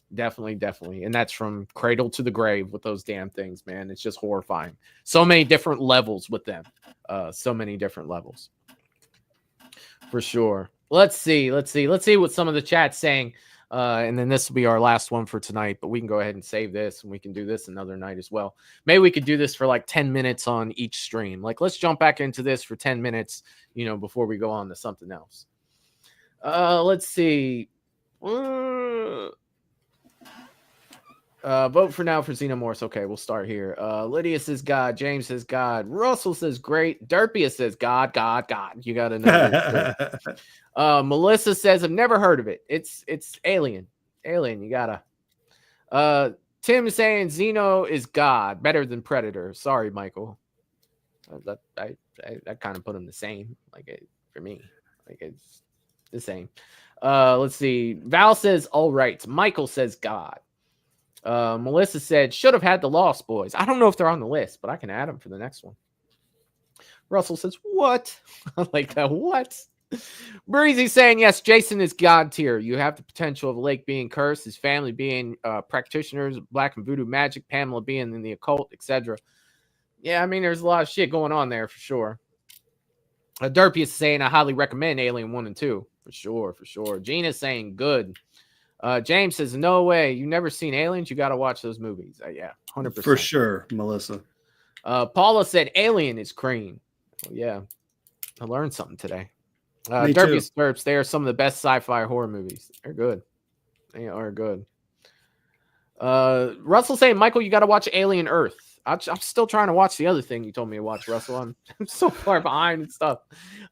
And that's from cradle to the grave with those damn things, man. It's just horrifying. So many different levels with them. So many different levels. For sure. Let's see what some of the chat's saying. And then this will be our last one for tonight, but we can go ahead and save this and we can do this another night as well. Maybe we could do this for like 10 minutes on each stream. Like, let's jump back into this for 10 minutes, before we go on to something else. Let's see. Vote for now for Xenomorphs. Okay, we'll start here. Lydia says God. James says God. Russell says great. Derpia says God. You got to know. Melissa says I've never heard of it. It's Alien. You gotta. Tim is saying Xeno is God, better than Predator. Sorry, Michael. I kind of put them the same. For me, it's the same. Let's see. Val says all right. Michael says God. Melissa said, should have had the Lost Boys. I don't know if they're on the list, but I can add them for the next one. Russell says, what? I like that. What? Breezy saying, yes, Jason is God tier. You have the potential of Lake being cursed, his family being practitioners, black and voodoo magic, Pamela being in the occult, etc. Yeah, I mean, there's a lot of shit going on there for sure. Derpy is saying, I highly recommend Alien 1 and 2. For sure. Gina's saying, good. James says, no way. You've never seen Aliens? You got to watch those movies. Yeah, 100%. For sure, Melissa. Paula said, Alien is cream. Well, yeah, I learned something today. Me Derpy too. Slurps, they are some of the best sci-fi horror movies. They're good. They are good. Russell saying, Michael, you got to watch Alien Earth. I'm still trying to watch the other thing you told me to watch, Russell. I'm so far behind and stuff.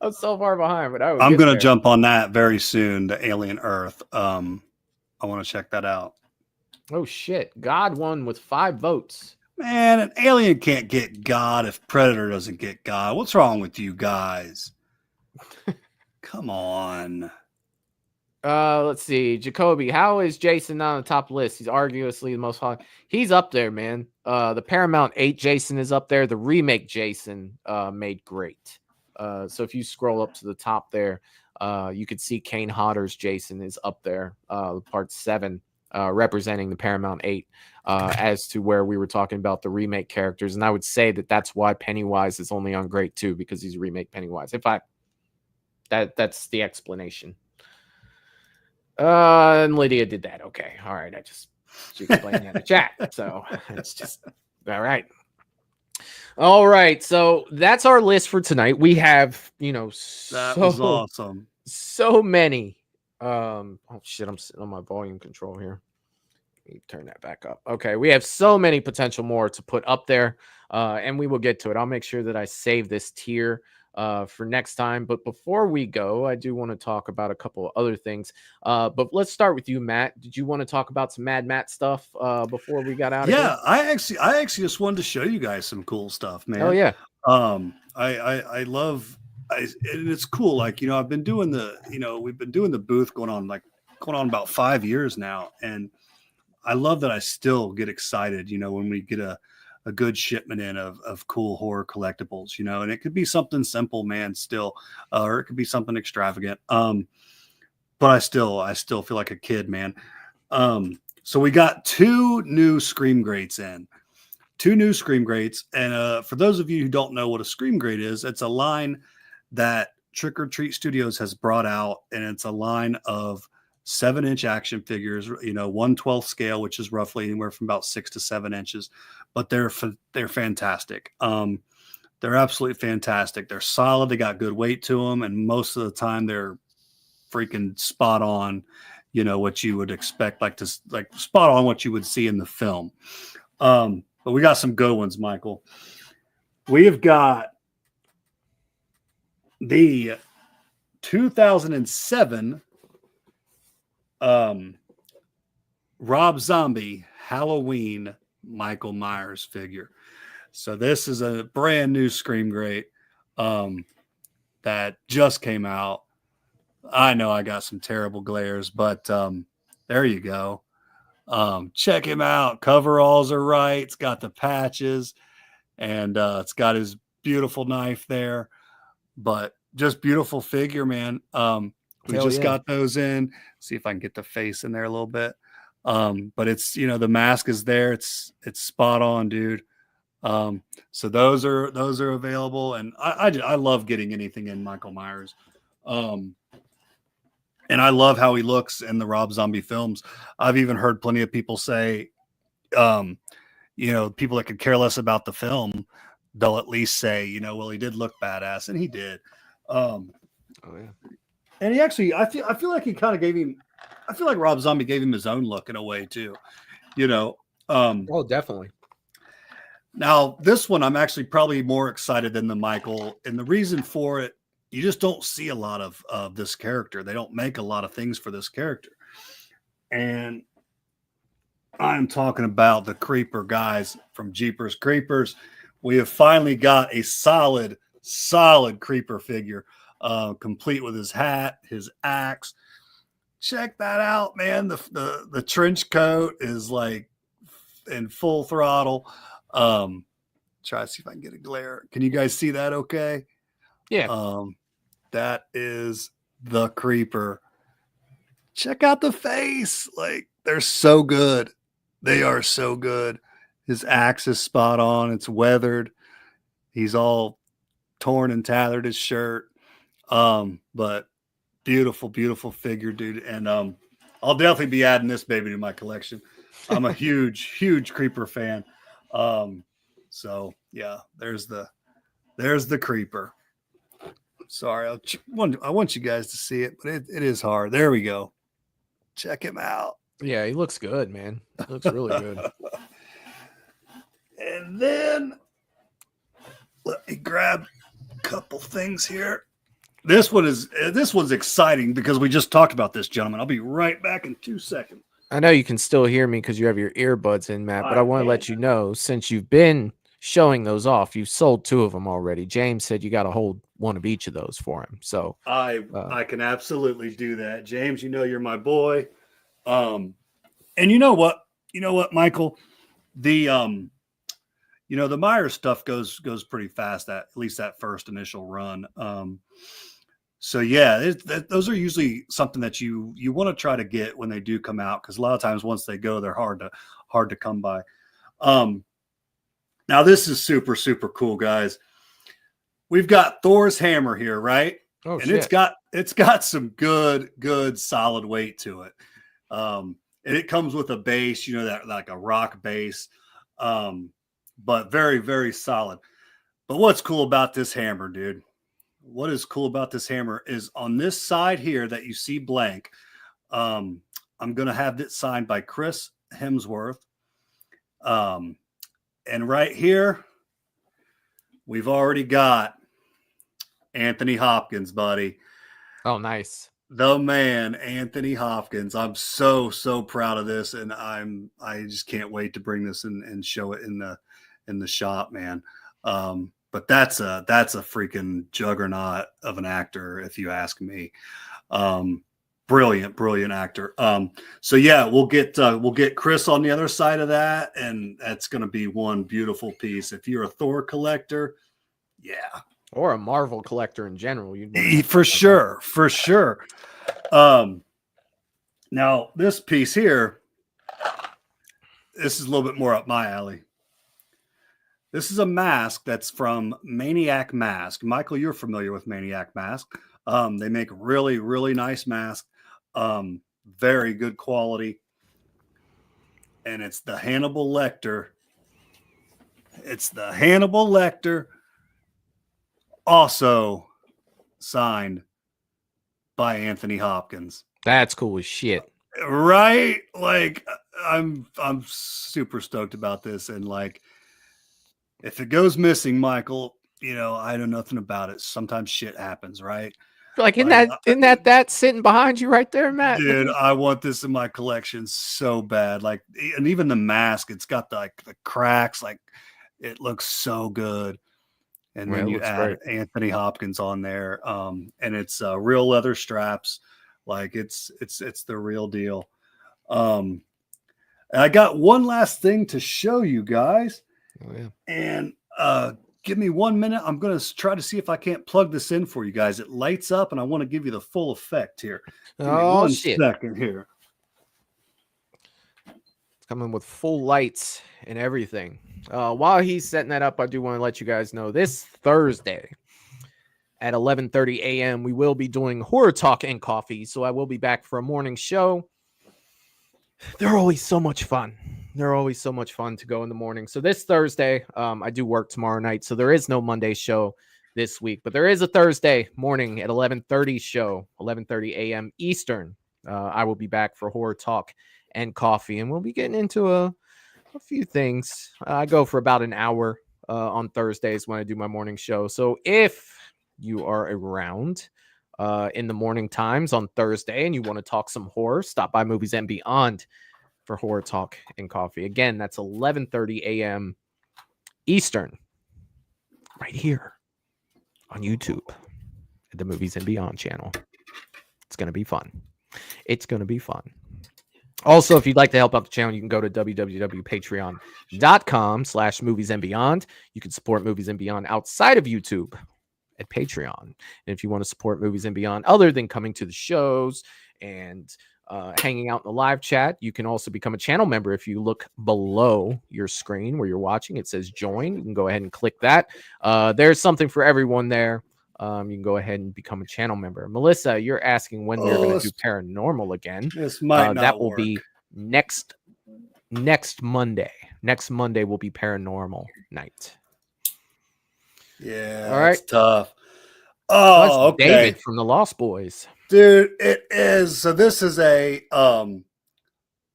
I'm so far behind, but I'm going to jump on that very soon, the Alien Earth. I want to check that out. Oh, shit. God won with 5 votes. Man, an alien can't get God if Predator doesn't get God. What's wrong with you guys? Come on. Let's see. Jacoby, how is Jason not on the top list? He's arguably the most hot. He's up there, man. The Paramount 8 Jason is up there. The remake Jason made great. So if you scroll up to the top there, you could see Kane Hodder's Jason is up there. Part 7, representing the Paramount 8, as to where we were talking about the remake characters. And I would say that that's why Pennywise is only on grade 2, because he's a remake Pennywise. That's the explanation. And Lydia did that. Okay. All right. She explained that in the chat. So it's just all right. All right. So that's our list for tonight. We have, That was awesome. So many. Oh shit, I'm sitting on my volume control here. Let me turn that back up. Okay. We have so many potential more to put up there. And we will get to it. I'll make sure that I save this tier for next time. But before we go, I do want to talk about a couple of other things. But let's start with you, Matt. Did you want to talk about some Mad Matt stuff before we got out of here? Yeah, I actually just wanted to show you guys some cool stuff, man. Oh yeah. I love and it's cool. Like, I've been doing we've been doing the booth going on about 5 years now. And I love that I still get excited, when we get a good shipment in of cool horror collectibles, and it could be something simple, man, still, or it could be something extravagant. But I still feel like a kid, man. So we got 2 new Scream Grates in. 2 new Scream Grates. And for those of you who don't know what a Scream Grate is, it's a line that Trick or Treat Studios has brought out, and it's a line of 7-inch action figures, 1/12 scale, which is roughly anywhere from about 6 to 7 inches, but they're fantastic. They're absolutely fantastic. They're solid. They got good weight to them. And most of the time they're freaking spot on, what you would expect, like spot on what you would see in the film. But we got some good ones, Michael. We have got the 2007 Rob Zombie Halloween Michael Myers figure. So this is a brand new Scream Grate that just came out. I know I got some terrible glares, but there you go. Check him out. Coveralls are right. It's got the patches, and it's got his beautiful knife there. But just beautiful figure, man. We just got those in. See if I can get the face in there a little bit. But it's, the mask is there. It's spot on, dude. So those are available, and I love getting anything in Michael Myers. And I love how he looks in the Rob Zombie films. I've even heard plenty of people say, people that could care less about the film, they'll at least say, well, he did look badass, and he did. Oh yeah. And he actually, I feel like he kind of gave him. I feel like Rob Zombie gave him his own look in a way too, Oh, definitely. Now this one, I'm actually probably more excited than the Michael, and the reason for it, you just don't see a lot of this character. They don't make a lot of things for this character, and I'm talking about the Creeper guys from Jeepers Creepers. We have finally got a solid Creeper figure. Complete with his hat, his axe. Check that out, man. The trench coat is like in full throttle. Try to see if I can get a glare. Can you guys see that okay? Yeah. That is the Creeper. Check out the face. Like, they're so good. They are so good. His axe is spot on. It's weathered. He's all torn and tattered, his shirt. But beautiful figure, dude. And I'll definitely be adding this baby to my collection. I'm a huge Creeper fan. So yeah, there's the Creeper. Sorry, I want you guys to see it, but it is hard. There we go. Check him out. Yeah, he looks good, man. He looks really good. And then let me grab a couple things here. This one's exciting because we just talked about this, gentlemen. I'll be right back in 2 seconds. I know you can still hear me because you have your earbuds in, Matt, but I want to let you know, since you've been showing those off. You sold 2 of them already. James said you got to hold one of each of those for him. So I can absolutely do that. James, you know you're my boy. And you know what? Michael? The the Myers stuff goes pretty fast, at least that first initial run. So yeah, those are usually something that you want to try to get when they do come out, because a lot of times once they go, they're hard to come by. Now this is super, super cool, guys. We've got Thor's hammer here, right? Oh, and shit. it's got some good solid weight to it. And it comes with a base, that like a rock base, but very, very solid. But what's cool about this hammer, dude? What is cool about this hammer is on this side here that you see blank. I'm going to have it signed by Chris Hemsworth. And right here, we've already got Anthony Hopkins, buddy. Oh, nice. The man, Anthony Hopkins. I'm so proud of this, and I just can't wait to bring this and show it in the shop, man. But that's a freaking juggernaut of an actor, if you ask me. Brilliant actor. So yeah, we'll get Chris on the other side of that, and that's going to be one beautiful piece. If you're a Thor collector, yeah, or a Marvel collector in general, for sure. Now this piece here, this is a little bit more up my alley. This is a mask that's from Maniac Mask. Michael, you're familiar with Maniac Mask. They make really, really nice masks. Very good quality. And it's the Hannibal Lecter. Also signed by Anthony Hopkins. That's cool as shit. Right? Like, I'm super stoked about this. And like, if it goes missing, Michael, I know nothing about it. Sometimes shit happens, right? Like, isn't that sitting behind you right there, Matt? Dude, I want this in my collection so bad. Like, and even the mask, it's got the cracks. Like, it looks so good. And then you add Anthony Hopkins on there, and it's real leather straps. Like, it's the real deal. And I got one last thing to show you guys. Oh, yeah. And give me 1 minute. I'm going to try to see if I can't plug this in for you guys. It lights up, and I want to give you the full effect here. Give me 1 second here. It's coming with full lights and everything. While he's setting that up, I do want to let you guys know this Thursday at 11:30 a.m. we will be doing Horror Talk and Coffee. So I will be back for a morning show. They're always so much fun. They're always so much fun to go in the morning. So this Thursday, I do work tomorrow night, so there is no Monday show this week, but there is a Thursday morning at 11:30 show, 11:30 a.m. Eastern. I will be back for Horror Talk and Coffee, and we'll be getting into a few things. I go for about an hour on Thursdays when I do my morning show. So if you are around in the morning times on Thursday and you want to talk some horror, stop by Movies and Beyond for Horror Talk and Coffee. Again, that's 11:30 a.m. Eastern, right here on YouTube at the Movies and Beyond channel. It's going to be fun. Also, if you'd like to help out the channel, you can go to www.patreon.com/moviesandbeyond. You can support Movies and Beyond outside of YouTube at Patreon. And if you want to support Movies and Beyond other than coming to the shows and hanging out in the live chat, you can also become a channel member. If you look below your screen where you're watching, it says join. You can go ahead and click that. There's something for everyone there. You can go ahead and become a channel member. Melissa, you're asking when we're going to do paranormal again. This might not that will work. be next Monday. Next Monday will be paranormal night. Yeah, all right. That's tough. Oh, okay. David from the Lost Boys. Dude, it is. So this is a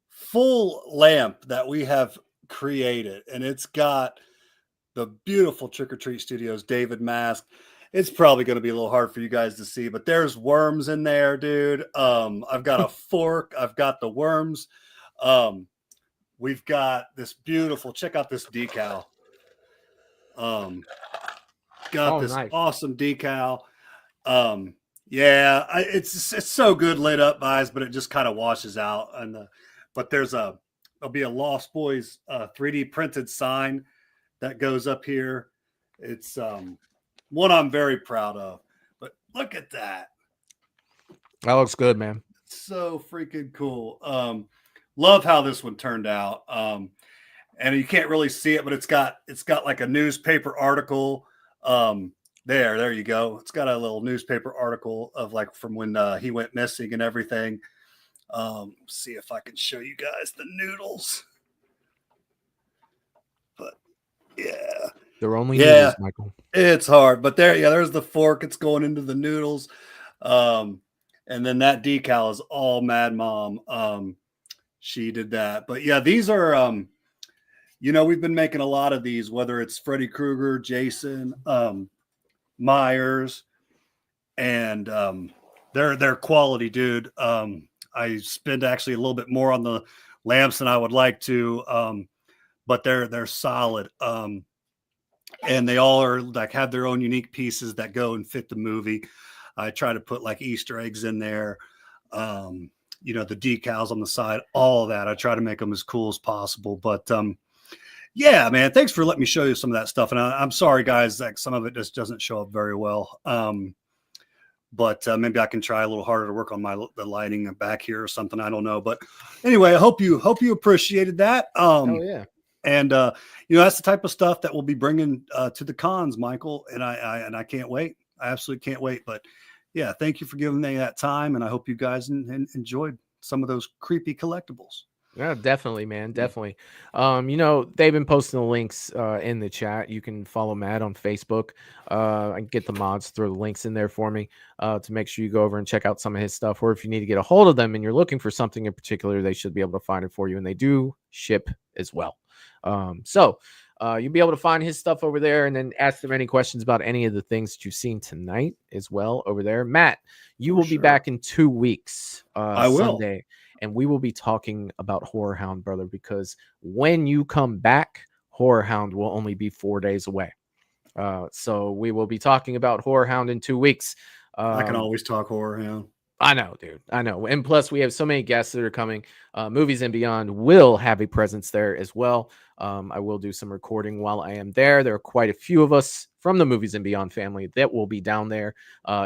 full lamp that we have created, and it's got the beautiful Trick or Treat Studios David mask. It's probably going to be a little hard for you guys to see, but there's worms in there, dude. I've got a fork. I've got the worms. We've got this beautiful, check out this decal. Got this nice. awesome decal. Yeah, it's so good lit up, guys, but it just kind of washes out. But there'll be a Lost Boys 3D printed sign that goes up here. It's one I'm very proud of. But look at that. That looks good, man. So freaking cool. Love how this one turned out. And you can't really see it, but it's got like a newspaper article. There you go. It's got a little newspaper article of like from when he went missing and everything. See if I can show you guys the noodles. But yeah. They're only noodles, Michael. It's hard, but there's the fork. It's going into the noodles. And then that decal is all Mad Mom. She did that. But yeah, these are we've been making a lot of these, whether it's Freddy Krueger, Jason, Myers, and they're quality, dude. I spend actually a little bit more on the lamps than I would like to, but they're solid. And they all are like have their own unique pieces that go and fit the movie. I try to put like Easter eggs in there, the decals on the side, all of that. I try to make them as cool as possible. But yeah, man, thanks for letting me show you some of that stuff. And I'm sorry, guys, like some of it just doesn't show up very well. But maybe I can try a little harder to work on the lighting back here or something. I don't know. But anyway, I hope you appreciated that. Oh yeah. And that's the type of stuff that we'll be bringing to the cons, Michael. And I can't wait. I absolutely can't wait. But yeah, thank you for giving me that time. And I hope you guys enjoyed some of those creepy collectibles. Yeah, definitely, man. Definitely. They've been posting the links in the chat. You can follow Matt on Facebook. I get the mods, throw the links in there for me to make sure you go over and check out some of his stuff. Or if you need to get a hold of them and you're looking for something in particular, they should be able to find it for you. And they do ship as well. So you'll be able to find his stuff over there and then ask them any questions about any of the things that you've seen tonight as well over there. Matt, you will be back in 2 weeks. I will. Sunday. And we will be talking about Horror Hound, brother, because when you come back, Horror Hound will only be 4 days away. So we will be talking about Horror Hound in 2 weeks. I can always talk Horror Hound. I know, dude. I know. And plus, we have so many guests that are coming. Movies and Beyond will have a presence there as well. I will do some recording while I am there. There are quite a few of us from the Movies and Beyond family that will be down there.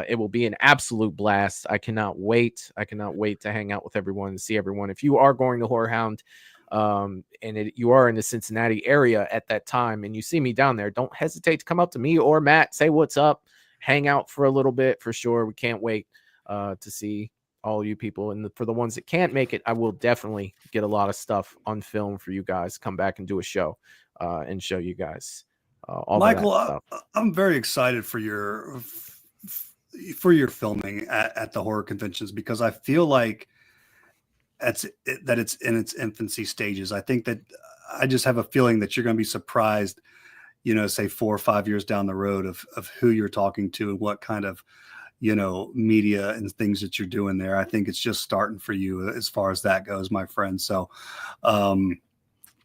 It will be an absolute blast. I cannot wait. I cannot wait to hang out with everyone and see everyone. If you are going to Horror Hound you are in the Cincinnati area at that time and you see me down there, don't hesitate to come up to me or Matt, say what's up, hang out for a little bit for sure. We can't wait to see all you people. And for the ones that can't make it, I will definitely get a lot of stuff on film for you guys. Come back and do a show and show you guys all Michael, that stuff. I'm very excited for your filming at the horror conventions because I feel like it's in its infancy stages. I think that I just have a feeling that you're going to be surprised, say 4 or 5 years down the road of who you're talking to and what kind of media and things that you're doing there. I think it's just starting for you as far as that goes, my friend. So,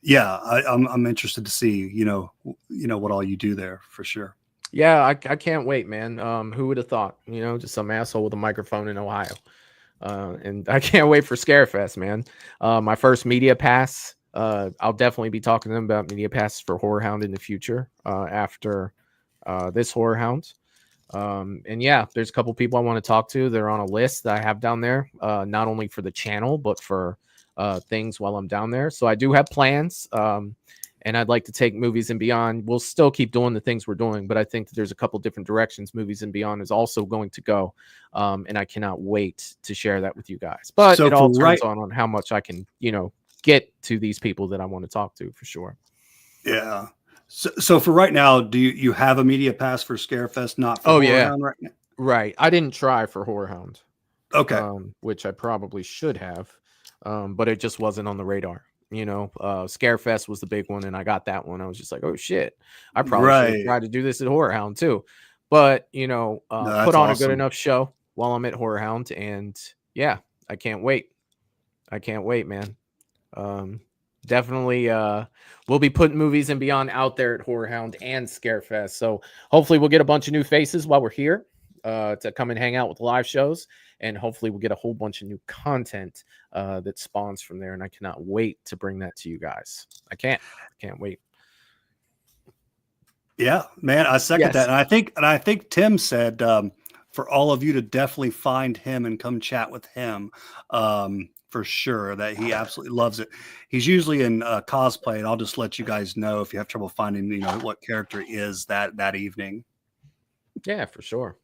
yeah, I'm interested to see, what all you do there for sure. Yeah, I can't wait, man. Who would have thought, just some asshole with a microphone in Ohio. And I can't wait for Scarefest, man. My first media pass. I'll definitely be talking to them about media passes for Horror Hound in the future after this Horror Hound. And yeah, there's a couple people I want to talk to. They're on a list that I have down there, not only for the channel, but for things while I'm down there. So I do have plans. And I'd like to take Movies and Beyond. We'll still keep doing the things we're doing, but I think that there's a couple different directions Movies and Beyond is also going to go. And I cannot wait to share that with you guys. But so it all turns on how much I can, get to these people that I want to talk to for sure. Yeah. So for right now, do you have a media pass for Scarefest? Not for Horror Hound right now? Right. I didn't try for Horror Hound. Okay. Which I probably should have, but it just wasn't on the radar. Scarefest was the big one, and I got that one. I was just like, oh shit, I probably should have tried to do this at Horror Hound too. But put on a good enough show while I'm at Horror Hound, and yeah, I can't wait. I can't wait, man. definitely we'll be putting Movies and Beyond out there at Horror Hound and Scarefest. So hopefully we'll get a bunch of new faces while we're here to come and hang out with live shows, and hopefully we'll get a whole bunch of new content that spawns from there. And I cannot wait to bring that to you guys. I can't wait. Yeah, man, I second Yes. that. And I think Tim said for all of you to definitely find him and come chat with him. For sure, that he absolutely loves it. He's usually in cosplay, and I'll just let you guys know if you have trouble finding, what character he is that evening. Yeah, for sure.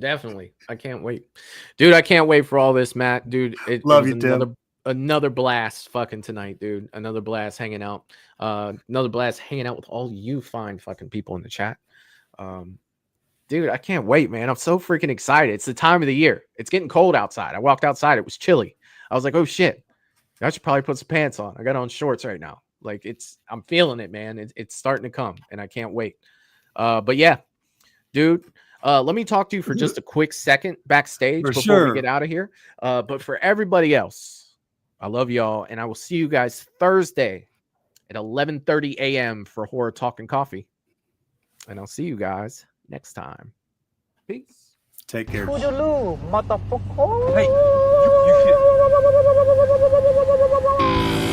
Definitely. I can't wait. Dude, I can't wait for all this, Matt. Dude, Love it you, was Tim. another blast fucking tonight, dude. Another blast hanging out. Another blast hanging out with all you fine fucking people in the chat. Dude, I can't wait, man. I'm so freaking excited. It's the time of the year. It's getting cold outside. I walked outside. It was chilly. I was like, oh shit, I should probably put some pants on. I got on shorts right now. Like I'm feeling it, man. It's starting to come, and I can't wait. But yeah, dude, let me talk to you for just a quick second backstage before we get out of here. But for everybody else, I love y'all, and I will see you guys Thursday at 11:30 a.m. for Horror Talk and Coffee. And I'll see you guys next time. Peace. Take care. Toodaloo, motherfucker. Hey, you